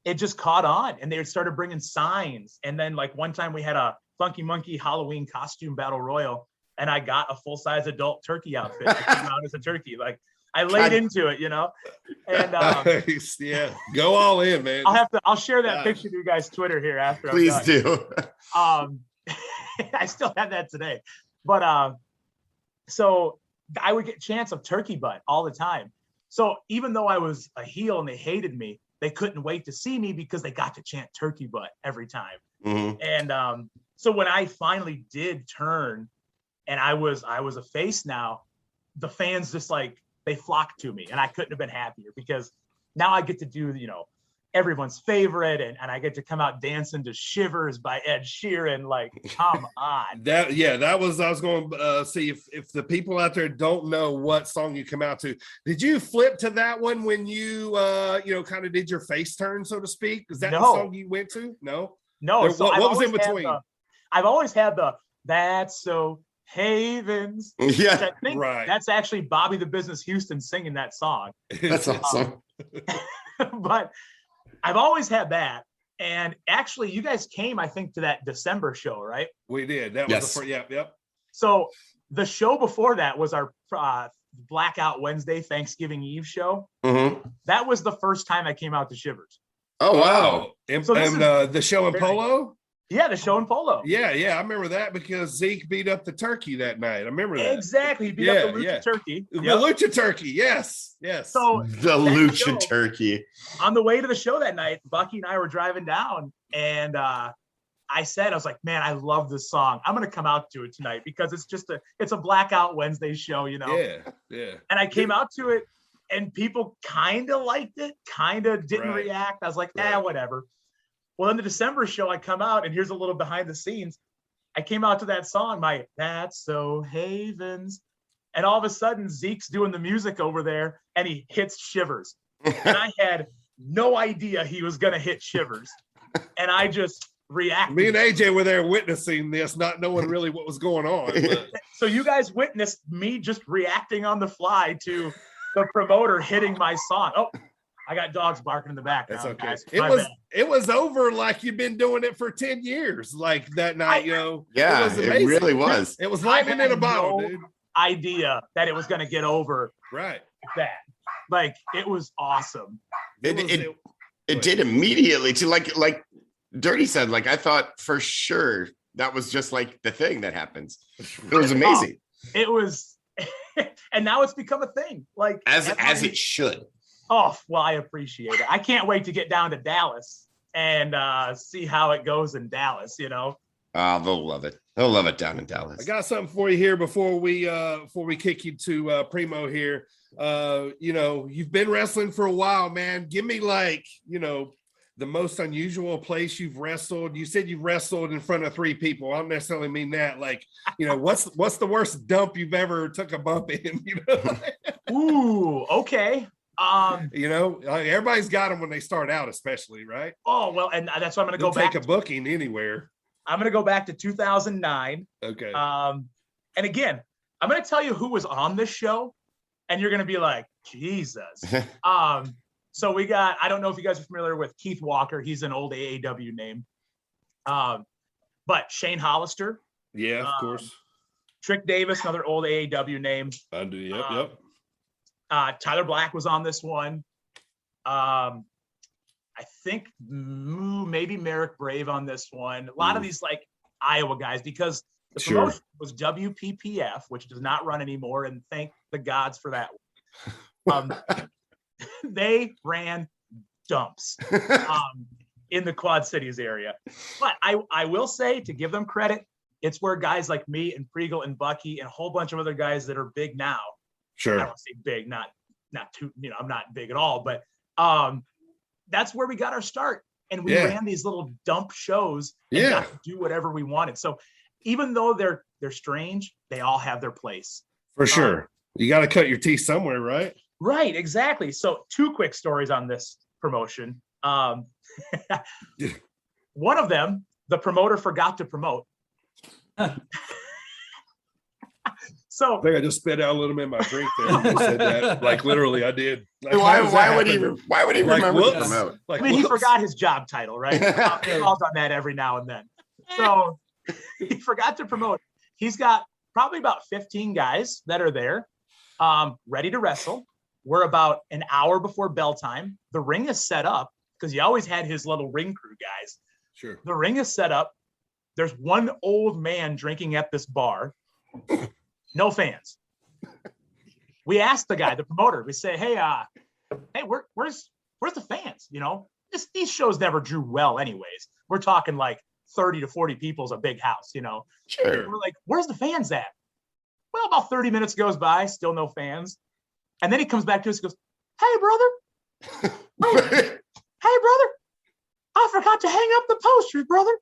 it just caught on, and they started bringing signs. And then, like, one time we had a Funky Monkey Halloween costume battle royal, and I got a full-size adult turkey outfit. I came out as a turkey. Like, I laid into it, you know, and yeah, go all in, man. I'll share that picture to you guys' Twitter here after. Please do. I still have that today, but so I would get chants of turkey butt all the time. So even though I was a heel and they hated me, they couldn't wait to see me because they got to chant turkey butt every time. Mm-hmm. And so when I finally did turn, and I was a face now, the fans just like, they flocked to me, and I couldn't have been happier because now I get to do, everyone's favorite, and I get to come out dancing to Shivers by Ed Sheeran. Like, come on. That was, I was going to see if the people out there don't know what song you come out to. Did you flip to that one when you, kind of did your face turn, so to speak? Is that the song you went to? No. So what was in between? I've always had the That's So Havens. Yeah, I think that's actually Bobby the Business Houston singing that song. That's awesome. But I've always had that. And actually, you guys came, I think, to that December show, right? We did. That was the first. Yep. So the show before that was our Blackout Wednesday Thanksgiving Eve show. Mm-hmm. That was the first time I came out to Shivers. Oh, wow. And the show in Polo? Yeah, the show in Polo. Yeah, I remember that because Zeke beat up the turkey that night. I remember that. Exactly. He beat up the Lucha turkey. The Lucha turkey, yes. So the Lucha turkey. On the way to the show that night, Bucky and I were driving down, and I was like, man, I love this song. I'm going to come out to it tonight because it's a Blackout Wednesday show, Yeah. And I came out to it, and people kind of liked it, kind of didn't react. I was like, whatever. Well, in the December show, I come out, and here's a little behind the scenes. I came out to that song, That's So Havens. And all of a sudden, Zeke's doing the music over there, and he hits Shivers. And I had no idea he was going to hit Shivers. And I just reacted. Me and AJ were there witnessing this, not knowing really what was going on. But. So you guys witnessed me just reacting on the fly to the promoter hitting my song. Oh, I got dogs barking in the back. That's okay. Guys. It was over like you've been doing it for 10 years. Like that night, Yeah, it was amazing. It really was. It was lightning in a bottle, dude. Idea that it was going to get over. Right. That. Like, it was awesome. It did immediately to like Dirty said, like I thought for sure that was just like the thing that happens. It was amazing. It was, and now it's become a thing. Like as it should. Oh, well, I appreciate it. I can't wait to get down to Dallas and see how it goes in Dallas, They'll love it. They'll love it down in Dallas. I got something for you here before we kick you to Primo here. You've been wrestling for a while, man. Give me the most unusual place you've wrestled. You said you've wrestled in front of 3 people. I don't necessarily mean that. What's the worst dump you've ever took a bump in? Ooh, okay. Everybody's got them when they start out, especially, right? Oh, well, and that's why I'm going to go back. Take a booking anywhere. I'm going to go back to 2009. Okay. And again, I'm going to tell you who was on this show, and you're going to be like, Jesus. So we got, I don't know if you guys are familiar with Keith Walker. He's an old AAW name. But Shane Hollister. Yeah, of course. Trick Davis, another old AAW name. I do. Yep. Tyler Black was on this one. I think maybe Merrick Brave on this one. A lot of these like Iowa guys, because the promotion was WPPF, which does not run anymore, and thank the gods for that. They ran dumps in the Quad Cities area. But I will say, to give them credit, it's where guys like me and Priegel and Bucky and a whole bunch of other guys that are big now. Sure. I don't say big, not too, I'm not big at all, but that's where we got our start. And we ran these little dump shows and got to do whatever we wanted. So even though they're strange, they all have their place. For sure. You got to cut your teeth somewhere, right? Right, exactly. So 2 quick stories on this promotion. One of them, the promoter forgot to promote. So I think I just spit out a little bit of my drink there. When you said that. Like literally, I did. Like, why would he remember to promote? Like, I mean, he forgot his job title, right? He calls on that every now and then. So he forgot to promote. He's got probably about 15 guys that are there, ready to wrestle. We're about an hour before bell time. The ring is set up because he always had his little ring crew guys. Sure. The ring is set up. There's one old man drinking at this bar. No fans. We asked the guy, the promoter, we say, hey, where's the fans? You know, these shows never drew well anyways. We're talking like 30 to 40 people is a big house, you know. Sure. We're like, where's the fans at? Well, about 30 minutes goes by, still no fans. And then he comes back to us and goes, hey, brother. Hey, brother. I forgot to hang up the posters, brother.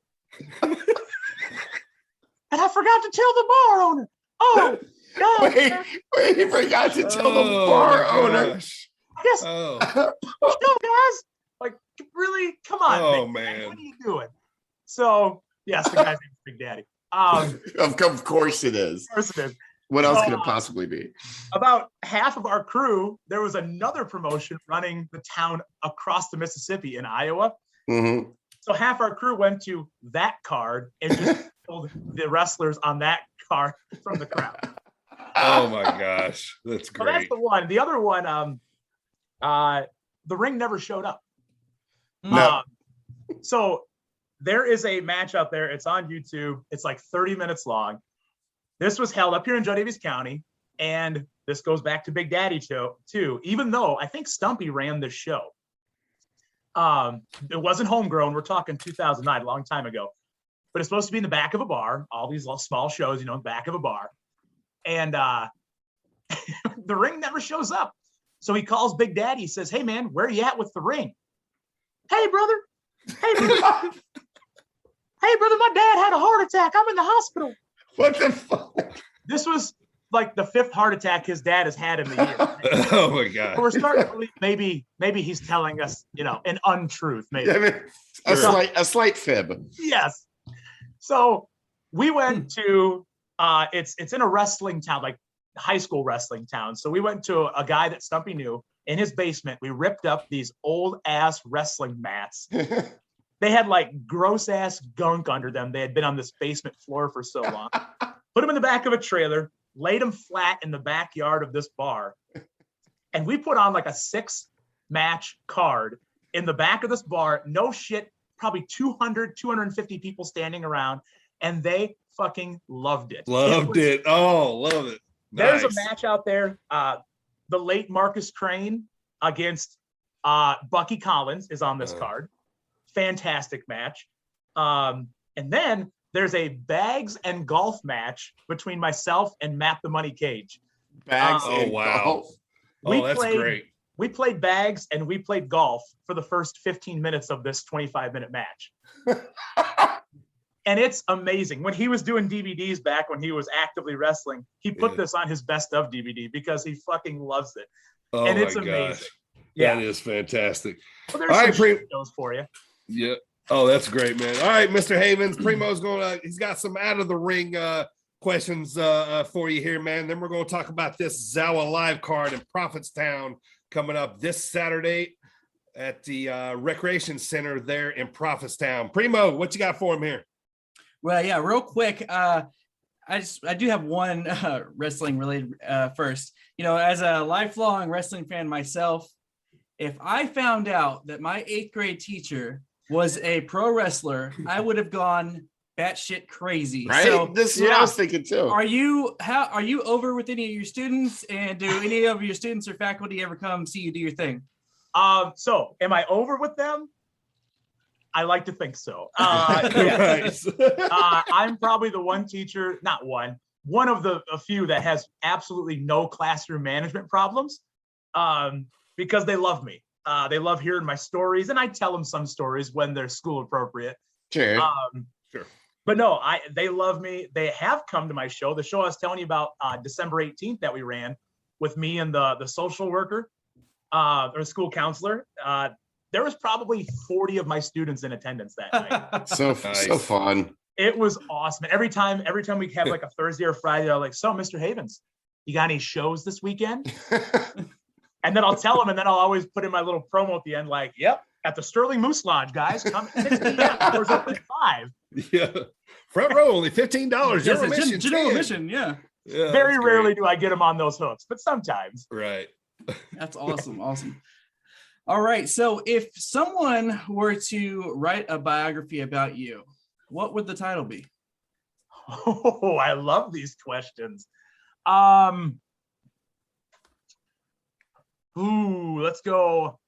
And I forgot to tell the bar owner. Oh, God. Wait, he forgot to tell the bar owner. Yes. Oh. No, guys. Like, really? Come on. Oh, man. What are you doing? So, yes, the guy's name's Big Daddy. Of course it is. Of course it is. What else could it possibly be? About half of our crew, there was another promotion running the town across the Mississippi in Iowa. Mm-hmm. So half our crew went to that card and just told the wrestlers on that card from the crowd. Oh my gosh, that's great. So that's the one. The other one, the ring never showed up. No. So there is a match out there. It's on YouTube. It's like 30 minutes long. This was held up here in Joe Daviess County, and this goes back to Big Daddy show too. Even though I think Stumpy ran this show. It wasn't homegrown. We're talking 2009, a long time ago. But it's supposed to be in the back of a bar. All these little small shows, in the back of a bar. And the ring never shows up. So he calls Big Daddy. He says, hey, man, where are you at with the ring? Hey, brother. Hey, brother. Hey, brother, my dad had a heart attack. I'm in the hospital. What the fuck? This was like the 5th heart attack his dad has had in the year. Oh my God. We're starting to believe maybe he's telling us, an untruth. Maybe I mean, a slight fib. Yes. So we went to it's in a wrestling town, like high school wrestling town. So we went to a guy that Stumpy knew in his basement. We ripped up these old ass wrestling mats. They had like gross ass gunk under them. They had been on this basement floor for so long. Put them in the back of a trailer, laid them flat in the backyard of this bar. And we put on like a 6-match card in the back of this bar. No shit, probably 250 people standing around. And they fucking loved it. Loved it. Oh, love it. There's Nice. a match out there. The late Marcus Crane against Bucky Collins is on this card. Fantastic match. And then there's a bags and golf match between myself and Matt the Money Cage. Bags Oh, and wow. golf. Oh, that's great. We played bags and we played golf for the first 15 minutes of this 25-minute match. And it's amazing. When he was doing DVDs back when he was actively wrestling, he put this on his best of DVD because he fucking loves it. Oh and it's my amazing. gosh. Yeah. That is fantastic. Well, there's All right, some shows for you. Yeah. Oh, that's great, man. All right, Mr. Havens, Primo's he's got some out of the ring questions for you here, man. Then we're going to talk about this Zawa Live card in Prophetstown coming up this Saturday at the Recreation Center there in Prophetstown. Primo, what you got for him here? Well, yeah, real quick. I do have one wrestling related first. As a lifelong wrestling fan myself, if I found out that my 8th grade teacher was a pro wrestler, I would have gone batshit crazy. Right? So, This is what I was thinking too. Are you over with any of your students, and do any of your students or faculty ever come see you do your thing? So am I over with them? I like to think so. Yes. I'm probably the one teacher, one of a few that has absolutely no classroom management problems, because they love me. They love hearing my stories, and I tell them some stories when they're school appropriate. Sure. Sure. But no, they love me. They have come to my show. The show I was telling you about, December 18th that we ran with me and the social worker or school counselor. There was probably 40 of my students in attendance that night. So fun. It was awesome. Every time we have like a Thursday or Friday, I'm like, so Mr. Havens, you got any shows this weekend? And then I'll tell them, and then I'll always put in my little promo at the end, like, yep, at the Sterling Moose Lodge, guys, come at 6 p.m. Hours open at 5. Yeah. Front row, only $15. Yes, General admission, yeah. Very rarely do I get them on those hooks, but sometimes. Right. That's awesome. Awesome. All right. So if someone were to write a biography about you, what would the title be? Oh, I love these questions. Let's go.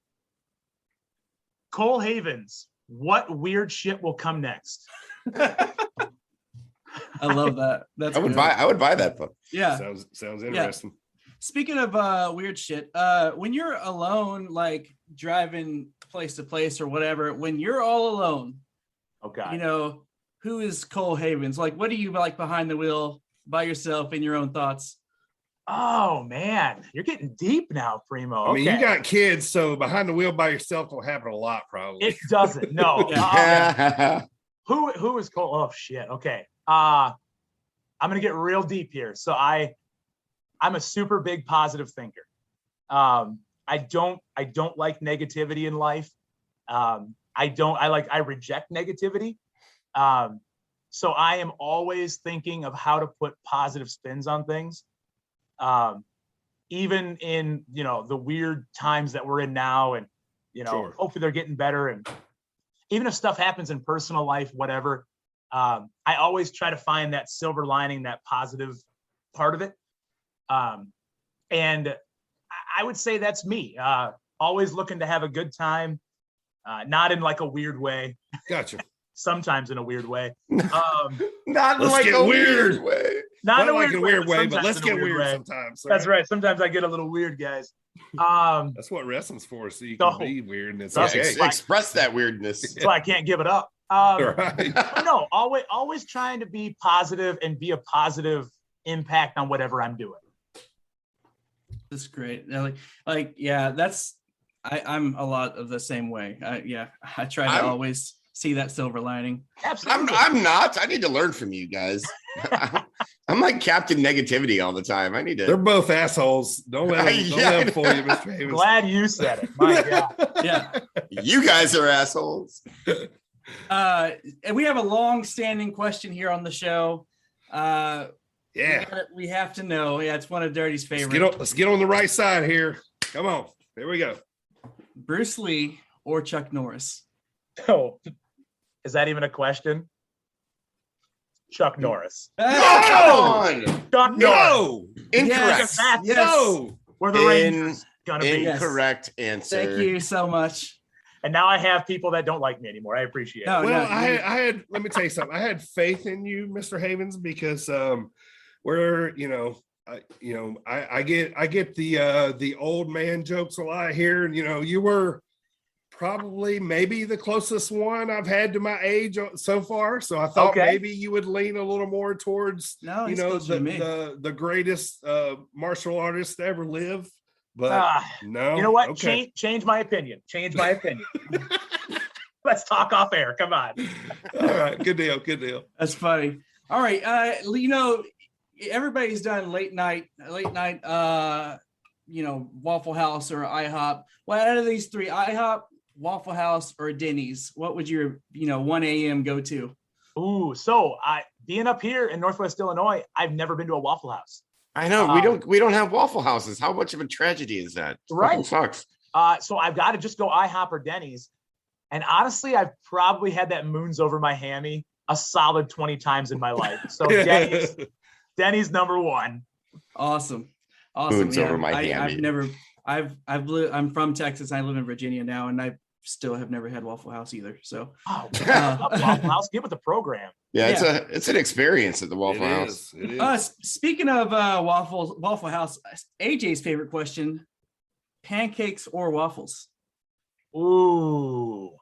Cole Havens, what weird shit will come next? I love that. I would buy that book. Yeah. Sounds interesting. Yeah. Speaking of weird shit, when you're alone, like driving place to place or whatever, when you're all alone, okay, who is Cole Havens? Like, what do you like behind the wheel by yourself in your own thoughts? Oh man, you're getting deep now, Primo. I mean, you got kids, so behind the wheel by yourself will happen a lot, probably. It doesn't. No. Who is Cole? Oh shit. Okay. I'm gonna get real deep here. So I'm a super big positive thinker. I don't like negativity in life. I reject negativity. So I am always thinking of how to put positive spins on things. Even in, the weird times that we're in now, and, Sure. Hopefully they're getting better. And even if stuff happens in personal life, whatever, I always try to find that silver lining, that positive part of it. And I would say that's me, always looking to have a good time, not in like a weird way. Gotcha. Sometimes in a weird way. Not in like a weird way. Not like a weird way, but let's get weird sometimes. That's right. Sometimes I get a little weird, guys. That's what wrestling's for, so you can be weird and it's okay. Express that weirdness. That's why I can't give it up. Right. No, always trying to be positive and be a positive impact on whatever I'm doing. That's great. Yeah, I'm a lot of the same way. I try to always see that silver lining. Absolutely. I'm not. I need to learn from you guys. I'm like Captain Negativity all the time. They're both assholes. Don't let them fool you, Mr. Havens. Glad you said it. My God. Yeah. You guys are assholes. And we have a long-standing question here on the show. We have to know. Yeah, it's one of Dirty's favorite. Let's get on the right side here. Come on. There we go. Bruce Lee or Chuck Norris? Oh, is that even a question? Chuck Norris. No! Chuck Norris. Incorrect. Yes. No. Where the Rangers gonna be. Incorrect answer. Thank you so much. And now I have people that don't like me anymore. I appreciate it. Well, I had. Let me tell you something. I had faith in you, Mr. Havens, because I get the old man jokes a lot here, and you were probably maybe the closest one I've had to my age so far. So I thought maybe you would lean a little more towards the greatest martial artist to ever live. But no, you know what? Okay. Change my opinion. Let's talk off air. Come on. All right. Good deal. That's funny. All right. Everybody's done late night, Waffle House or IHOP. Well, out of these three, IHOP, Waffle House, or Denny's, what would your 1 a.m. go to? Ooh, so being up here in Northwest Illinois, I've never been to a Waffle House. I know we don't have Waffle Houses. How much of a tragedy is that? Right. Sucks. So I've got to just go IHOP or Denny's. And honestly, I've probably had that moons over my hammy a solid 20 times in my life. So Denny's number one. Awesome. Moons over my hammy. I'm from Texas. I live in Virginia now, and I still have never had Waffle House either. So Waffle House, get with the program. Yeah, it's an experience at the Waffle House. It is. Speaking of Waffle House, AJ's favorite question: pancakes or waffles? Ooh,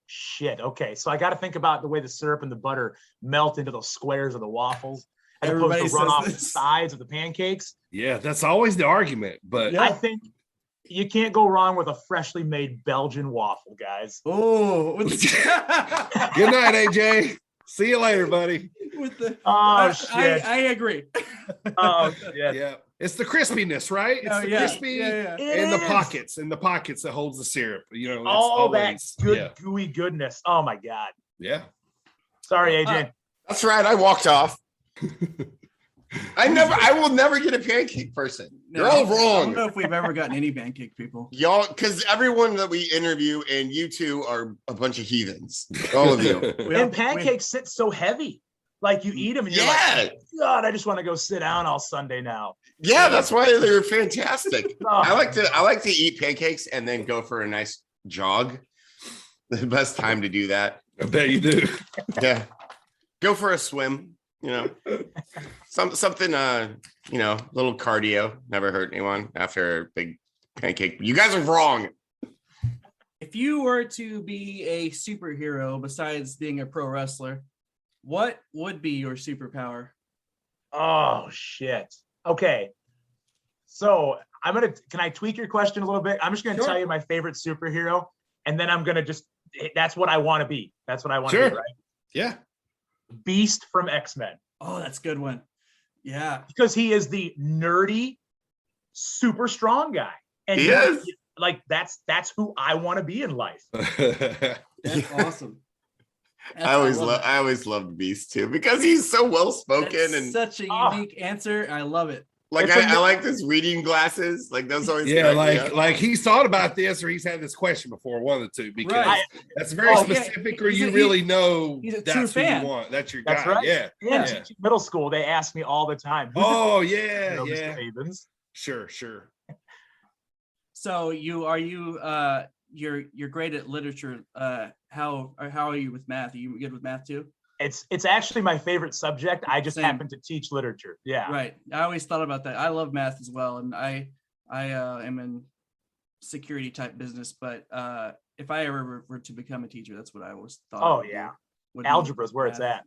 shit. Okay, so I got to think about the way the syrup and the butter melt into those squares of the waffles, as opposed to run off the sides of the pancakes. Yeah, that's always the argument. But I think you can't go wrong with a freshly made Belgian waffle, guys. Oh, good night, AJ. See you later, buddy. Shit. I agree. Oh shit. Yeah. It's the crispiness, right? It's the crispy and the pockets that holds the syrup. You know, all that good gooey goodness. Oh my God. Yeah. Sorry, AJ. That's right. I walked off. I will never get a pancake person. You're all wrong. I don't know if we've ever gotten any pancake people. Y'all, because everyone that we interview and you two are a bunch of heathens. All of you. And pancakes sit so heavy. Like you eat them and you're like, God, I just want to go sit down all Sunday now. Yeah, that's why they're fantastic. I like to eat pancakes and then go for a nice jog. The best time to do that. I bet you do. Yeah. Go for a swim, you know. Something a little cardio. Never hurt anyone after a big pancake. You guys are wrong. If you were to be a superhero besides being a pro wrestler, what would be your superpower? Oh shit. Okay. So can I tweak your question a little bit? I'm just gonna tell you my favorite superhero, and then I'm gonna that's what I want to be. That's what I want to be, right? Yeah. Beast from X-Men. Oh, that's a good one. Yeah. Because he is the nerdy, super strong guy. And he is. Like that's who I want to be in life. That's awesome. I always loved Beast too because he's so well spoken and such a unique answer. I love it. Like I like his reading glasses. Like those always like he's thought about this or he's had this question before, one of the two, because that's very specific, or you really know that's who you want. That's your guy. Right. Yeah. Middle school, they ask me all the time. Havens. Sure. So you're great at literature. How are you with math? Are you good with math too? It's actually my favorite subject. I just happen to teach literature. Yeah. Right. I always thought about that. I love math as well. And I am in security type business, but if I ever were to become a teacher, that's what I always thought. Oh yeah. Algebra is where it's at.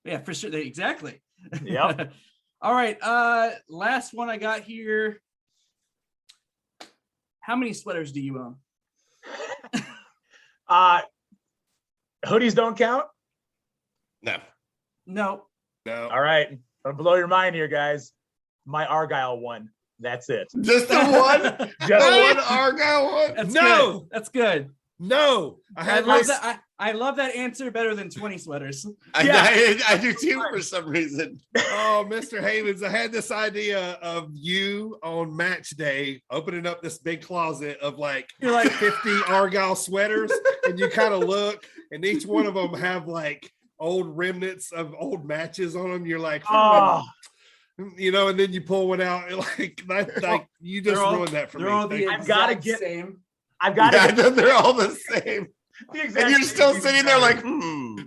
Yeah, for sure. Exactly. Yep. All right. Last one I got here. How many sweaters do you own? Hoodies don't count? No. All right. I'm gonna blow your mind here, guys. My Argyle one. That's it. Just the one? Just one Argyle one? That's good. No. I love that answer better than 20 sweaters. I do too for some reason. Oh, Mr. Havens, I had this idea of you on match day opening up this big closet of like 50 Argyle sweaters, and you kind of look, and each one of them have like old remnants of old matches on them. You're like, you know, and then you pull one out, and like you just ruined that for me. I've got to get same. They're all the same. And you're still sitting there like,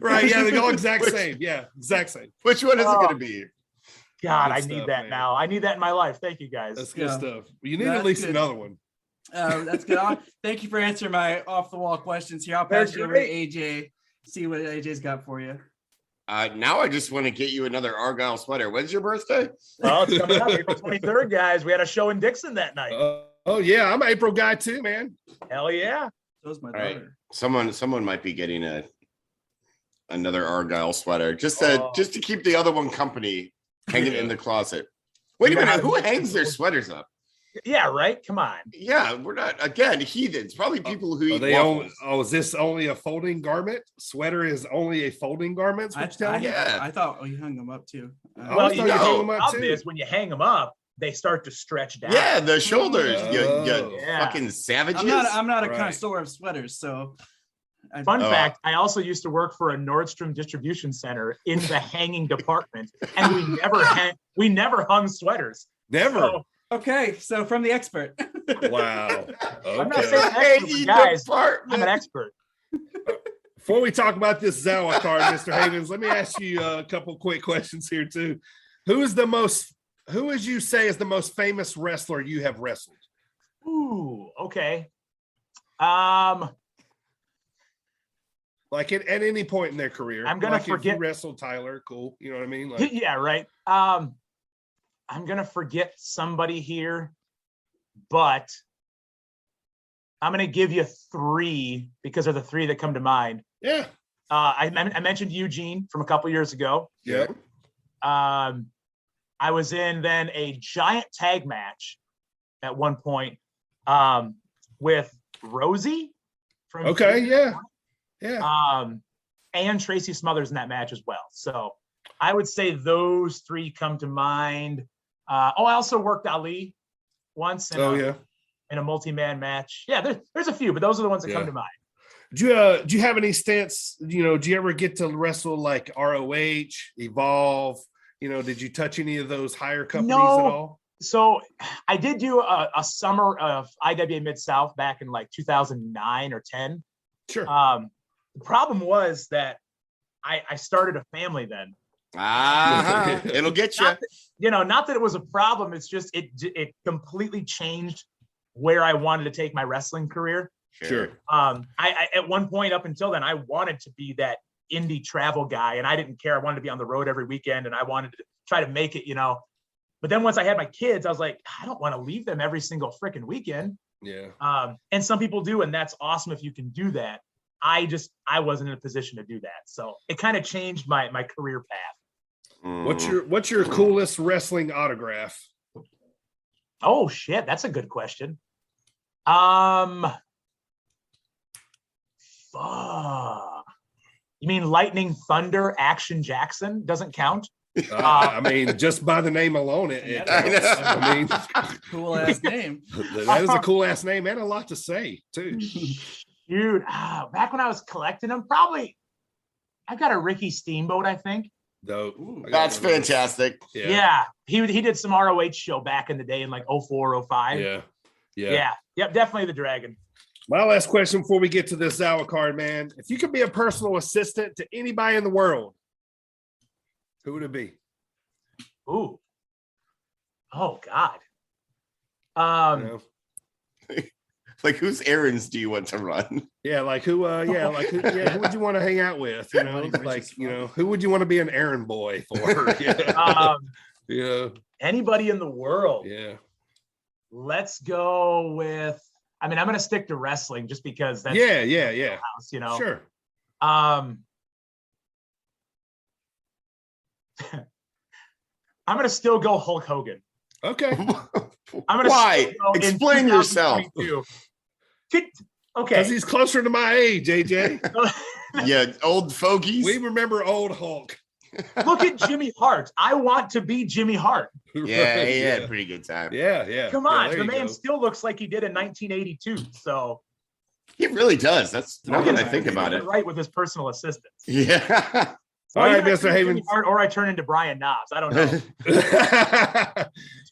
Right, yeah, they're all exact same. Yeah, exact same. Which one is it going to be? God, I need that now. I need that in my life. Thank you, guys. That's good stuff. You need at least another one. That's good. Thank you for answering my off-the-wall questions here. I'll pass you over to AJ, see what AJ's got for you. Now I just want to get you another Argyle sweater. When's your birthday? Well, it's coming up April 23rd, guys. We had a show in Dixon that night. Oh yeah, I'm an April guy too, man. Hell yeah. So is my daughter. Right. Someone might be getting another Argyle sweater just to keep the other one company, hanging in the closet. Wait a minute, who hangs their sweaters up? Yeah, right. Come on. Yeah, we're not again heathens. Probably people who eat they waffles. is this only a folding garment? Sweater is only a folding garment? I thought you hung them up too. Well, you hang them up is when you hang them up, they start to stretch down. Yeah, the shoulders. You fucking savages. I'm not a connoisseur of sweaters, so. Fun fact, I also used to work for a Nordstrom distribution center in the hanging department, and we never hung sweaters. Never. So, okay, so from the expert. Wow. Okay. I'm not saying expert, guys. I'm an expert. Before we talk about this Zawa card, Mr. Havens, let me ask you a couple quick questions here too. Who would you say is the most famous wrestler you have wrestled? Ooh, okay. Like at any point in their career. I'm gonna forget. If you wrestled Tyler, cool. You know what I mean? Like, yeah, right. I'm gonna forget somebody here, but I'm gonna give you 3 because they're the 3 that come to mind. Yeah. I mentioned Eugene from a couple years ago. Yeah. I was in then a giant tag match at one point with Rosie from and Tracy Smothers in that match as well. So I would say those 3 come to mind. I also worked Ali once in a multi-man match. Yeah, there's a few, but those are the ones that come to mind. Do you have any stints? Do you ever get to wrestle like ROH, Evolve? Did you touch any of those higher companies at all? So I did do a summer of IWA Mid-South back in like 2009 or 10. Sure. The problem was that I started a family then. It'll get you. Not that it was a problem. It's just it completely changed where I wanted to take my wrestling career. Sure. I at one point up until then, I wanted to be that indie travel guy, and I didn't care. I wanted to be on the road every weekend, and I wanted to try to make it. But then once I had my kids, I was like, I don't want to leave them every single freaking weekend. Yeah. And some people do, and that's awesome if you can do that. I wasn't in a position to do that. So it kind of changed my career path. What's your coolest wrestling autograph? Oh shit, that's a good question. You mean Lightning Thunder Action Jackson doesn't count? I mean, just by the name alone, I mean, cool ass name. That is a cool ass name and a lot to say too. Dude, back when I was collecting them, probably I got a Ricky Steamboat, I think. That's fantastic. Yeah. He did some ROH show back in the day in like 04, 05. Yeah. Yep, definitely the Dragon. My last question before we get to this Zawa card, man. If you could be a personal assistant to anybody in the world, who would it be? Ooh. Oh God. Like whose errands do you want to run? Yeah, like who who would you want to hang out with? Who would you want to be an errand boy for? Anybody in the world. Yeah. Let's go with I'm going to stick to wrestling just because that's house, Sure. I'm going to still go Hulk Hogan. Okay. Why? Explain yourself. Okay. Because he's closer to my age, AJ. Yeah, old fogies. We remember old Hulk. Look at Jimmy Hart. I want to be Jimmy Hart. Yeah, he had a pretty good time. Yeah. Come on. The man still looks like he did in 1982. So he really does. That's now that I think about it. Right with his personal assistants. Yeah. So all right, Mr. Havens. Or I turn into Brian Knobs. I don't know.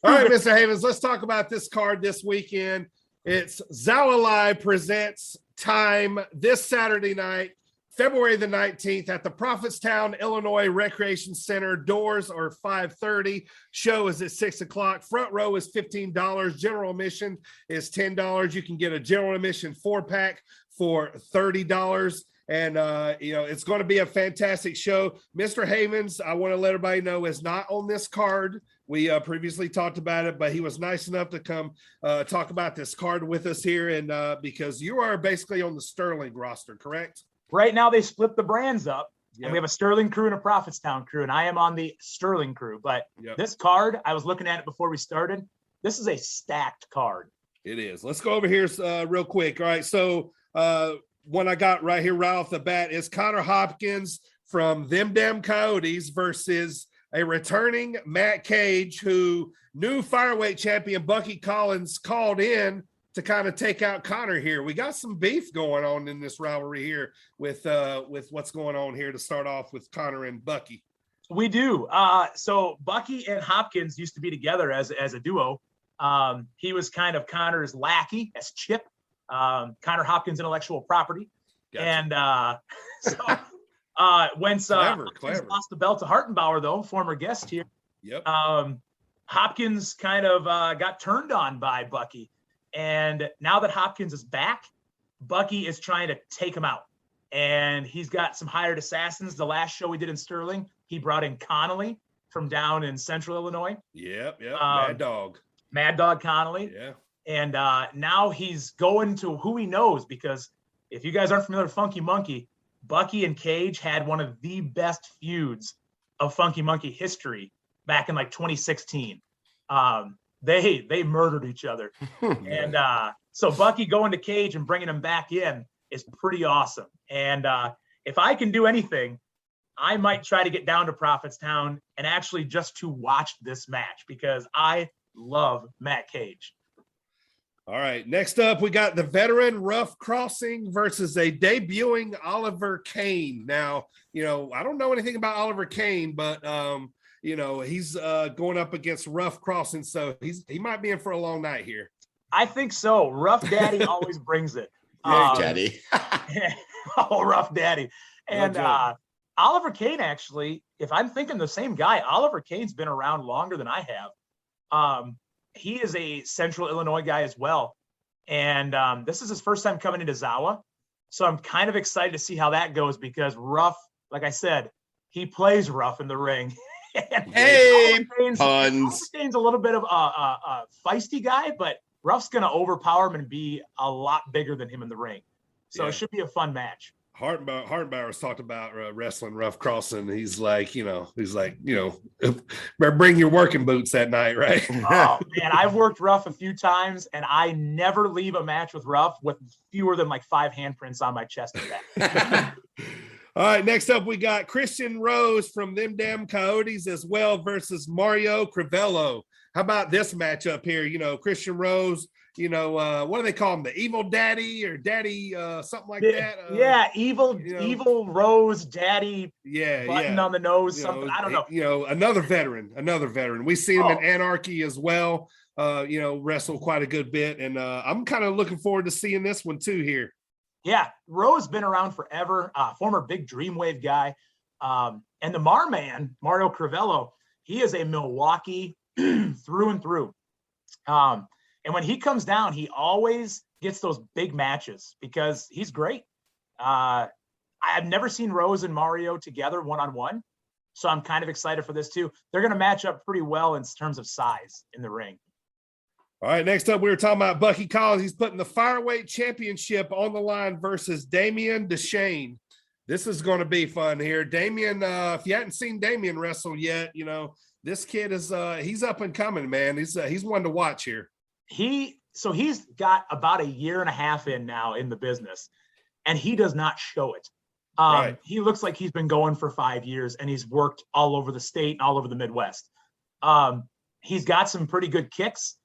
All right, Mr. Havens. Let's talk about this card this weekend. It's Zawa Live presents Time this Saturday night, February the 19th at the Prophetstown, Illinois Recreation Center. Doors are 5:30. Show is at 6 o'clock. Front row is $15. General admission is $10. You can get a general admission 4-pack for $30. And, it's going to be a fantastic show. Mr. Havens, I want to let everybody know, is not on this card. We previously talked about it, but he was nice enough to come talk about this card with us here. And because you are basically on the Sterling roster, correct? Right now, they split the brands up. Yep. And we have a Sterling crew and a Prophetstown crew, and I am on the Sterling crew. But this card, I was looking at it before we started. this is a stacked card. It is. Let's go over here real quick. All right. So one I got right here right off the bat is Connor Hopkins from Them Damn Coyotes versus a returning Matt Cage, who new fireweight champion Bucky Collins called in to kind of take out Connor here. We got some beef going on in this rivalry here with what's going on here to start off with Connor and Bucky. We do. So Bucky and Hopkins used to be together as a duo. He was kind of Connor's lackey as Chip, Connor Hopkins' intellectual property. Gotcha. And when Hopkins lost the belt to Hartenbauer, though, former guest here, yep. Hopkins kind of got turned on by Bucky. And now that Hopkins is back, Bucky is trying to take him out. And he's got some hired assassins. The last show we did in Sterling, he brought in Connolly from down in Central Illinois. Yep. Mad Dog Connolly. Yeah. And now he's going to who he knows, because if you guys aren't familiar with Funky Monkey, Bucky and Cage had one of the best feuds of Funky Monkey history back in like 2016. They murdered each other. And so Bucky going to Cage and bringing him back in is pretty awesome. And if I can do anything, I might try to get down to Prophetstown and actually just to watch this match, because I love Matt Cage. All right. Next up, we got the veteran Rough Crossing versus a debuting Oliver Kane. Now, I don't know anything about Oliver Kane, but he's going up against Rough Crossing, so he might be in for a long night here. I think so. Rough Daddy always brings it. Daddy. Rough Daddy. And Oliver Kane, actually, if I'm thinking the same guy, Oliver Kane's been around longer than I have. He is a Central Illinois guy as well. And this is his first time coming into Zawa. So I'm kind of excited to see how that goes, because Rough, like I said, he plays rough in the ring. Hey, puns. Oliver Kane's a little bit of a feisty guy, but Rough's going to overpower him and be a lot bigger than him in the ring. So It should be a fun match. Hartenbauer's talked about wrestling Rough Crossing. He's like, bring your working boots that night, right? Oh man, I've worked Rough a few times, and I never leave a match with Rough with fewer than like 5 handprints on my chest and back. All right, next up we got Christian Rose from Them Damn Coyotes as well versus Mario Crivello. How about this matchup here? Christian Rose, what do they call him? The Evil Daddy or Daddy, something like that? Evil Rose Daddy. Button on the nose, something. I don't know. Another veteran. We've seen him in Anarchy as well. Wrestle quite a good bit, and I'm kind of looking forward to seeing this one too here. Yeah, Rose been around forever. Former big Dreamwave guy, and the Marman Mario Crivello. He is a Milwaukee through and through. And when he comes down, he always gets those big matches because he's great. I've never seen Rose and Mario together one-on-one, so I'm kind of excited for this too. They're going to match up pretty well in terms of size in the ring. All right, next up, we were talking about Bucky Collins. He's putting the Fireweight Championship on the line versus Damian DeShane. This is going to be fun here. Damian, if you hadn't seen Damian wrestle yet, this kid is he's up and coming, man. He's one to watch here. He's got about a year and a half in now in the business, and he does not show it. Right. He looks like he's been going for 5 years, and he's worked all over the state and all over the Midwest. He's got some pretty good kicks,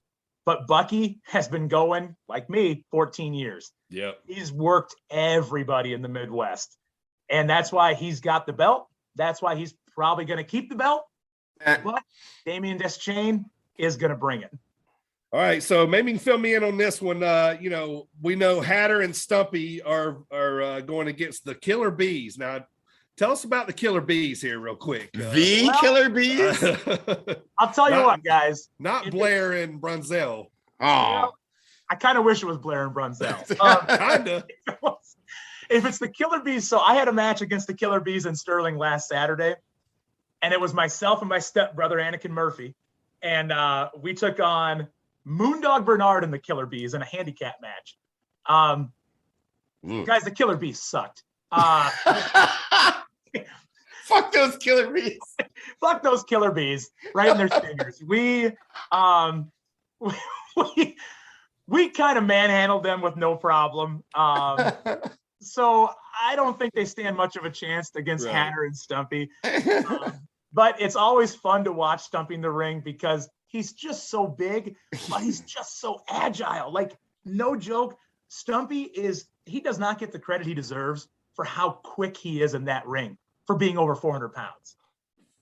but Bucky has been going, like me, 14 years. Yep. He's worked everybody in the Midwest, and that's why he's got the belt. That's why he's probably going to keep the belt. But Damian DeShane is going to bring it. All right, so maybe you can fill me in on this one. We know Hatter and Stumpy are going against the Killer Bees. Now, tell us about the Killer Bees here real quick. Killer Bees? I'll tell you what, guys. Not Blair and Brunzell. Oh. I kind of wish it was Blair and Brunzell. Kind of. If it's the Killer Bees, so I had a match against the Killer Bees in Sterling last Saturday, and it was myself and my stepbrother, Anakin Murphy, and we took on Moondog Bernard and the Killer Bees in a handicap match. Guys, the Killer Bees sucked. Fuck those Killer Bees. Fuck those Killer Bees right in their fingers. We we kind of manhandled them with no problem. So I don't think they stand much of a chance against Hatter and Stumpy. But it's always fun to watch Stumpy in the ring because he's just so big, but he's just so agile. Like, no joke, Stumpy he does not get the credit he deserves for how quick he is in that ring for being over 400 pounds.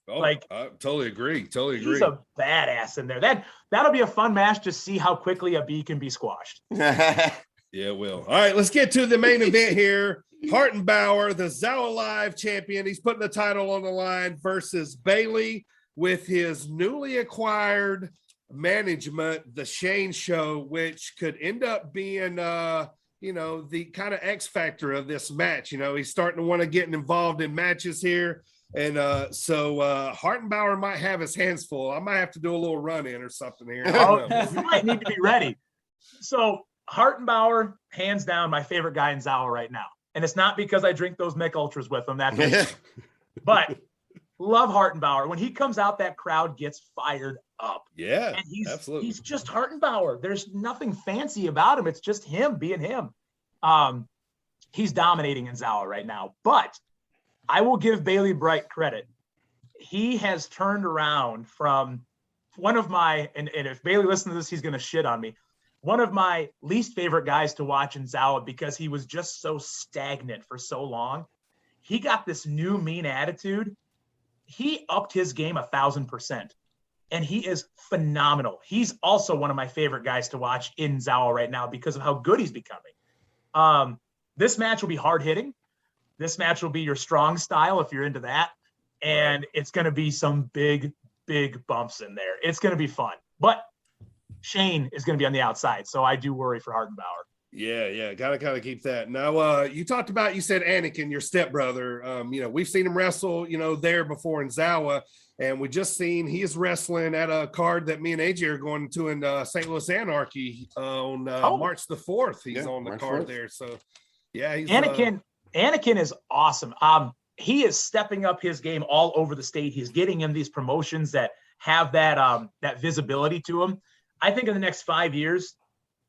Oh, I totally agree. He's a badass in there. That'll be a fun match to see how quickly a bee can be squashed. Yeah, it will. All right, let's get to the main event here. Hartenbauer, the Zawa Live champion, he's putting the title on the line versus Bailey with his newly acquired management, the Shane Show, which could end up being, the kind of X factor of this match. He's starting to want to get involved in matches here. And so Hartenbauer might have his hands full. I might have to do a little run in or something here. You might need to be ready. So Hartenbauer, hands down, my favorite guy in Zawa right now. And it's not because I drink those Mick Ultras with him. But love Hartenbauer. When he comes out, that crowd gets fired up. Yeah, and absolutely. He's just Hartenbauer. There's nothing fancy about him. It's just him being him. He's dominating in Zawa right now. But I will give Bailey Bright credit. He has turned around from one of my, and if Bailey listens to this, he's going to shit on me. One of my least favorite guys to watch in Zawa because he was just so stagnant for so long. He got this new mean attitude. He upped his game 1,000%. And he is phenomenal. He's also one of my favorite guys to watch in Zawa right now because of how good he's becoming. This match will be hard hitting. This match will be your strong style if you're into that. And it's going to be some big, big bumps in there. It's going to be fun. But Shane is going to be on the outside, so I do worry for Hartenbauer. Yeah, gotta keep that. Now, you said Anakin, your stepbrother. We've seen him wrestle, there before in Zawa, and we just seen he is wrestling at a card that me and AJ are going to in St. Louis Anarchy on March the 4th. He's on the card 4th. There, so yeah, he's Anakin is awesome. He is stepping up his game all over the state. He's getting in these promotions that have that visibility to him. I think in the next 5 years,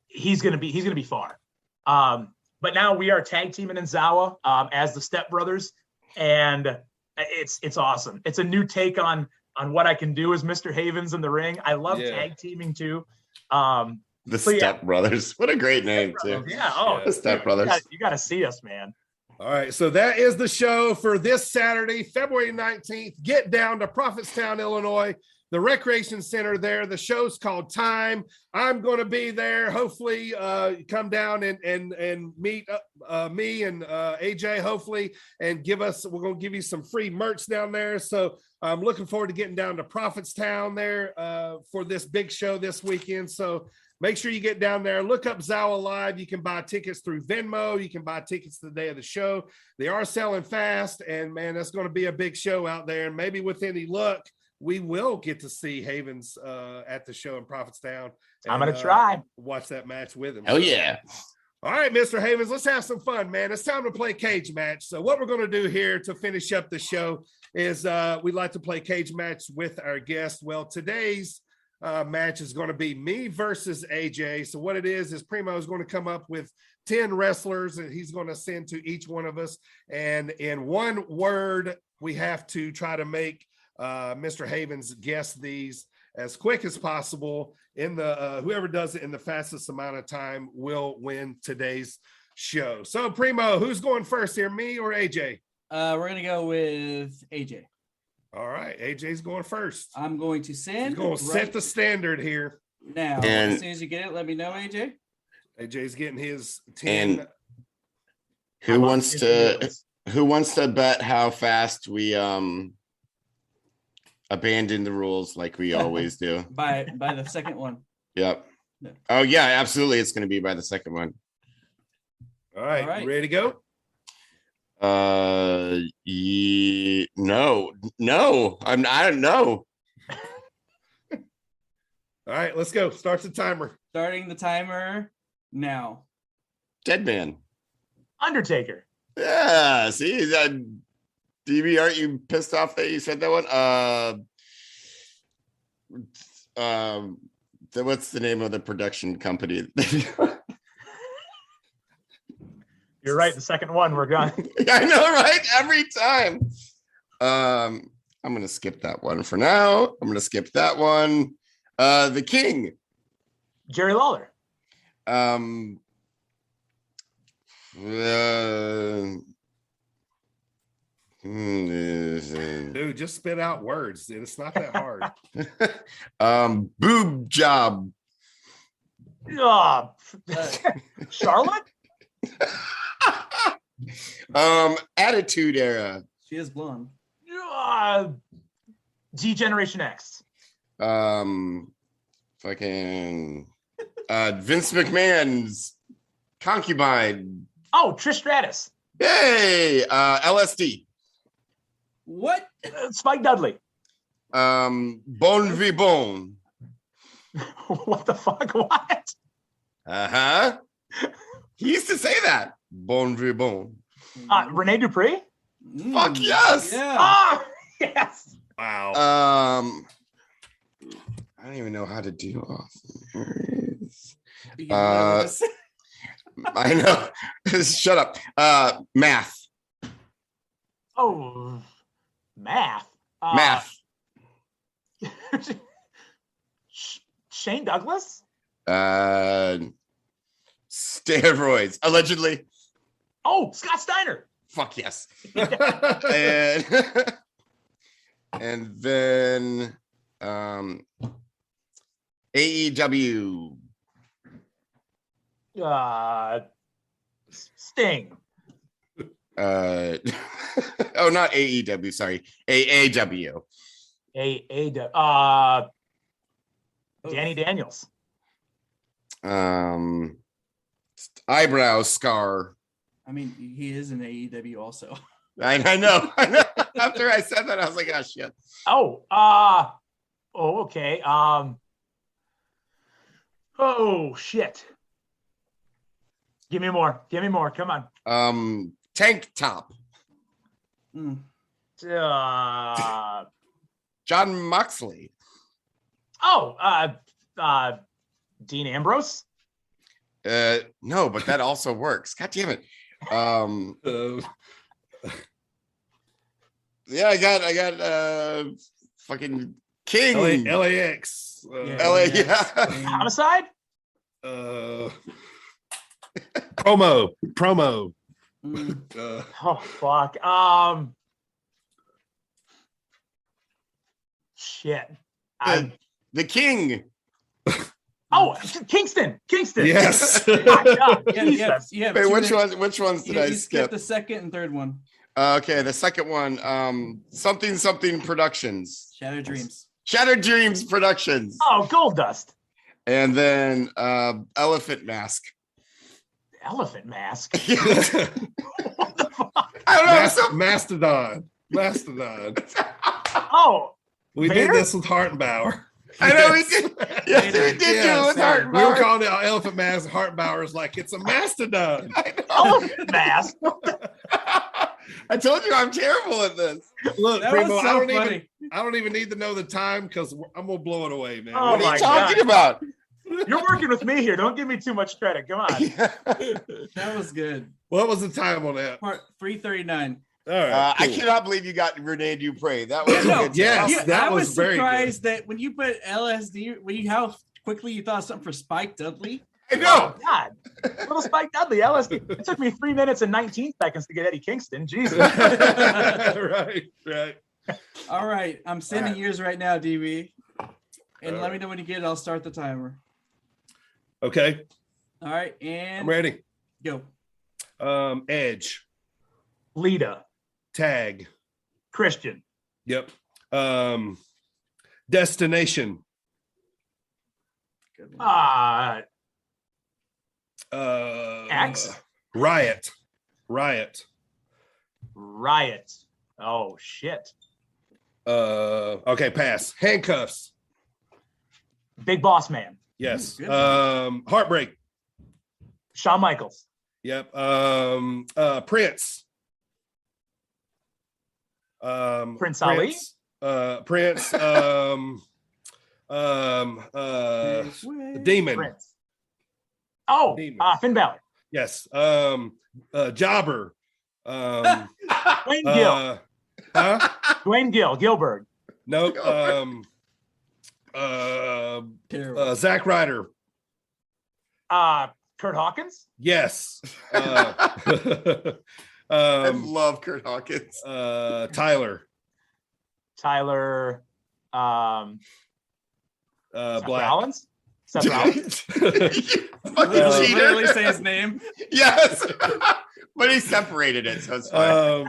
he's gonna be far. But now we are tag teaming in Zawa as the Step Brothers, and it's awesome. It's a new take on what I can do as Mr. Havens in the ring. I love tag teaming too. The Step Brothers. What a great name too. Yeah. The Step Brothers. You got to see us, man. All right, so that is the show for this Saturday, February 19th. Get down to Prophetstown, Illinois, the Recreation Center there. The show's called Time. I'm going to be there. Hopefully, come down and meet me and AJ, hopefully, and we're going to give you some free merch down there. So I'm looking forward to getting down to Prophetstown there for this big show this weekend. So make sure you get down there. Look up Zawa Live. You can buy tickets through Venmo. You can buy tickets the day of the show. They are selling fast, and man, that's going to be a big show out there. And maybe with any luck, we will get to see Havens at the show in Prophetstown. I'm going to try. Watch that match with him. Oh, yeah. All right, Mr. Havens, let's have some fun, man. It's time to play cage match. So what we're going to do here to finish up the show is we'd like to play cage match with our guest. Well, today's match is going to be me versus AJ. So what it is Primo is going to come up with 10 wrestlers that he's going to send to each one of us. And in one word, we have to try to make Mr. Havens guess these as quick as possible. In the whoever does it in the fastest amount of time will win today's show. So Primo, who's going first here, me or AJ? We're gonna go with AJ. All right, AJ's going first. I'm going to send. He's going to set the standard here. Now, as soon as you get it, let me know, AJ. AJ's getting his 10. And who wants to bet how fast we abandon the rules like we always do? By the second one. Yep. Yeah. Oh yeah, absolutely. It's going to be by the second one. All right. You ready to go? No, I don't know. All right, let's go. Start the timer. Starting the timer now. Dead Man. Undertaker. Yeah, see that. DB, aren't you pissed off that you said that one? What's the name of the production company? You're right. The second one, we're gone. I know, right? Every time. I'm gonna skip that one for now. I'm gonna skip that one. The King. Jerry Lawler. Dude, just spit out words. It's not that hard. Boob job. Charlotte. Attitude Era. She is blonde. G Generation X. Fucking Vince McMahon's concubine. Oh, Trish Stratus. Hey, LSD. What? Spike Dudley. Bon Vivon. What the fuck? What? Uh-huh. He used to say that. Bon Vivon. Rene Dupree. Fuck yes. Yeah. Oh, yes. Wow. I don't even know how to do offers. I know. Shut up. Math. Oh, math. Math. Shane Douglas. Steroids, allegedly. Oh, Scott Steiner. Fuck yes. and then AEW. Sting. Oh, not AEW. Sorry, AAW. AAW. Danny Daniels. Eyebrow scar. I mean, he is in AEW also. I know. After I said that, I was like, oh shit. Okay. Oh shit. Give me more. Come on. Tank top. John Moxley. Dean Ambrose. No, but that also works. God damn it. Yeah, I got fucking King. LAX. LA, yeah. Homicide. Promo. Oh fuck. Shit. The King. Oh, Kingston. Yes. Yeah. Wait, which ones did I skip? The second and third one. Okay, the second one. Something Productions. Shattered Dreams Productions. Oh, Gold Dust. And then Elephant Mask. Elephant Mask. What the fuck? I don't know. Mastodon. Oh, we Vader? did this with Hartenbauer. I know we did. Yes, we did do it with Hartenbauer. We were calling it Elephant Mask. Hartenbauer's like, it's a mastodon. Elephant Mask. I told you I'm terrible at this. Look, That Primo, was so funny. I don't even need to know the time because I'm gonna blow it away, man. Oh, What are you talking about? You're working with me here. Don't give me too much credit. Come on. That was good. What was the time on that? Part 339. All right. I cannot believe you got Rene Dupree. That was a good yes. job. That I was was very surprised that when you put LSD, how quickly you thought something for Spike Dudley. I know. Oh, God. Little Spike Dudley, LSD. It took me 3 minutes and 19 seconds to get Eddie Kingston. Jesus. right. All right. I'm sending yours right now, DB. And let me know when you get it. I'll start the timer. Okay. All right. And I'm ready. go. Edge. Lita. Tag. Christian. Yep. Destination. Good one. X. Riot. Oh shit. Okay, pass. Handcuffs. Big Boss Man. Yes. Good. Heartbreak. Shawn Michaels. Yep. Prince. Prince Ali. Prince. Demon. Prince. Oh, Finn Balor. Yes. Jobber. Dwayne Gill. Dwayne Gill. Gilbert. Nope. Zack Ryder. Kurt Hawkins. Yes. I love Kurt Hawkins. Tyler. Seth Black. Rollins. Seth Rollins. Literally say his name. Yes. But he separated it, so it's fine.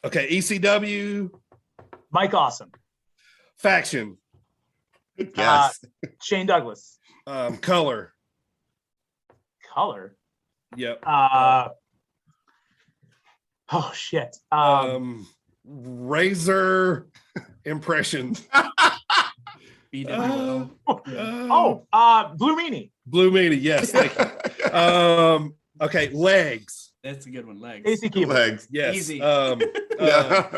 Okay, ECW. Mike Awesome. Faction. Yes. Shane Douglas. Color. Color. Yep. Oh shit. Razor Impression. BWO. Blue Meanie. Blue Meanie, yes, thank you. Okay, legs. That's a good one. Legs. AC Keeper. Legs. Yes. Easy.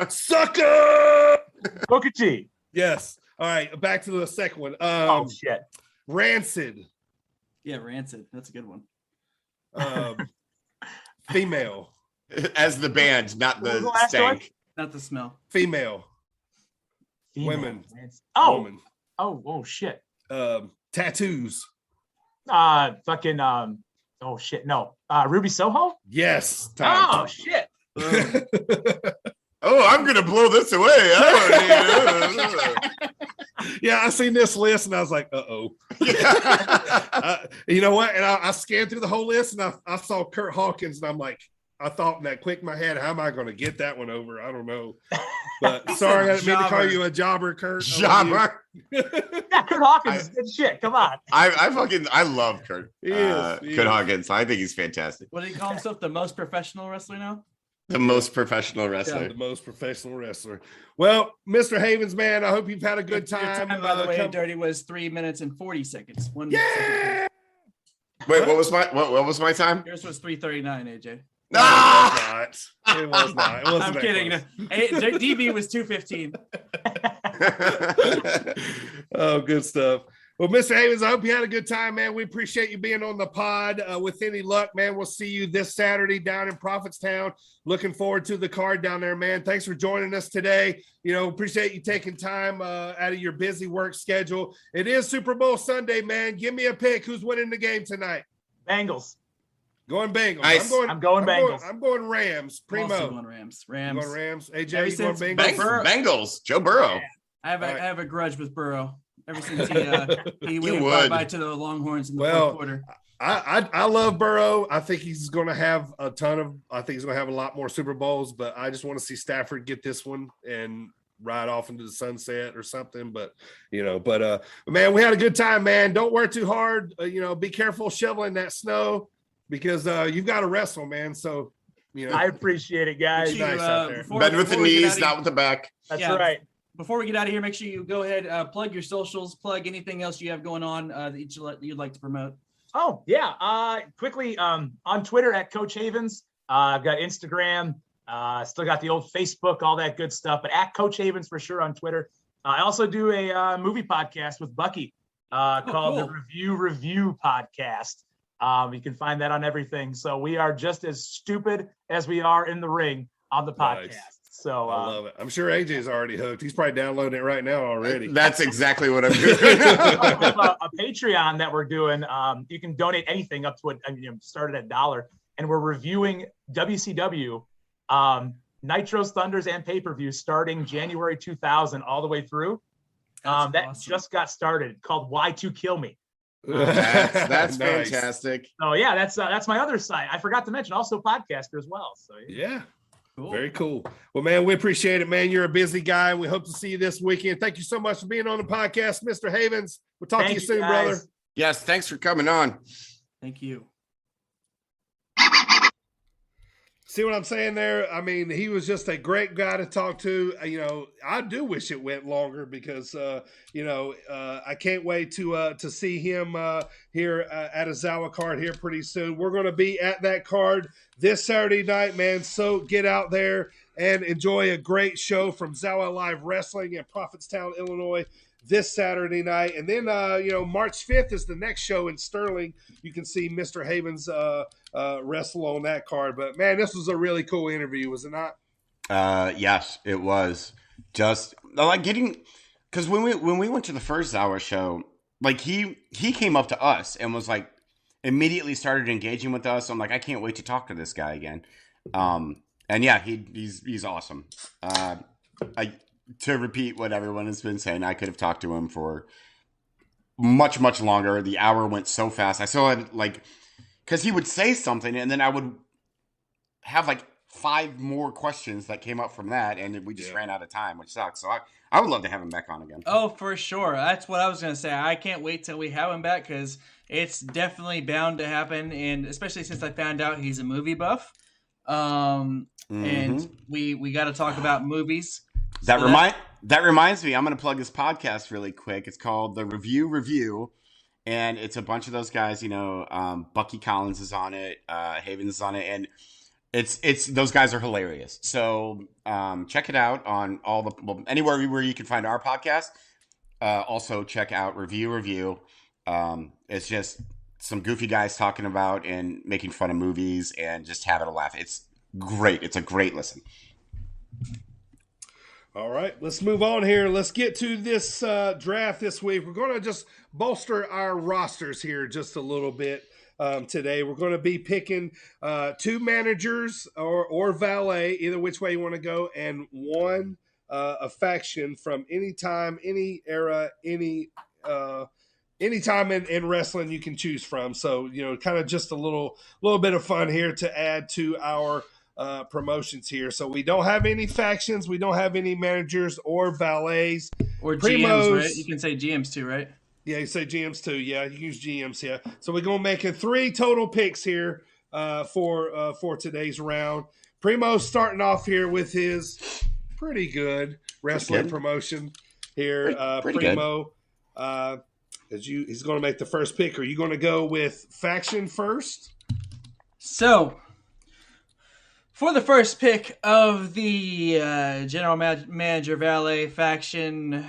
Sucker. Booker T. Yes. All right, back to the second one. Oh shit. Rancid. Yeah, Rancid. That's a good one. Female. As the band, not What was the the last stank. Not the smell. Female. Female. Women. Oh. Woman. Oh shit. Tattoos. Fucking oh shit. No. Ruby Soho? Yes. Oh shit. Oh, I'm gonna blow this away. Yeah, I seen this list and I was like, uh-oh. You know what? And I scanned through the whole list and I saw Kurt Hawkins and I'm like, I thought in that quick in my head, how am I going to get that one over? I don't know. But sorry, I didn't mean to call you a jobber, Kurt. Jobber. Yeah, Kurt Hawkins is good shit. Come on. I love Kurt. He is. Kurt Hawkins. I think he's fantastic. What do you call himself? The most professional wrestler now? The most professional wrestler. The most professional wrestler. Well, Mr. Havens, man, I hope you've had a good time. Your time, by the way, Dirty, was 3 minutes and 40 seconds. Yeah. Wait, what was my time? Yours was 3:39, AJ. No, it was not. It wasn't. I'm kidding. DB was 2:15. Oh, good stuff. Well, Mr. Havens, I hope you had a good time, man. We appreciate you being on the pod. With any luck, man, we'll see you this Saturday down in Prophetstown. Looking forward to the card down there, man. Thanks for joining us today. You know, appreciate you taking time out of your busy work schedule. It is Super Bowl Sunday, man. Give me a pick. Who's winning the game tonight? Bengals. Going Bengals. Nice. I'm going Bengals. I'm going Rams. Primo. I'm also going Rams. I'm going Rams. AJ, Ever you going since Bengals? Bengals. Joe Burrow. I have a grudge with Burrow ever since he You went would. bye to the Longhorns in the fourth quarter. I love Burrow. I think he's going to have I think he's going to have a lot more Super Bowls, but I just want to see Stafford get this one and ride off into the sunset or something. But, man, we had a good time, man. Don't work too hard. Be careful shoveling that snow because you've got to wrestle, man. So, I appreciate it, guys. Nice out there. Bend with the knees, not with the back. That's right. Before we get out of here, make sure you go ahead, plug your socials, plug anything else you have going on that you'd like to promote. Oh, yeah. Quickly, on Twitter at Coach Havens. I've got Instagram. Still got the old Facebook, all that good stuff. But at Coach Havens for sure on Twitter. I also do a movie podcast with Bucky called the Review Podcast. You can find that on everything. So we are just as stupid as we are in the ring on the podcast. Nice. So I love it. I'm sure AJ's already hooked. He's probably downloading it right now already. That's exactly what I'm doing. We have a Patreon that we're doing. You can donate anything up to it. Started at $1, and we're reviewing WCW, Nitros, Thunders, and pay-per-view starting January 2000 all the way through. That awesome. Just got started. Called Why to Kill Me. That's Nice. fantastic. Oh yeah, that's my other side. I forgot to mention also podcaster as well. So Yeah. Cool. Very cool. Well, man, we appreciate it, man. You're a busy guy. We hope to see you this weekend. Thank you so much for being on the podcast, Mr. Havens. We'll talk to you soon, brother. Yes, thanks for coming on. Thank you. See what I'm saying there? I mean, he was just a great guy to talk to. I do wish it went longer because, I can't wait to see him here at a Zawa card here pretty soon. We're going to be at that card this Saturday night, man. So get out there. and enjoy a great show from Zawa Live Wrestling in Prophetstown, Illinois this Saturday night. And then, March 5th is the next show in Sterling. You can see Mr. Havens wrestle on that card. But, man, this was a really cool interview, was it not? Yes, it was. Just like getting, because when we went to the first Zawa show, like he came up to us and was like, immediately started engaging with us. I'm like, I can't wait to talk to this guy again. And yeah, he's awesome. To repeat what everyone has been saying, I could have talked to him for much, much longer. The hour went so fast. I still had because he would say something and then I would have 5 more questions that came up from that, and we just ran out of time, which sucks. So I would love to have him back on again. Oh, for sure. That's what I was going to say. I can't wait till we have him back because it's definitely bound to happen, and especially since I found out he's a movie buff. And we got to talk about movies. That reminds me, I'm going to plug this podcast really quick. It's called The Review, and it's a bunch of those guys. Bucky Collins is on it, Havens is on it, and it's those guys are hilarious. So check it out on anywhere where you can find our podcast. Also check out Review. It's just some goofy guys talking about and making fun of movies and just having a laugh. It's great. It's a great listen. All right, let's move on here. Let's get to this draft this week. We're going to just bolster our rosters here just a little bit. Today we're going to be picking 2 managers or valet, either which way you want to go, and 1 a faction from any time, any era, any time in wrestling you can choose from. So kind of just a little bit of fun here to add to our promotions here. So we don't have any factions, we don't have any managers or valets or Primos. GMs, right? You can say GMs too, right? Yeah, you say GMs too. Yeah, you can use GMs. Yeah. So we're gonna make 3 total picks here for today's round. Primo's starting off here with his pretty good wrestling promotion here. Pretty Primo, he's going to make the first pick. Are you going to go with faction first? So for the first pick of the general manager valet faction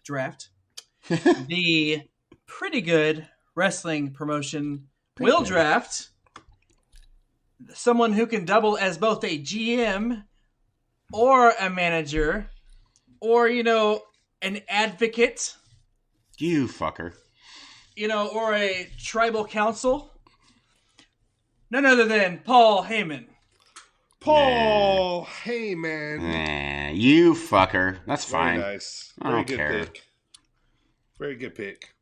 draft. The pretty good wrestling promotion will draft someone who can double as both a GM or a manager or, an advocate. You fucker. Or a tribal council. None other than Paul Heyman. Paul Heyman. You fucker. That's fine. Very nice. Very good pick. Very good pick.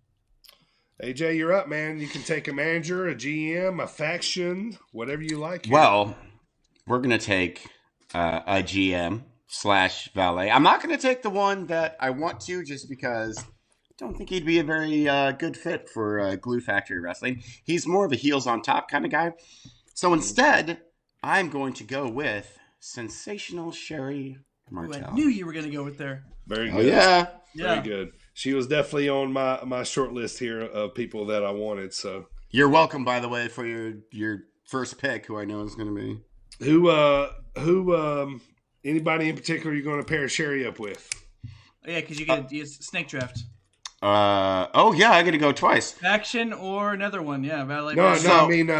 AJ, you're up, man. You can take a manager, a GM, a faction, whatever you like here. Well, we're going to take a GM / valet. I'm not going to take the one that I want to just because I don't think he'd be a very good fit for Glue Factory Wrestling. He's more of a heels on top kind of guy. So instead, I'm going to go with Sensational Sherry Martel. I knew you were going to go with there. Very good. Oh, yeah. Very good. She was definitely on my short list here of people that I wanted. So you're welcome, by the way, for your first pick, who I know is going to be. Who anybody in particular you're going to pair Sherry up with? Yeah, because you get a snake draft. I got to go twice. Faction or another one, yeah. Valet. No, I mean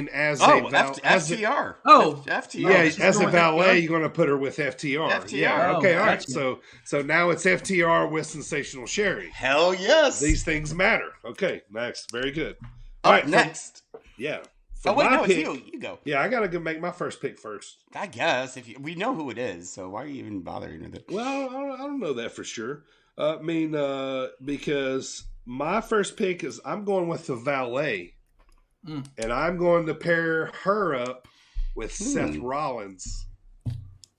as FTR. FTR. Yeah, as a valet, you're going to put her with FTR. FTR. Yeah. Okay. All right. Gotcha. So now it's FTR with Sensational Sherry. Hell yes. These things matter. Okay. Next. Very good. All right. Next. It's you. You go. Yeah, I got to go make my first pick first. I guess we know who it is, so why are you even bothering with it? Well, I don't know that for sure. Because my first pick is I'm going with the valet, and I'm going to pair her up with Seth Rollins.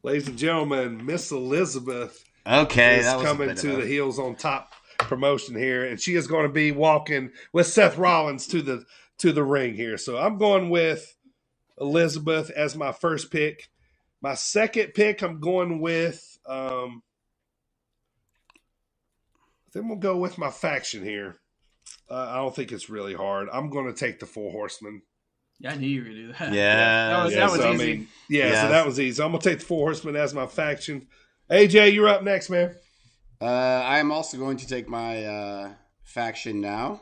Ladies and gentlemen, Miss Elizabeth is coming to the Heels on Top promotion here, and she is going to be walking with Seth Rollins to the ring here. So I'm going with Elizabeth as my first pick. My second pick, I'm going with then we'll go with my faction here. I don't think it's really hard. I'm going to take the 4 Horsemen. Yeah, I knew you were going to do that. Yeah. That was so, easy. So that was easy. I'm going to take the Four Horsemen as my faction. AJ, you're up next, man. I am also going to take my faction now.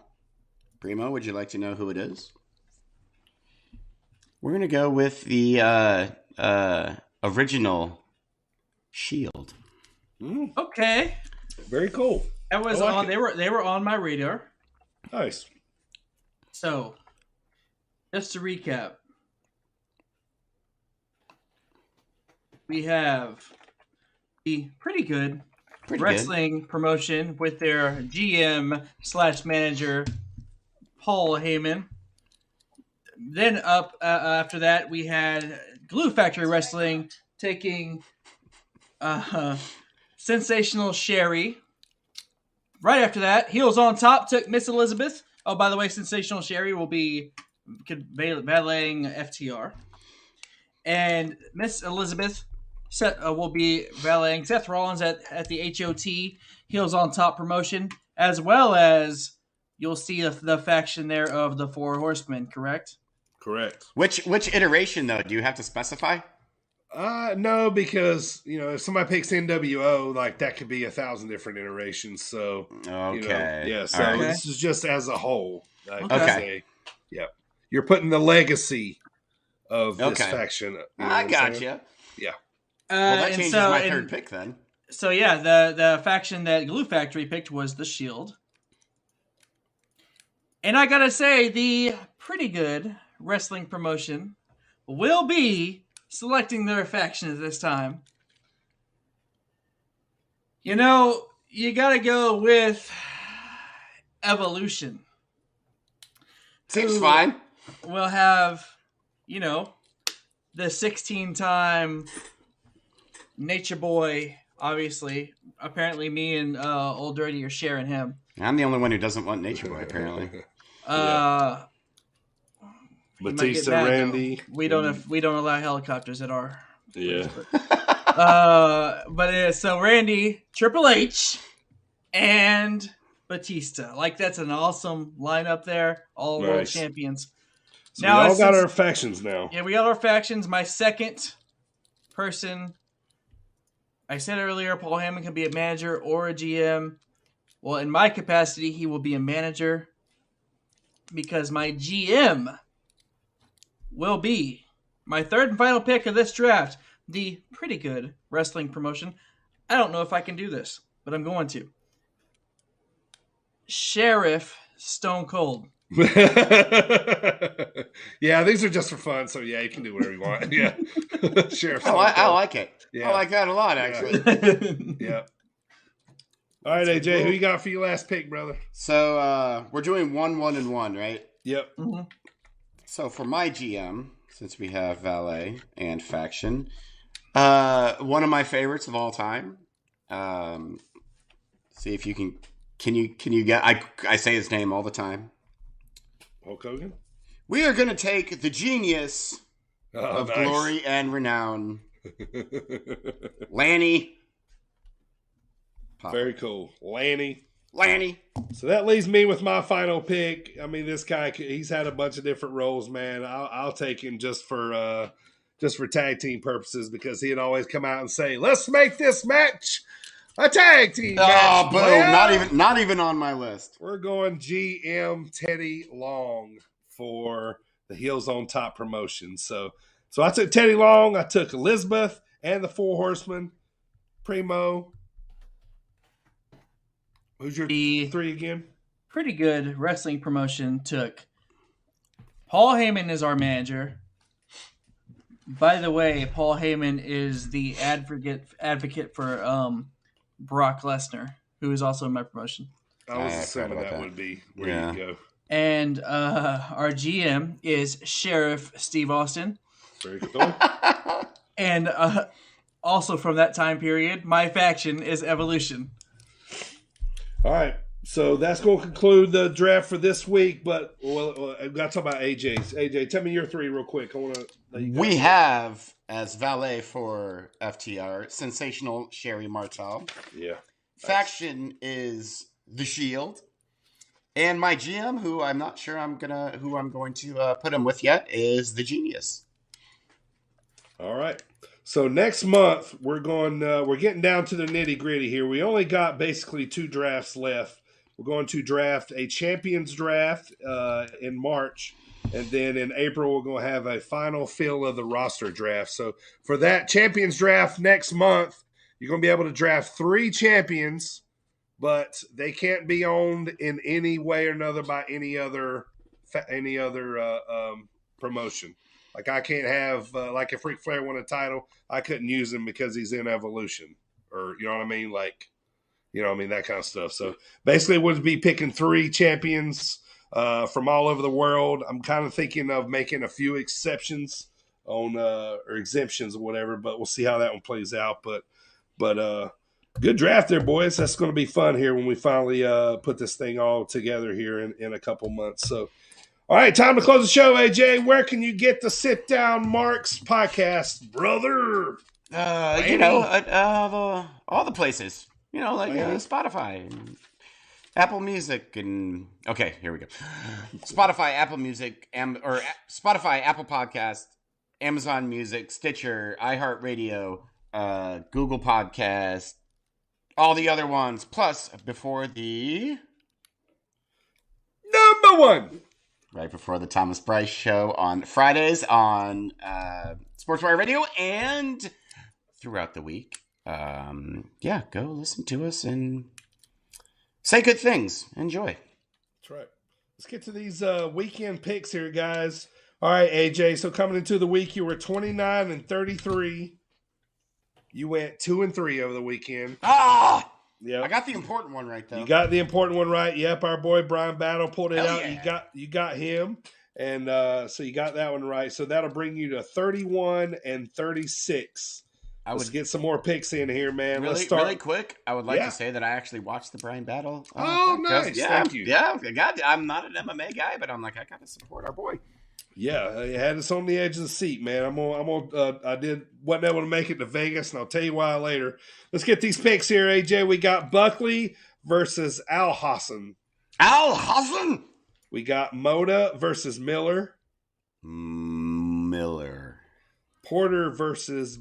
Primo, would you like to know who it is? We're going to go with the original Shield. Okay. Very cool. That was on. They were on my radar. Nice. So, just to recap, we have the pretty good wrestling promotion with their GM/manager Paul Heyman. Then up after that, we had Glue Factory Wrestling taking Sensational Sherry. Right after that, Heels on Top took Miss Elizabeth. Oh, by the way, Sensational Sherry will be valeting FTR. And Miss Elizabeth will be valeting Seth Rollins at the HOT Heels on Top promotion, as well as you'll see the faction there of the Four Horsemen, correct? Correct. Which iteration, though? Do you have to specify? No, because if somebody picks NWO, like that could be 1,000 different iterations. So okay, So this is just as a whole. Okay. Yep. You're putting the legacy of this faction. I gotcha. Yeah. Well, that changes my third pick then. So yeah, the faction that Glue Factory picked was the Shield, and I gotta say the pretty good wrestling promotion will be selecting their faction at this time. You gotta go with Evolution. Seems fine. We'll have, the 16-time Nature Boy, obviously. Apparently me and Old Dirty are sharing him. I'm the only one who doesn't want Nature Boy, apparently. Batista, Randy. We don't allow helicopters at our place, so Randy, Triple H, and Batista. Like that's an awesome lineup there. All world champions. So now we all got our factions now. Yeah, we got our factions. My second person, I said earlier, Paul Heyman can be a manager or a GM. Well, in my capacity, he will be a manager because my GM will be my third and final pick of this draft, the pretty good wrestling promotion. I don't know if I can do this, but I'm going to. Sheriff Stone Cold. Yeah, these are just for fun, so yeah, you can do whatever you want. Yeah. Sheriff Stone Cold. I like it. Yeah. I like that a lot, actually. Yeah. All right, AJ, who you got for your last pick, brother? So we're doing 1, 1, and 1, right? Yep. Mm-hmm. So for my GM, since we have Valet and Faction, one of my favorites of all time. See if you can you get? I say his name all the time. Hulk Hogan. We are going to take the genius of glory and renown, Lanny. Very cool, Lanny. So that leaves me with my final pick. I mean, this guy, he's had a bunch of different roles, man. I'll take him just for tag team purposes because he'd always come out and say, "Let's make this match a tag team match." Oh, boom! Not even on my list. We're going GM Teddy Long for the Heels on Top promotion. So I took Teddy Long. I took Elizabeth and the Four Horsemen. Primo. Who's your three again? Pretty good wrestling promotion took Paul Heyman as our manager. By the way, Paul Heyman is the advocate for Brock Lesnar, who is also in my promotion. I was assuming that would be where you go. And our GM is Sheriff Steve Austin. Very cool. And also from that time period, my faction is Evolution. All right, so that's going to conclude the draft for this week. But I've got to talk about AJ's. AJ, tell me your three real quick. We have as valet for FTR, Sensational Sherry Martel. Yeah. Faction is the Shield. And my GM, who I'm not sure who I'm going to put him with yet, is the Genius. All right. So next month we're getting down to the nitty gritty here. We only got basically 2 drafts left. We're going to draft a champions draft in March, and then in April we're going to have a final fill of the roster draft. So for that champions draft next month, you're going to be able to draft 3 champions, but they can't be owned in any way or another by any other promotion. Like I can't have like if Ric Flair won a title, I couldn't use him because he's in Evolution, or you know what I mean, like that kind of stuff. So basically, we'll be picking 3 champions from all over the world. I'm kind of thinking of making a few exceptions on or exemptions or whatever, but we'll see how that one plays out. But good draft there, boys. That's going to be fun here when we finally put this thing all together here in a couple months. So. All right, time to close the show, AJ. Where can you get the Sit Down Marks podcast, brother? All the places. Spotify, and Apple Music, and okay, here we go. Spotify, Apple Music, Spotify, Apple Podcast, Amazon Music, Stitcher, iHeartRadio, Google Podcast, all the other ones. Plus, before the number 1. Right before the Thomas Bryce Show on Fridays on SportzWire Radio and throughout the week. Go listen to us and say good things. Enjoy. That's right. Let's get to these weekend picks here, guys. All right, AJ. So coming into the week, you were 29-33. You went 2-3 over the weekend. Yeah, I got the important one right, though. You got the important one right. Yep, our boy Brian Battle pulled it out. Yeah. You got him, and so you got that one right. So that'll bring you to 31-36. Let's get some more picks in here, man. Let's start really quick. I would like to say that I actually watched the Brian Battle. Nice. Thank you. Yeah, I'm not an MMA guy, but I'm like, I got to support our boy. Yeah, I had us on the edge of the seat, man. I wasn't able to make it to Vegas, and I'll tell you why later. Let's get these picks here, AJ. We got Buckley versus Al Hassan. Al Hassan. We got Moda versus Miller. Miller. Porter versus,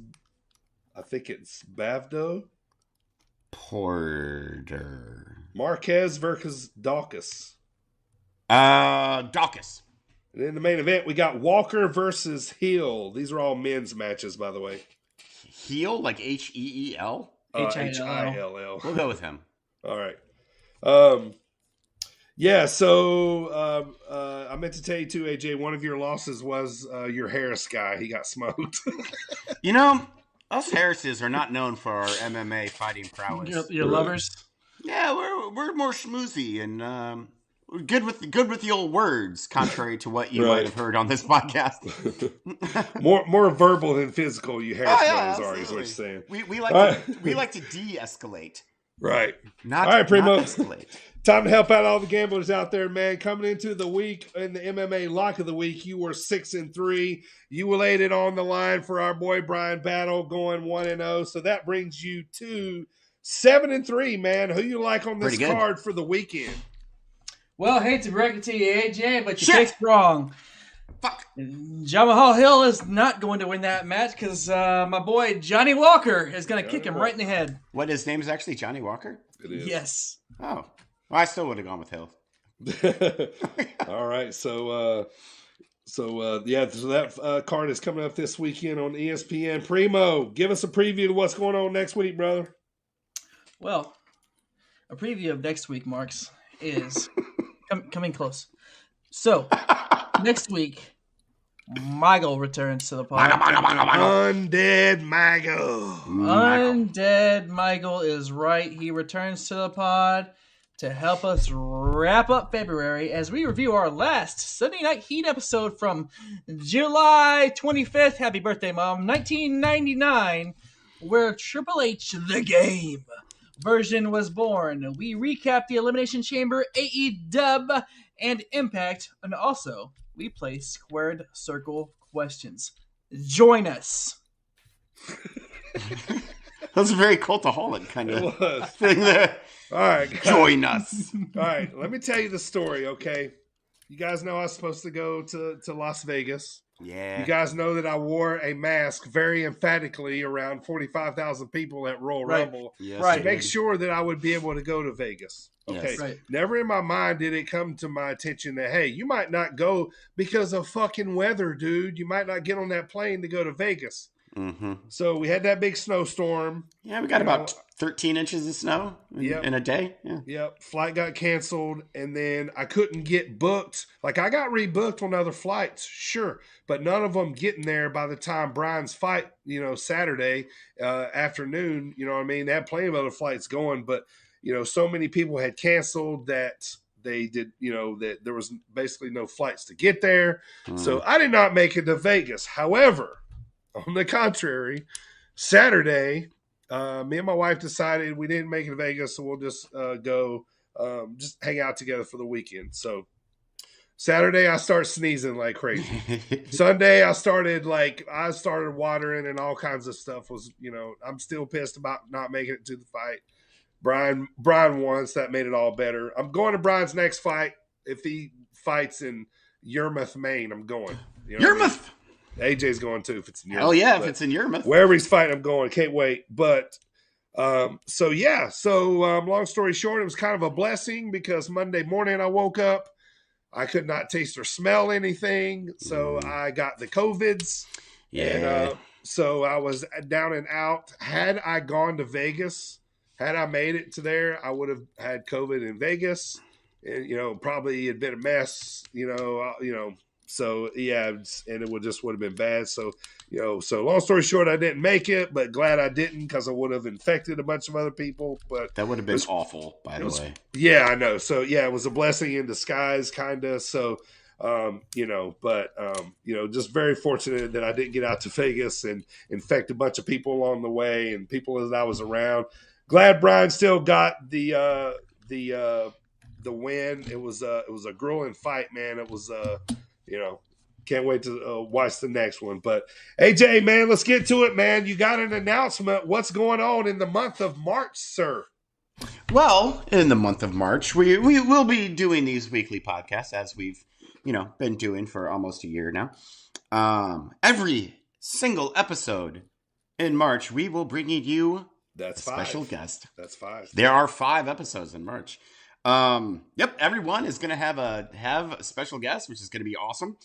I think it's Bavdo. Porter. Marquez versus Dawkins. Dawkins. And in the main event, we got Walker versus Hill. These are all men's matches, by the way. Hill, like H-E-E-L? H-I-L-L. We'll go with him. All right. So I meant to tell you too, AJ, one of your losses was your Harris guy. He got smoked. Us Harrises are not known for our MMA fighting prowess. Your lovers? Yeah, we're more schmoozy and good with the old words, contrary to what you might have heard on this podcast. more verbal than physical. You Harris brothers are, is what you're saying. We like to de-escalate. Right. Not, all right, Primo. Not escalate. Time to help out all the gamblers out there, man. Coming into the week in the MMA lock of the week, you were 6-3. You laid it on the line for our boy Brian Battle, going 1-0. So that brings you to 7-3, man. Who you like on this card for the weekend? Well, hate to break it to you, AJ, but you picked wrong. Fuck. Jamal Hill is not going to win that match because my boy Johnny Walker is going to kick him right in the head. What, his name is actually Johnny Walker? It is. Yes. Oh. Well, I still would have gone with Hill. All right. So that card is coming up this weekend on ESPN. Primo, give us a preview of what's going on next week, brother. Well, a preview of next week, Marks, is coming close. So, next week, Michael returns to the pod. Undead Michael. Undead Michael is right. He returns to the pod to help us wrap up February as we review our last Sunday Night Heat episode from July 25th. Happy birthday, Mom. 1999, where Triple H, the game version was born. We recap the Elimination Chamber, AEW, and Impact, and also we play Squared Circle questions. Join us. That was a very cultaholic kind of thing there. All right, guys. Join us. All right, let me tell you the story, okay? You guys know I was supposed to go to Las Vegas. Yeah. You guys know that I wore a mask very emphatically around 45,000 people at Royal Rumble to make sure that I would be able to go to Vegas. Okay. Yes. Right. Never in my mind did it come to my attention that, hey, you might not go because of fucking weather, dude. You might not get on that plane to go to Vegas. Mm-hmm. So we had that big snowstorm. Yeah, we got about 13 inches of snow in a day. Yeah. Yep. Flight got canceled, and then I couldn't get booked. Like, I got rebooked on other flights, sure, but none of them getting there by the time Brian's fight, Saturday afternoon. You know what I mean? They had plenty of other flights going, but, so many people had canceled that they did, that there was basically no flights to get there. So I did not make it to Vegas. However, on the contrary, Saturday, me and my wife decided we didn't make it to Vegas, so we'll just go just hang out together for the weekend. So Saturday, I start sneezing like crazy. Sunday, I started watering and all kinds of stuff. I'm still pissed about not making it to the fight. Brian won, so that made it all better. I'm going to Brian's next fight. If he fights in Yarmouth, Maine, I'm going. Yarmouth! AJ's going too if it's in Yarmouth. Hell yeah, if it's in Yarmouth. Wherever he's fighting, I'm going. Can't wait. But long story short, it was kind of a blessing because Monday morning I woke up. I could not taste or smell anything. So I got the COVIDs. Yeah. And so I was down and out. Had I gone to Vegas, had I made it to there, I would have had COVID in Vegas. And, probably it'd been a mess, So yeah, and it would have been bad. So, so long story short, I didn't make it, but glad I didn't because I would have infected a bunch of other people. But that would have been awful, by the way. Yeah, I know. So yeah, it was a blessing in disguise, kind of. So, just very fortunate that I didn't get out to Vegas and infect a bunch of people along the way and people that I was around. Glad Brian still got the win. It was a grueling fight, man. It was can't wait to watch the next one. But AJ, man, let's get to it, man. You got an announcement. What's going on in the month of March, sir? Well, in the month of March, we will be doing these weekly podcasts as we've, been doing for almost a year now. Every single episode in March, we will bring you a special guest. That's 5. There are 5 episodes in March. Everyone is going to have a special guest, which is going to be awesome.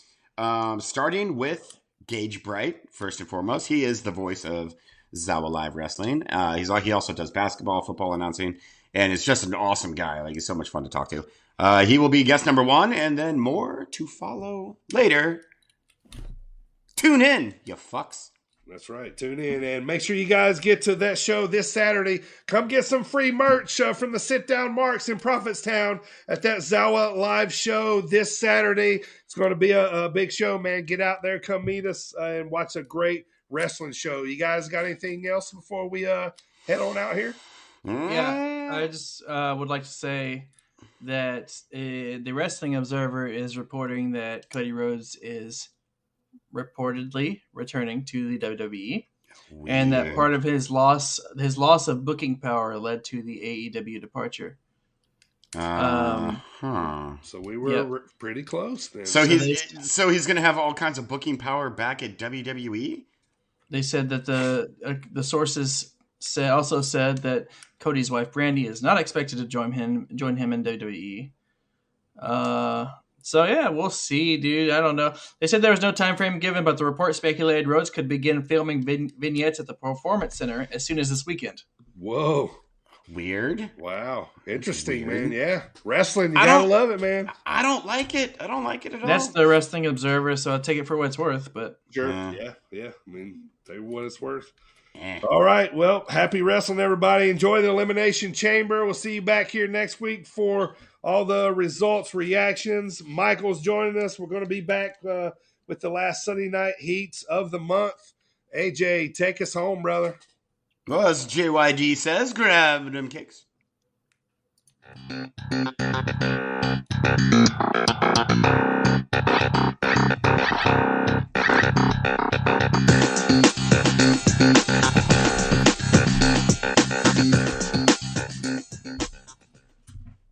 Starting with Gage Bright, first and foremost. He is the voice of Zawa Live Wrestling. He also does basketball, football announcing, and it's just an awesome guy. Like, he's so much fun to talk to. He will be guest number 1, and then more to follow later. Tune in, you fucks. That's right. Tune in and make sure you guys get to that show this Saturday. Come get some free merch from the Sit Down Marks in Prophetstown at that Zawa Live show this Saturday. It's going to be a big show, man. Get out there, come meet us, and watch a great wrestling show. You guys got anything else before we head on out here? Yeah, I just would like to say that the Wrestling Observer is reporting that Cody Rhodes is reportedly returning to the WWE, and that part of his loss of booking power led to the AEW departure. So we were pretty close then. So he's going to have all kinds of booking power back at WWE. They said that the sources also said that Cody's wife Brandy is not expected to join him in WWE. So yeah, we'll see, dude. I don't know. They said there was no time frame given, but the report speculated Rhodes could begin filming vignettes at the Performance Center as soon as this weekend. Whoa. Weird. Wow. Interesting, man. Yeah. Wrestling, you gotta love it, man. I don't like it. I don't like it at all. That's the Wrestling Observer, so I'll take it for what it's worth. But sure. Yeah. I mean, tell you what it's worth. All right. Well, happy wrestling, everybody. Enjoy the Elimination Chamber. We'll see you back here next week for all the results, reactions. Michael's joining us. We're going to be back with the last Sunday night heats of the month. AJ, take us home, brother. Well, as JYD says, grab them kicks.